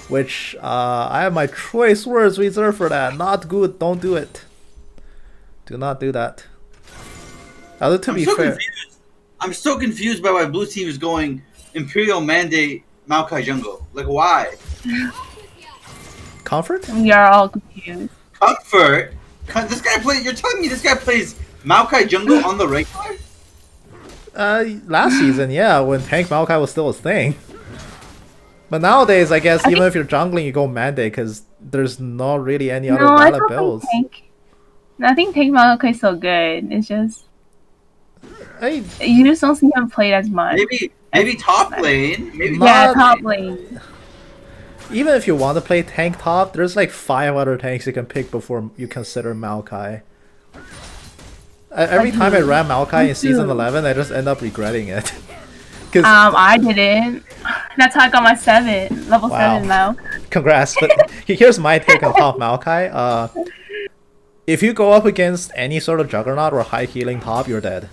Which, I have my choice words reserved for that. Not good, don't do it. Do not do that. Although to be fair... I'm so confused by why blue team is going Imperial Mandate Maokai Jungle. Like, why? Comfort? We are all confused. Comfort? This guy plays... You're telling me this guy plays Maokai Jungle on the regular? Last season, yeah, when Tank Maokai was still a thing. But nowadays, I guess, even if you're jungling, you go Mandate, because there's not really any other valid builds. I think Tank Maokai is so good. It's just... you just don't see him played as much. Maybe top lane. Maybe yeah, top lane. Even if you want to play tank top, there's like 5 other tanks you can pick before you consider Maokai. Every time I ran Maokai in Season 11, I just end up regretting it. I didn't. That's how I got my 7. Level 7 now. Congrats. But here's my take on top Maokai. If you go up against any sort of Juggernaut or high healing top, you're dead.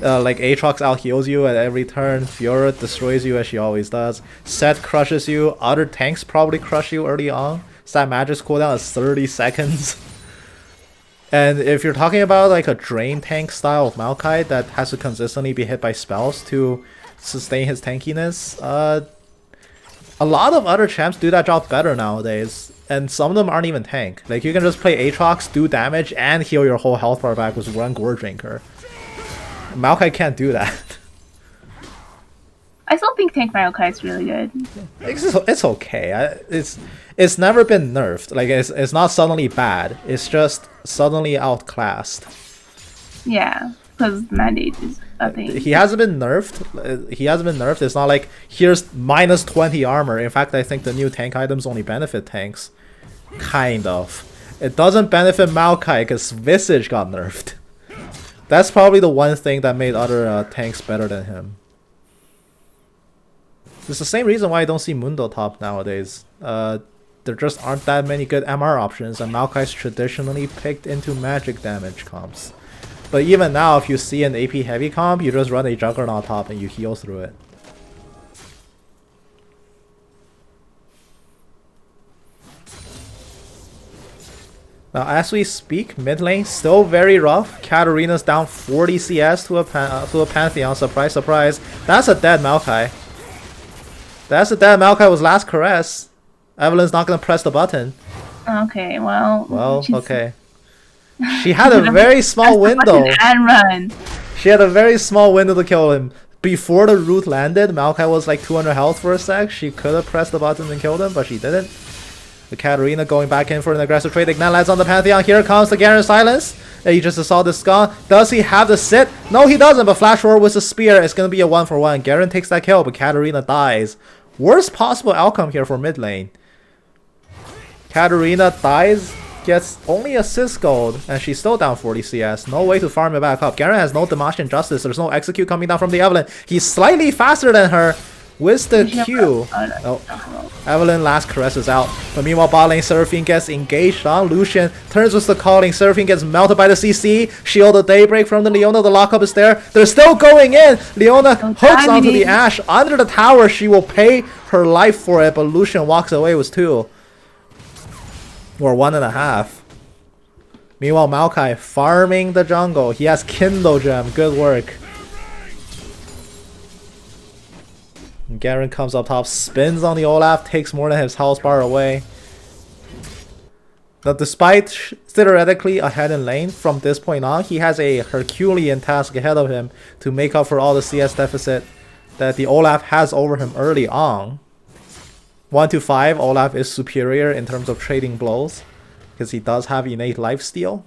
Like Aatrox out heals you at every turn, Fiora destroys you as she always does, Set crushes you, other tanks probably crush you early on. Stat Magic's cooldown is 30 seconds. And if you're talking about like a drain tank style of Maokai that has to consistently be hit by spells to sustain his tankiness, a lot of other champs do that job better nowadays. And some of them aren't even tank. Like you can just play Aatrox, do damage, and heal your whole health bar back with one Gore Drinker. Maokai can't do that. I still think Tank Maokai is really good. It's okay. It's never been nerfed. Like it's not suddenly bad. It's just suddenly outclassed. Yeah. because mandate is a thing. He hasn't been nerfed. He hasn't been nerfed. It's not like here's minus 20 armor. In fact, I think the new tank items only benefit tanks. Kind of. It doesn't benefit Maokai because Visage got nerfed. That's probably the one thing that made other tanks better than him. It's the same reason why I don't see Mundo top nowadays. There just aren't that many good MR options, and Maokai's traditionally picked into magic damage comps. But even now, if you see an AP heavy comp, you just run a Juggernaut top and you heal through it. Now, as we speak, mid lane still very rough. Katarina's down 40 CS to a Pantheon. Surprise, surprise. That's a dead Maokai. That's a dead Maokai with last caress. Evelyn's not gonna press the button. Okay, well. Well, okay. She had a very small window. And run. She had a very small window to kill him. Before the root landed, Maokai was like 200 health for a sec. She could have pressed the button and killed him, but she didn't. The Katarina going back in for an aggressive trade. Ignite lands on the Pantheon. Here comes the Garen Silence. He just saw this gun. Does he have the sit? No, he doesn't, but Flash Roar with a spear. It's going to be a 1-for-1. Garen takes that kill, but Katarina dies. Worst possible outcome here for mid lane. Katarina dies, gets only assist gold, and she's still down 40 CS. No way to farm it back up. Garen has no Damascene Justice. There's no execute coming down from the Evelyn. He's slightly faster than her with the Q. Oh, Evelyn last caresses out. But meanwhile, bot lane Seraphine gets engaged on. Lucian turns with the calling. Seraphine gets melted by the CC. Shield of Daybreak from the Leona. The lockup is there. They're still going in. Leona hooks onto the Ashe. Under the tower, she will pay her life for it, but Lucian walks away with 2. Or 1.5. Meanwhile, Maokai farming the jungle. He has Kindle Gem. Good work. Garen comes up top, spins on the Olaf, takes more than his health bar away. Now, despite theoretically ahead in lane, from this point on, he has a Herculean task ahead of him to make up for all the CS deficit that the Olaf has over him early on. 1-5, Olaf is superior in terms of trading blows, because he does have innate lifesteal.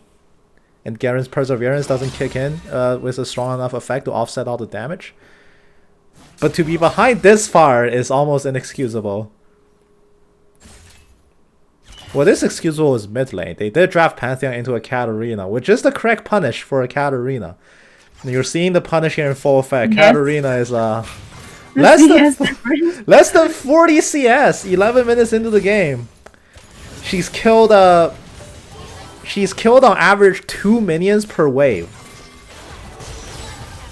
And Garen's Perseverance doesn't kick in with a strong enough effect to offset all the damage. But to be behind this far is almost inexcusable. What is excusable is mid lane. They did draft Pantheon into a Katarina, which is the correct punish for a Katarina. And you're seeing the punish here in full effect. Yes. Katarina is less than 40 CS, 11 minutes into the game. She's killed on average 2 minions per wave.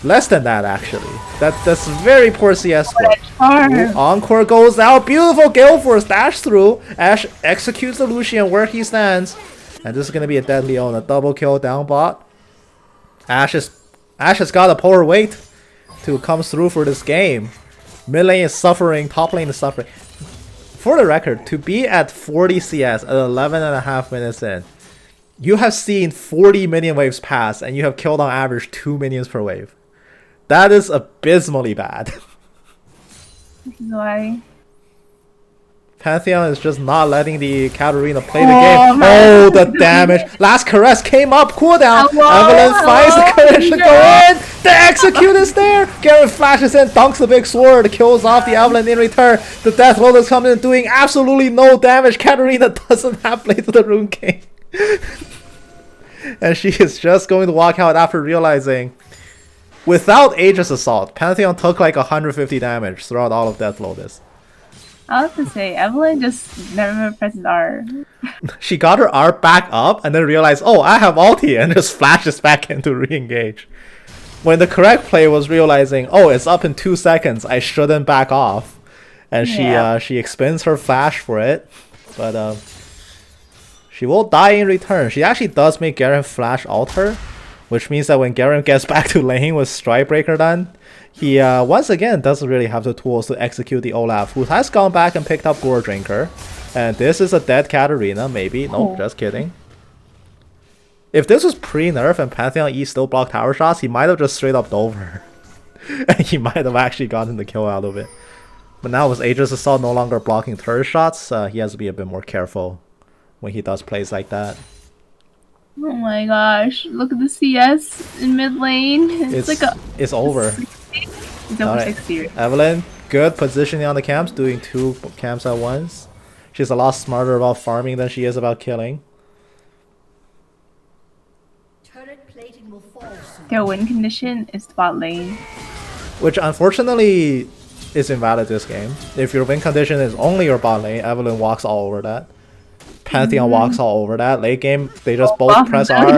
Less than that, actually. That's very poor CS score. Encore goes out. Beautiful Gale Force dash through. Ashe executes the Lucian where he stands. And this is going to be a dead Leona. Double kill down bot. Ashe has got a polar weight to come through for this game. Mid lane is suffering. Top lane is suffering. For the record, to be at 40 CS at 11.5 minutes in, you have seen 40 minion waves pass and you have killed on average 2 minions per wave. That is abysmally bad. This is why. Pantheon is just not letting the Katarina play the game. Oh, the damage. Last caress came up. Cooldown. Evelyn finds the courage to go in. The execute is there. Garen flashes in, dunks the big sword, kills off the Evelyn in return. The Death Lotus comes in doing absolutely no damage. Katarina doesn't have Blade to the Rune King. And she is just going to walk out after realizing, without Aegis Assault, Pantheon took like 150 damage throughout all of Death Lotus. I was to say, Evelyn just never presses R. She got her R back up and then realized, oh, I have ulti, and just flashes back in to re-engage. When the correct play was realizing, oh, it's up in 2 seconds, I shouldn't back off. And she expends her flash for it. But she will die in return. She actually does make Garen flash ult her, which means that when Garen gets back to lane with Strikebreaker done, he once again doesn't really have the tools to execute the Olaf, who has gone back and picked up Gore Drinker. And this is a dead Katarina, maybe. Nope, just kidding. If this was pre-nerf and Pantheon E still blocked tower shots, he might have just straight up dove her. And he might have actually gotten the kill out of it. But now with Aegis Assault no longer blocking turret shots, he has to be a bit more careful when he does plays like that. Oh my gosh! Look at the CS in mid lane. It's like a. It's over. 60? It's over Alright. 60. Evelyn, good positioning on the camps, doing 2 camps at once. She's a lot smarter about farming than she is about killing. Their win condition is bot lane. Which unfortunately is invalid this game. If your win condition is only your bot lane, Evelyn walks all over that. Pantheon walks all over that. Late game, they just both press R.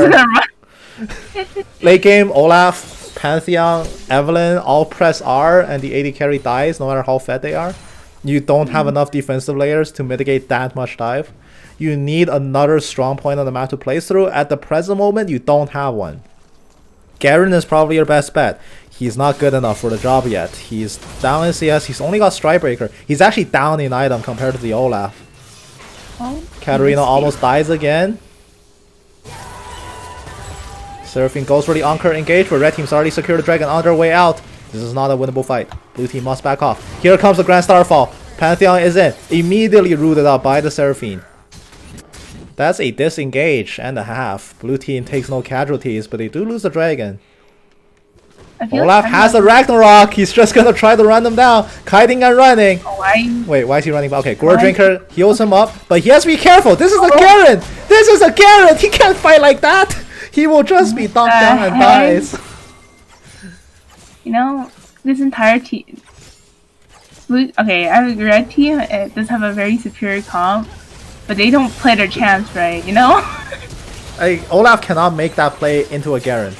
Late game, Olaf, Pantheon, Evelyn all press R and the AD carry dies no matter how fed they are. You don't have enough defensive layers to mitigate that much dive. You need another strong point on the map to play through. At the present moment, you don't have one. Garen is probably your best bet. He's not good enough for the job yet. He's down in CS. He's only got Strikebreaker. He's actually down in item compared to the Olaf. Oh, Katarina almost dies again. Seraphine goes for the Anchor engage, but red team's already secured the dragon on their way out. This is not a winnable fight. Blue team must back off. Here comes the Grand Starfall. Pantheon is in. Immediately rooted out by the Seraphine. That's a disengage and a half. Blue team takes no casualties, but they do lose the dragon. Olaf has the Ragnarok. He's just gonna try to run them down. Kiting and running. Wait, why is he running? Okay, Gore Drinker heals him up, but he has to be careful. This is a Garen. This is a Garen. He can't fight like that. He will just be knocked down and dies. You know, this entire team. Okay, red team does have a very superior comp, but they don't play their champs right. You know. Olaf cannot make that play into a Garen.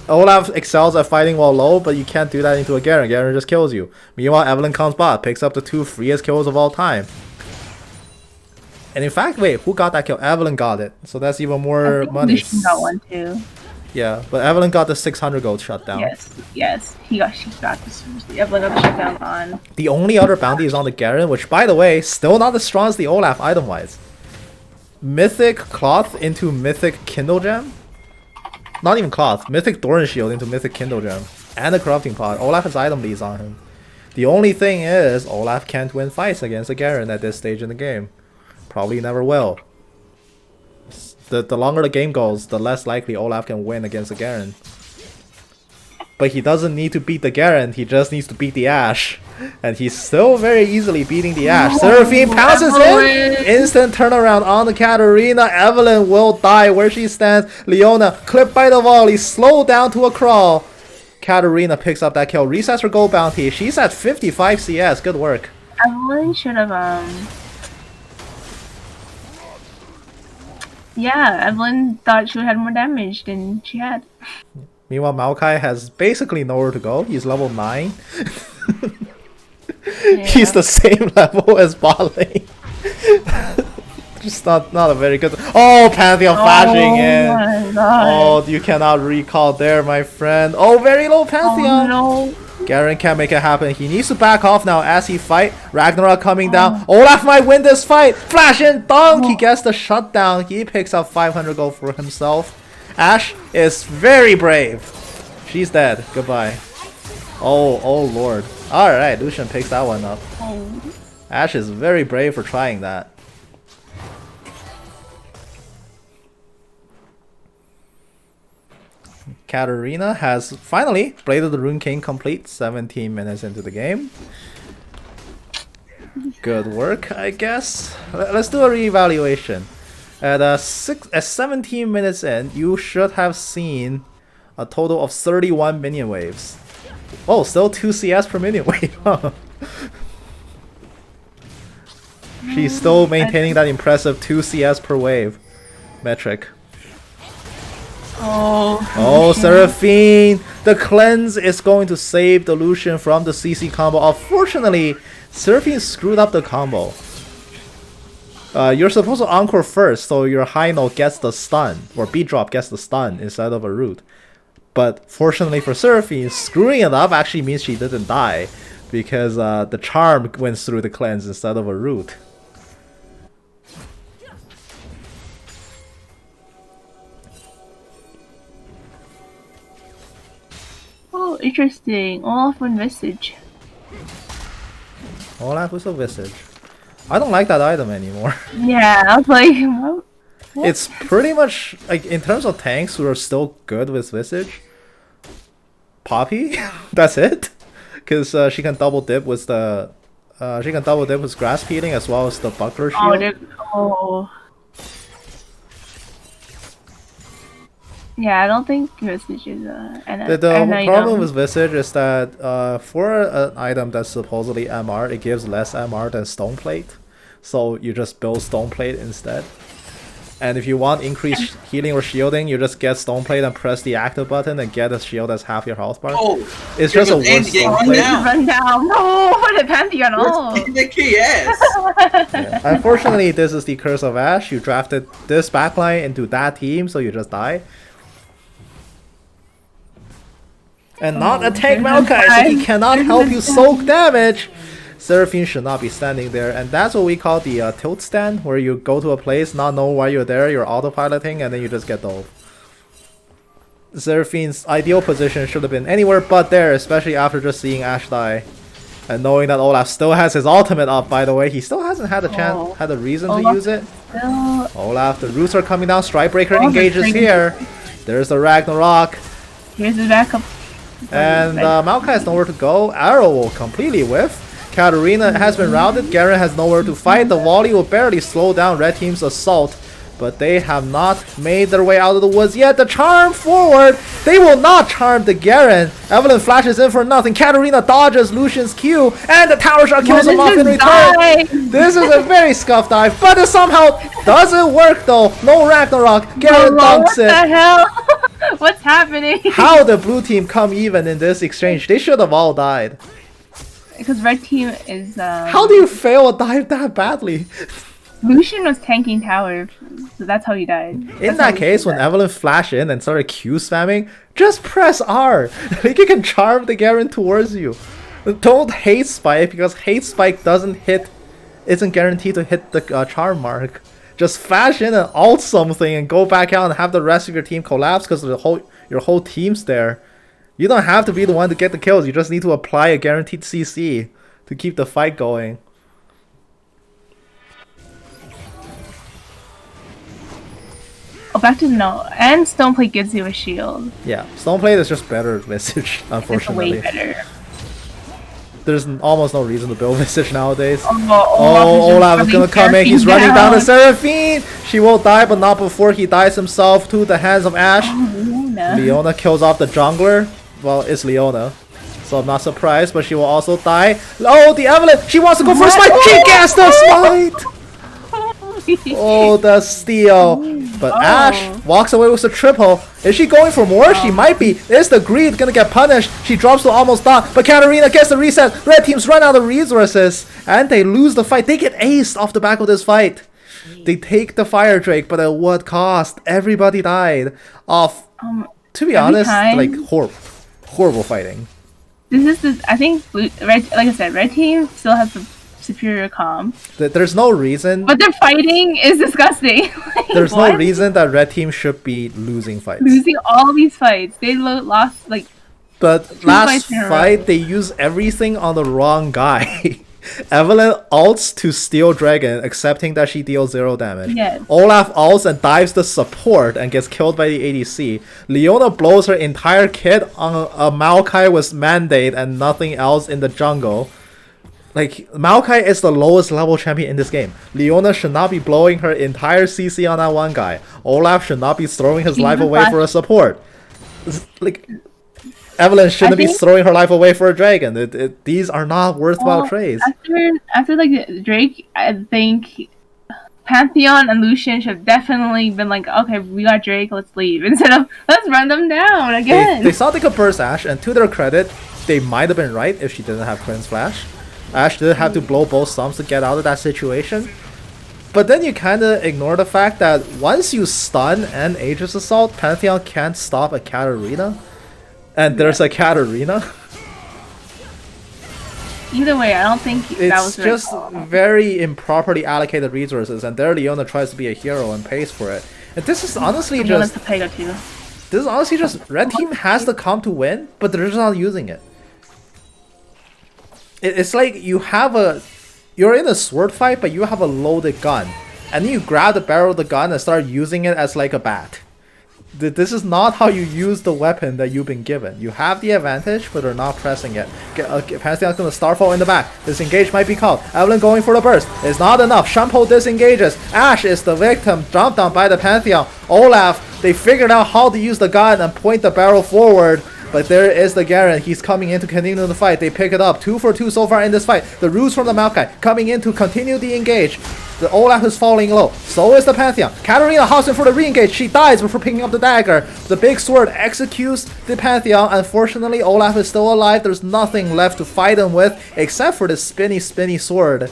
Olaf excels at fighting while low, but you can't do that into a Garen. Garen just kills you. Meanwhile, Evelyn comes bot, picks up the 2 freest kills of all time. And in fact, wait, who got that kill? Evelyn got it. So that's even more money. She got one too. Yeah, but Evelyn got the 600 gold shutdown. Yes. She got this. Evelyn got the shutdown on. The only other bounty is on the Garen, which by the way, still not as strong as the Olaf item-wise. Mythic Cloth into Mythic Kindle Gem? Not even Cloth. Mythic Thorn Shield into Mythic Kindle Gem. And a Corrupting Pot. Olaf has item leads on him. The only thing is, Olaf can't win fights against a Garen at this stage in the game. Probably never will. The longer the game goes, the less likely Olaf can win against a Garen. But he doesn't need to beat the Garen, he just needs to beat the Ashe. And he's still very easily beating the Ashe. Seraphine pounces in! Instant turnaround on the Katarina. Evelyn will die where she stands. Leona clipped by the volley, slowed down to a crawl. Katarina picks up that kill, resets her gold bounty. She's at 55 CS, good work. Evelyn should have, yeah, Evelyn thought she would have more damage than she had. Meanwhile, Maokai has basically nowhere to go. He's level 9. Yeah. He's the same level as bot lane. Just not a very good. Oh, Pantheon flashing in. My God. Oh, you cannot recall there, my friend. Oh, very low Pantheon. Oh, no. Garen can't make it happen. He needs to back off now as he fight. Ragnarok coming down. Olaf might win this fight. Flash and dunk. He gets the shutdown. He picks up 500 gold for himself. Ashe is very brave. She's dead. Goodbye. Oh lord. Alright, Lucian picks that one up. Ashe is very brave for trying that. Katarina has finally Blade of the Rune King complete 17 minutes into the game. Good work, I guess. Let's do a reevaluation. At 17 minutes in, you should have seen a total of 31 minion waves. Oh, still 2 CS per minion wave. She's still maintaining that impressive 2 CS per wave metric. Oh, Seraphine! The cleanse is going to save the Lucian from the CC combo. Unfortunately, Seraphine screwed up the combo. You're supposed to encore first, so your high note gets the stun, or beat drop gets the stun instead of a root. But fortunately for Seraphine, screwing it up actually means she didn't die, because the charm went through the cleanse instead of a root. Oh, interesting. Olaf and Visage. Olaf with a Visage. I don't like that item anymore. Yeah, I was like, what? It's pretty much like in terms of tanks who are still good with Visage. Poppy, that's it, because she can double dip with the grass peeling as well as the buckler shield. Yeah, I don't think Visage is The problem with Visage is that for an item that's supposedly MR, it gives less MR than Stoneplate, so you just build Stoneplate instead. And if you want increased healing or shielding, you just get Stoneplate and press the active button and get a shield that's half your health bar. Oh, it's just a worse Stoneplate. Run down! No, the Pantheon! Oh, yes. Unfortunately, this is the curse of Ashe. You drafted this backline into that team, so you just die. And not a tank Maokai, so he cannot help you soak damage. Seraphine should not be standing there, and that's what we call the tilt stand, where you go to a place, not know why you're there, you're autopiloting, and then you just get dove. Seraphine's ideal position should have been anywhere but there, especially after just seeing Ashe die. And knowing that Olaf still has his ultimate up, by the way, he still hasn't had a chance, had a reason to use it. Olaf, the roots are coming down, Strikebreaker engages here. There's the Ragnarok. Here's the backup. And Maokai has nowhere to go. Arrow will completely whiff. Katarina has been routed. Garen has nowhere to fight. The volley will barely slow down Red Team's assault. But they have not made their way out of the woods yet. The charm forward. They will not charm the Garen. Evelyn flashes in for nothing. Katarina dodges Lucian's Q. And the tower shot kills him off in return. This is a very scuffed dive. But it somehow doesn't work though. No Ragnarok. Garen dunks it. What the hell? What's happening? How the blue team come even in this exchange? They should have all died. Because red team is. How do you fail a dive that badly? Lucian was tanking tower, so that's how he died. In that case, when Evelyn flashed in and started Q spamming, just press R. Like you can charm the Garen towards you. Don't hate spike because hate spike isn't guaranteed to hit the charm mark. Just flash in and ult something and go back out and have the rest of your team collapse because your whole team's there. You don't have to be the one to get the kills. You just need to apply a guaranteed CC to keep the fight going. Oh, back to no. And Stoneplate gives you a shield. Yeah, Stoneplate is just better at Visage, unfortunately. It's way better. There's almost no reason to build Visage nowadays. Oh, Olaf is gonna come in. He's running down the Seraphine. She will die, but not before he dies himself to the hands of Ashe. Leona kills off the jungler. Well, it's Leona, so I'm not surprised, but she will also die. Oh, the Evelyn! She wants to go for a smite! She gets the smite! Oh, the steal. But Ashe walks away with the triple. Is she going for more? She might be. Is the greed gonna get punished? She drops to almost dot, but Katarina gets the reset. Red teams run out of resources, and they lose the fight. They get aced off the back of this fight. They take the Fire Drake, but at what cost? Everybody died. To be honest, like horrible fighting. This is I think red, like I said, red team still has the superior comp. There's no reason. But their fighting is disgusting. There's no reason that red team should be losing fights. Losing all these fights, they lost like. But last fight they used everything on the wrong guy. Evelyn ults to steal Dragon, accepting that she deals 0 damage. Yes. Olaf ults and dives the support and gets killed by the ADC. Leona blows her entire kit on a Maokai with Mandate and nothing else in the jungle. Like, Maokai is the lowest level champion in this game. Leona should not be blowing her entire CC on that one guy. Olaf should not be throwing his life away for a support. Like, Evelyn shouldn't be throwing her life away for a dragon. These are not worthwhile trades. After like Drake, I think Pantheon and Lucian should have definitely been like, okay, we got Drake, let's leave. Instead of, let's run them down again. They thought they could burst Ashe, and to their credit, they might have been right if she didn't have Cleanse Flash. Ashe did have to blow both stumps to get out of that situation. But then you kind of ignore the fact that once you stun and Aegis Assault, Pantheon can't stop a Katarina. And there's a Katarina. Either way, I don't think that was just very improperly allocated resources, and there Leona tries to be a hero and pays for it. And this is honestly just red team has the comp to win, but they're just not using it. It's like you're in a sword fight, but you have a loaded gun. and then you grab the barrel of the gun and start using it as like a bat. This is not how you use the weapon that you've been given. You have the advantage, but they're not pressing it. Pantheon's gonna Starfall in the back. Disengage might be called. Evelyn going for the burst. It's not enough. Shampoo disengages. Ashe is the victim. Jumped down by the Pantheon. Olaf, they figured out how to use the gun and point the barrel forward. But there is the Garen. He's coming in to continue the fight. They pick it up. 2 for 2 so far in this fight. The roots from the Maokai coming in to continue the engage. The Olaf is falling low. So is the Pantheon. Katarina hops in for the re-engage. She dies before picking up the dagger. The big sword executes the Pantheon. Unfortunately, Olaf is still alive. There's nothing left to fight him with except for this spinny sword.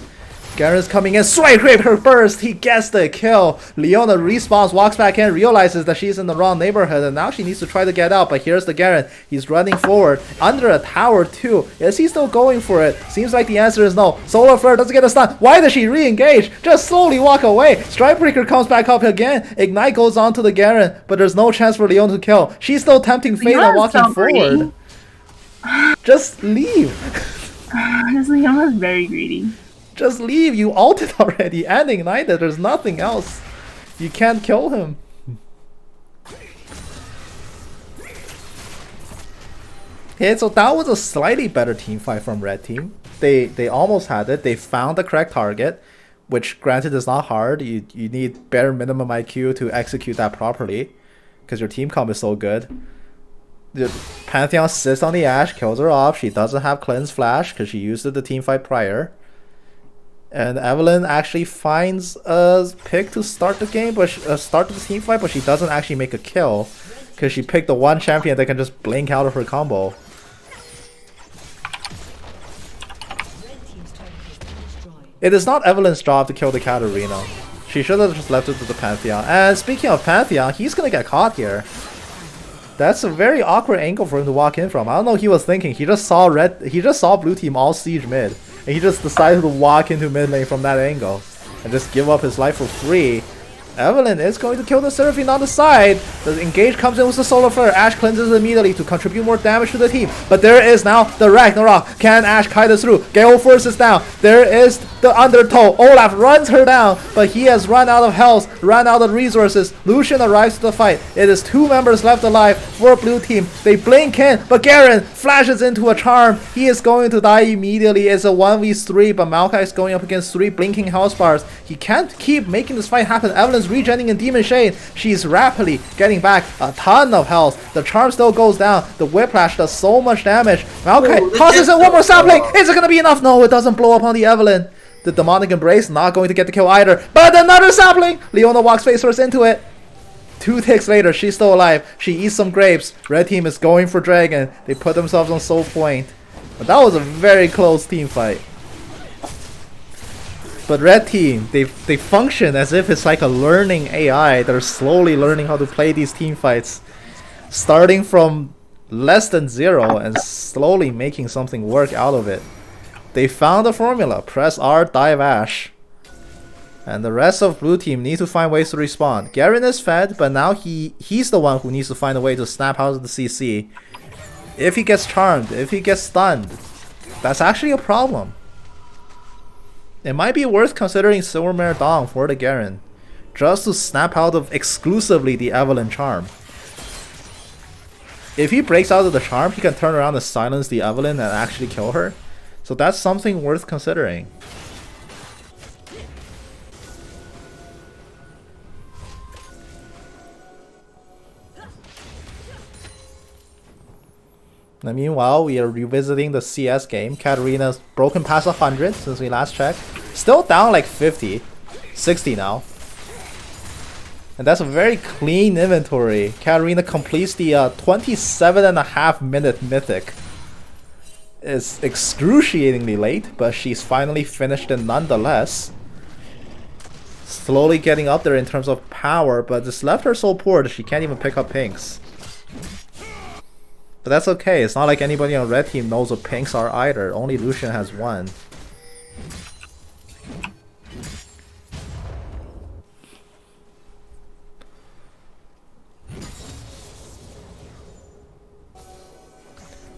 Garen's coming in, swipe rape her burst, he gets the kill. Leona respawns, walks back in, realizes that she's in the wrong neighborhood, and now she needs to try to get out, but here's the Garen. He's running forward, under a tower too. Is he still going for it? Seems like the answer is no. Solar Flare doesn't get a stun. Why does she re-engage? Just slowly walk away. Strikebreaker comes back up again. Ignite goes on to the Garen, but there's no chance for Leona to kill. She's still tempting fate and walking forward. Just leave. This Leona's very greedy. Just leave, you ulted already and ignited, there's nothing else. You can't kill him. Okay, so that was a slightly better team fight from red team. They almost had it. They found the correct target, which granted is not hard. You need bare minimum IQ to execute that properly, because your team comp is so good. The Pantheon sits on the Ashe, kills her off. She doesn't have cleanse flash because she used it the team fight prior. And Evelyn actually finds a pick to start the game, but start the team fight, but she doesn't actually make a kill because she picked the one champion that can just blink out of her combo. It is not Evelyn's job to kill the Katarina. She should have just left it to the Pantheon. And speaking of Pantheon, he's gonna get caught here. That's a very awkward angle for him to walk in from. I don't know what he was thinking. He just saw blue team all siege mid. And he just decided to walk into mid lane from that angle and just give up his life for free. Evelyn is going to kill the Seraphine on the side. The engage comes in with the Solar Flare. Ashe cleanses immediately to contribute more damage to the team. But there is now the Ragnarok. Can Ashe kite us through? Gale Force is down. There is the Undertow. Olaf runs her down, but he has run out of health, run out of resources. Lucian arrives to the fight. It is 2 members left alive for blue team. They blink in, but Garen flashes into a charm. He is going to die immediately. It's a 1v3, but Maokai is going up against 3 blinking health bars. He can't keep making this fight happen. Evelyn's regenning in Demon Shade. She's rapidly getting back a ton of health. The charm still goes down. The Whiplash does so much damage. Maokai tosses in one more sapling. Is it gonna be enough? No, it doesn't blow up on the Evelyn. The Demonic Embrace not going to get the kill either. But another sapling! Leona walks face first into it. 2 ticks later, she's still alive. She eats some grapes. Red team is going for Dragon. They put themselves on Soul Point. But that was a very close team fight. But red team, they function as if it's like a learning AI. They're slowly learning how to play these team fights. Starting from less than 0 and slowly making something work out of it. They found the formula. Press R, dive Ashe. And the rest of blue team need to find ways to respond. Garen is fed, but now he's the one who needs to find a way to snap out of the CC. If he gets charmed, if he gets stunned, that's actually a problem. It might be worth considering Silvermare Dawn for the Garen, just to snap out of exclusively the Evelyn charm. If he breaks out of the charm, he can turn around and silence the Evelyn and actually kill her. So that's something worth considering. And meanwhile, we are revisiting the CS game. Katarina's broken past 100 since we last checked. Still down like 50. 60 now. And that's a very clean inventory. Katarina completes the 27.5 minute mythic. It's excruciatingly late, but she's finally finished it nonetheless. Slowly getting up there in terms of power, but this left her so poor that she can't even pick up pinks. But that's okay, it's not like anybody on red team knows what pinks are either. Only Lucian has one.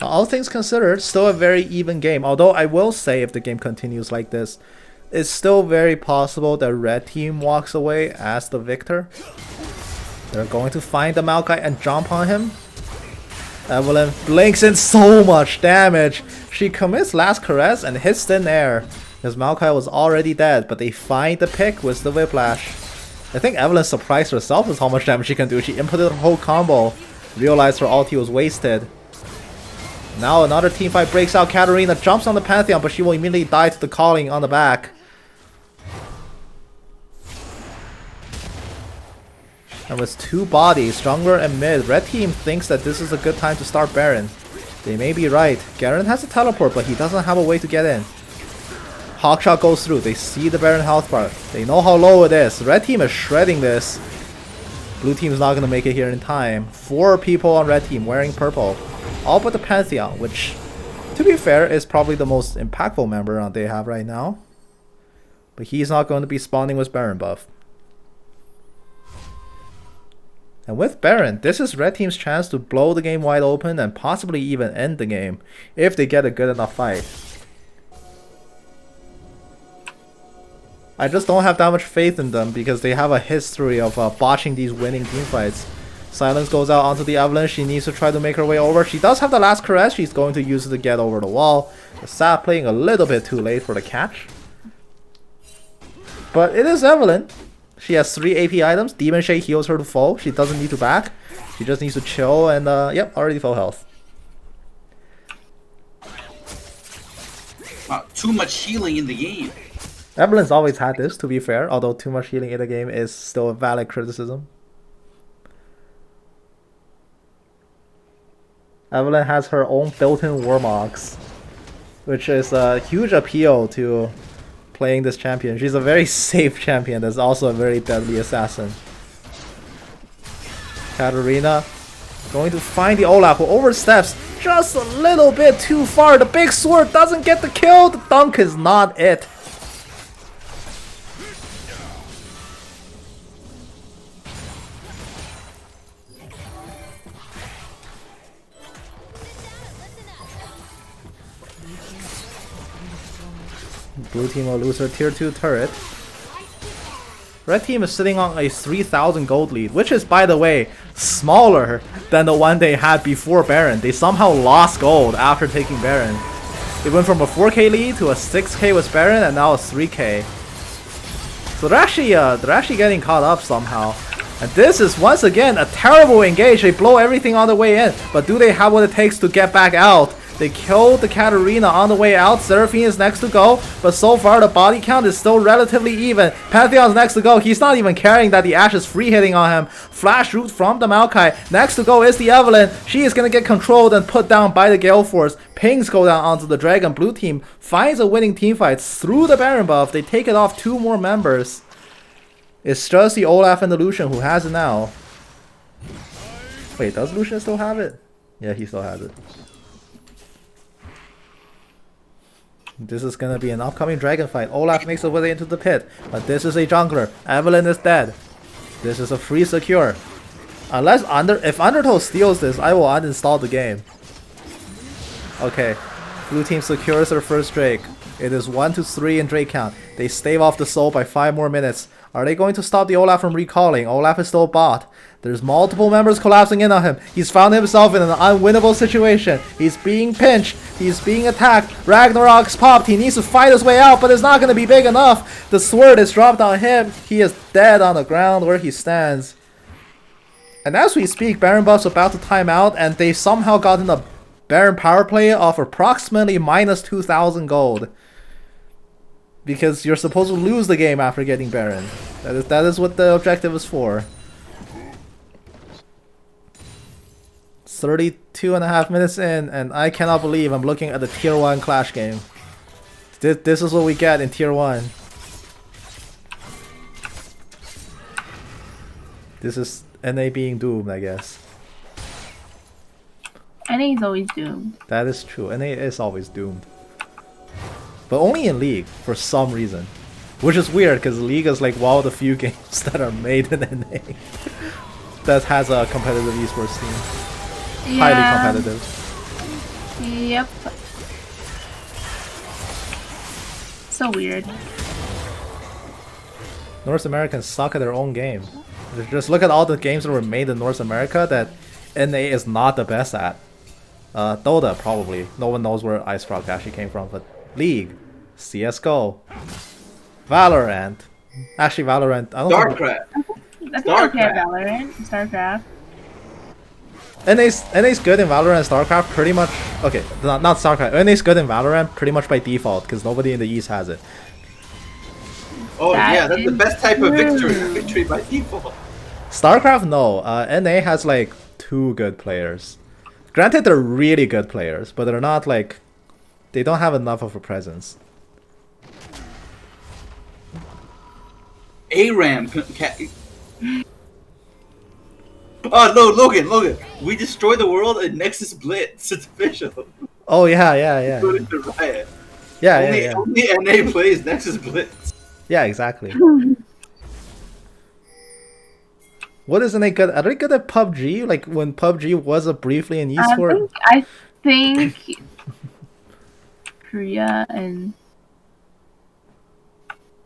All things considered, still a very even game. Although I will say, if the game continues like this, it's still very possible that red team walks away as the victor. They're going to find the Maokai and jump on him. Evelyn blinks in so much damage. She commits last caress and hits thin air. Because Maokai was already dead, but they find the pick with the whiplash. I think Evelyn surprised herself with how much damage she can do. She inputted her whole combo, realized her ulti was wasted. Now another teamfight breaks out. Katarina jumps on the Pantheon, but she will immediately die to the calling on the back. And with two bodies, jungler and mid, red team thinks that this is a good time to start Baron. They may be right. Garen has a teleport, but he doesn't have a way to get in. Hawkshot goes through. They see the Baron health bar. They know how low it is. Red team is shredding this. Blue team is not going to make it here in time. 4 people on red team wearing purple. All but the Pantheon, which, to be fair, is probably the most impactful member they have right now. But he's not going to be spawning with Baron buff. And with Baron, this is red team's chance to blow the game wide open and possibly even end the game, if they get a good enough fight. I just don't have that much faith in them because they have a history of botching these winning teamfights. Silence goes out onto the Evelyn. She needs to try to make her way over. She does have the last caress. She's going to use it to get over the wall. The sapling a little bit too late for the catch. But it is Evelyn. She has 3 AP items. Demon Shake heals her to full. She doesn't need to back. She just needs to chill and yep, already full health. Too much healing in the game. Evelyn's always had this, to be fair, although too much healing in the game is still a valid criticism. Evelyn has her own built-in Warmogs, which is a huge appeal to playing this champion. She's a very safe champion that's also a very deadly assassin. Katarina going to find the Olaf, who oversteps just a little bit too far. The big sword doesn't get the kill. The dunk is not it. Blue team will lose her tier 2 turret. Red team is sitting on a 3,000 gold lead, which is, by the way, smaller than the one they had before Baron. They somehow lost gold after taking Baron. They went from a 4k lead to a 6k with Baron and now a 3k. So they're actually getting caught up somehow. And this is once again a terrible engage. They blow everything on the way in, but do they have what it takes to get back out? They killed the Katarina on the way out. Seraphine is next to go, but so far the body count is still relatively even. Pantheon's next to go. He's not even caring that the Ashe is free hitting on him. Flash root from the Maokai. Next to go is the Evelyn. She is going to get controlled and put down by the Gale Force. Pings go down onto the Dragon. Blue team finds a winning teamfight through the Baron buff. They take it off 2 more members. It's just the Olaf and the Lucian who has it now. Wait, does Lucian still have it? Yeah, he still has it. This is gonna be an upcoming dragon fight. Olaf makes his way into the pit, but this is a jungler. Evelyn is dead. This is a free secure. Unless if Undertow steals this, I will uninstall the game. Okay, blue team secures their first Drake. It is 1-3 in Drake count. They stave off the soul by 5 more minutes. Are they going to stop the Olaf from recalling? Olaf is still bot. There's multiple members collapsing in on him. He's found himself in an unwinnable situation. He's being pinched. He's being attacked. Ragnarok's popped. He needs to fight his way out, but it's not going to be big enough. The sword is dropped on him. He is dead on the ground where he stands. And as we speak, Baron buff's about to time out, and they somehow gotten a Baron power play of approximately minus 2,000 gold. Because you're supposed to lose the game after getting Baron. That is what the objective is for. 32.5 minutes in, and I cannot believe I'm looking at the tier 1 Clash game. This is what we get in tier 1. This is NA being doomed, I guess. NA is always doomed. That is true. NA is always doomed. But only in League, for some reason. Which is weird, because League is like one of the few games that are made in NA that has a competitive esports team. Yeah. Highly competitive. Yep. So weird. North Americans suck at their own game. Just look at all the games that were made in North America that NA is not the best at. Dota, probably. No one knows where Ice Frog actually came from, but League, CSGO, Valorant. Actually, Valorant, I don't think... StarCraft. I think okay at Valorant, StarCraft. NA's good in Valorant and StarCraft pretty much... Okay, not StarCraft. NA's good in Valorant pretty much by default, because nobody in the East has it. Oh yeah, that's the best type of victory. true. Victory by default. StarCraft, no. NA has like 2 good players. Granted, they're really good players, but they're not like... They don't have enough of a presence. ARAM. Oh no, Logan! We destroy the world in Nexus Blitz. It's official. Oh yeah. Put it to Riot. Yeah, Only NA plays Nexus Blitz. Yeah, exactly. What is NA good? Are they good at PUBG? Like when PUBG was briefly an esport? I think Korea and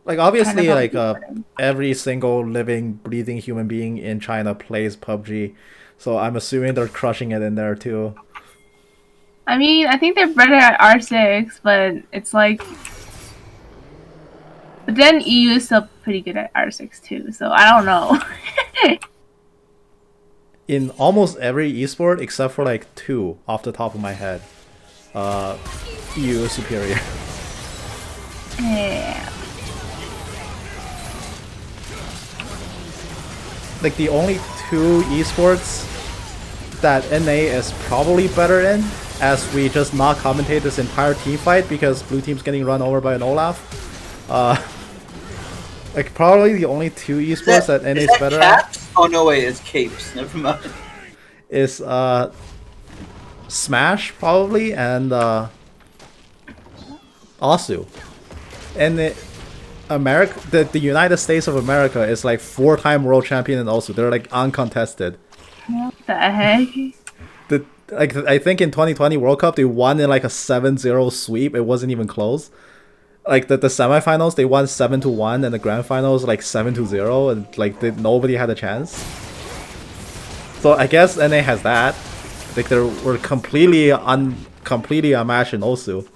Like obviously, China like PUBG. every single living, breathing human being in China plays PUBG, so I'm assuming they're crushing it in there too. I mean, I think they're better at R6, but it's like. But then EU is still pretty good at R6 too, so I don't know. In almost every esport except for like 2 off the top of my head, EU is superior. Yeah. Like the only 2 esports that NA is probably better in, as we just not commentate this entire team fight because blue team's getting run over by an Olaf. Like probably the only 2 esports that NA is better at Oh no, wait, it's capes. Never mind. is Smash probably and Osu. And the United States of America is like 4-time world champion in Osu. They're like uncontested. What the heck? I think in 2020 World Cup they won in like a 7-0 sweep. It wasn't even close. Like the semifinals they won 7-1 and the grand finals like 7-0 and like nobody had a chance. So I guess NA has that. Like we're completely unmatched in Osu.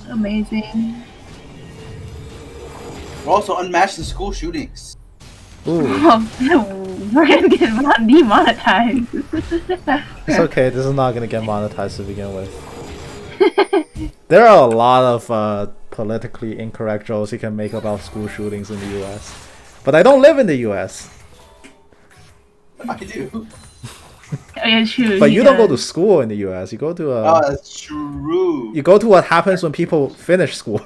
Amazing. We're also unmatched in school shootings. Ooh. We're gonna get demonetized. It's okay, this is not gonna get monetized to begin with. There are a lot of politically incorrect jokes you can make about school shootings in the US. But I don't live in the US. I do. Oh, yeah, true. But he you don't go does. to school in the US. You go to Oh, that's true. you go to what happens when people finish school.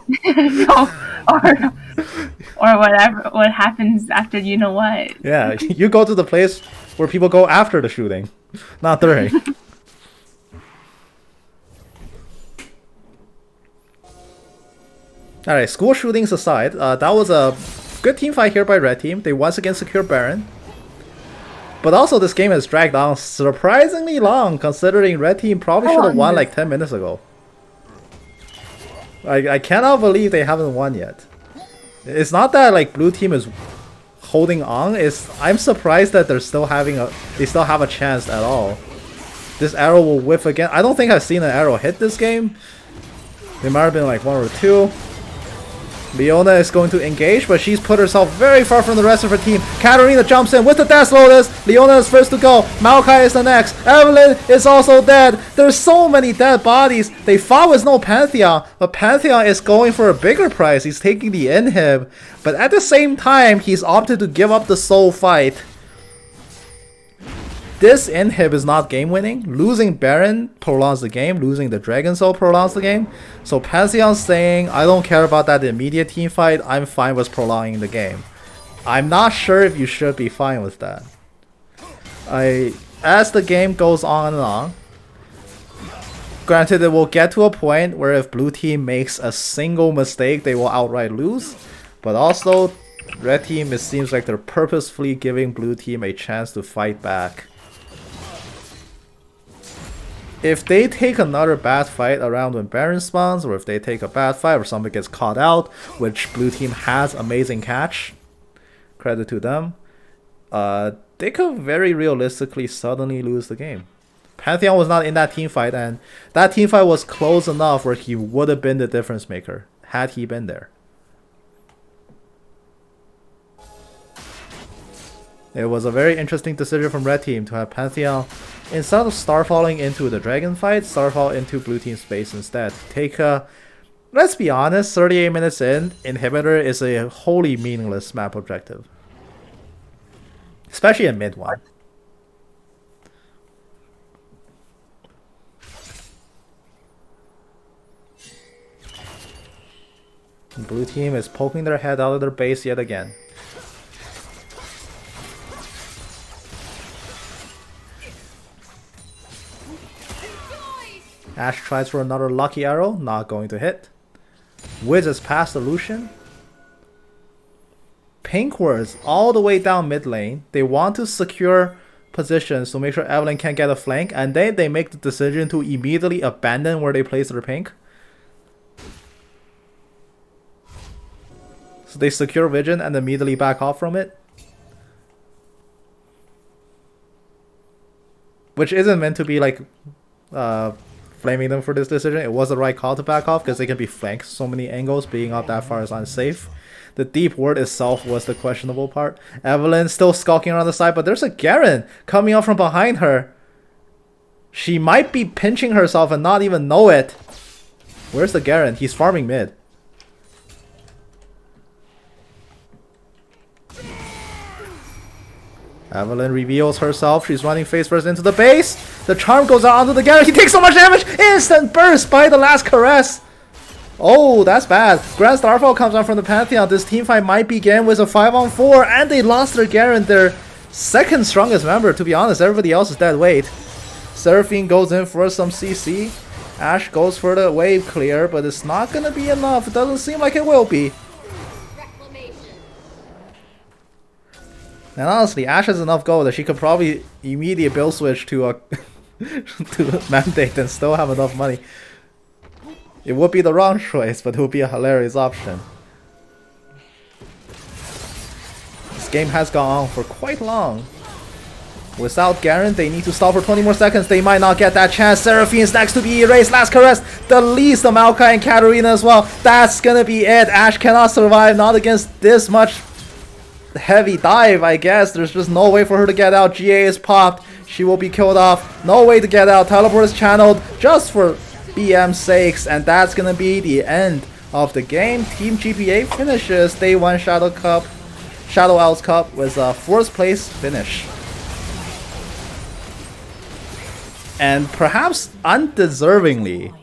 or whatever. What happens after you know what? Yeah, you go to the place where people go after the shooting, not during. Alright, school shootings aside, that was a good team fight here by Red Team. They once again secure Baron. But also this game has dragged on surprisingly long, considering Red Team probably should have won like 10 minutes ago. I cannot believe they haven't won yet. It's not that like Blue Team is holding on, I'm surprised that they still have a chance at all. This arrow will whiff again. I don't think I've seen an arrow hit this game. There might have been like 1 or 2. Leona is going to engage, but she's put herself very far from the rest of her team. Katarina jumps in with the Death Lotus. Leona is first to go. Maokai is the next. Evelyn is also dead. There's so many dead bodies. They fought with no Pantheon, but Pantheon is going for a bigger prize. He's taking the inhib, but at the same time, he's opted to give up the soul fight. This inhib is not game winning. Losing Baron prolongs the game. Losing the Dragon Soul prolongs the game. So Pantheon's saying, I don't care about that immediate team fight. I'm fine with prolonging the game. I'm not sure if you should be fine with that. As the game goes on and on, granted it will get to a point where if blue team makes a single mistake, they will outright lose. But also, red team, it seems like they're purposefully giving blue team a chance to fight back. if they take another bad fight around when Baron spawns, or if they take a bad fight or somebody gets caught out, which blue team has amazing catch, credit to them, they could very realistically suddenly lose the game. Pantheon was not in that team fight, and that team fight was close enough where he would have been the difference maker had he been there. It was a very interesting decision from red team to have Pantheon, instead of starfalling into the dragon fight, starfall into blue team space instead. Take a, let's be honest, 38 minutes in, inhibitor is a wholly meaningless map objective. Especially in mid one. Blue team is poking their head out of their base yet again. Ashe tries for another lucky arrow, not going to hit. Wiz is past the Lucian. Pink wards all the way down mid lane. They want to secure positions to make sure Evelynn can't get a flank, and then they make the decision to immediately abandon where they place their pink. So they secure vision and immediately back off from it. Which isn't meant to be like blaming them for this decision. It was the right call to back off because they can be flanked so many angles. Being out that far is unsafe. The deep ward itself was the questionable part. Evelynn still skulking around the side, but there's a Garen coming up from behind her. She might be pinching herself and not even know it. Where's the Garen? He's farming mid. Evelynn reveals herself. She's running face first into the base. The charm goes out onto the Garen. He takes so much damage. Instant burst by the last caress. Oh, that's bad. Grand Starfall comes out from the Pantheon. This teamfight might begin with a 5-on-4, and they lost their Garen, their second strongest member. To be honest, everybody else is dead weight. Seraphine goes in for some CC. Ashe goes for the wave clear, but it's not going to be enough. It doesn't seem like it will be. And honestly, Ashe has enough gold that she could probably immediate build switch to a to Mandate and still have enough money. It would be the wrong choice, but it would be a hilarious option. This game has gone on for quite long. Without Garen, they need to stall for 20 more seconds. They might not get that chance. Seraphine's next to be erased. Last caress. The least of Maokai and Katarina as well. That's gonna be it. Ashe cannot survive. Not against this much heavy dive, I guess. There's just no way for her to get out. GA is popped. She will be killed off. No way to get out. Teleport is channeled just for BM's sakes. And that's gonna be the end of the game. Team GPA finishes Day 1 Shadow Owls Cup with a 4th place finish. And perhaps undeservingly,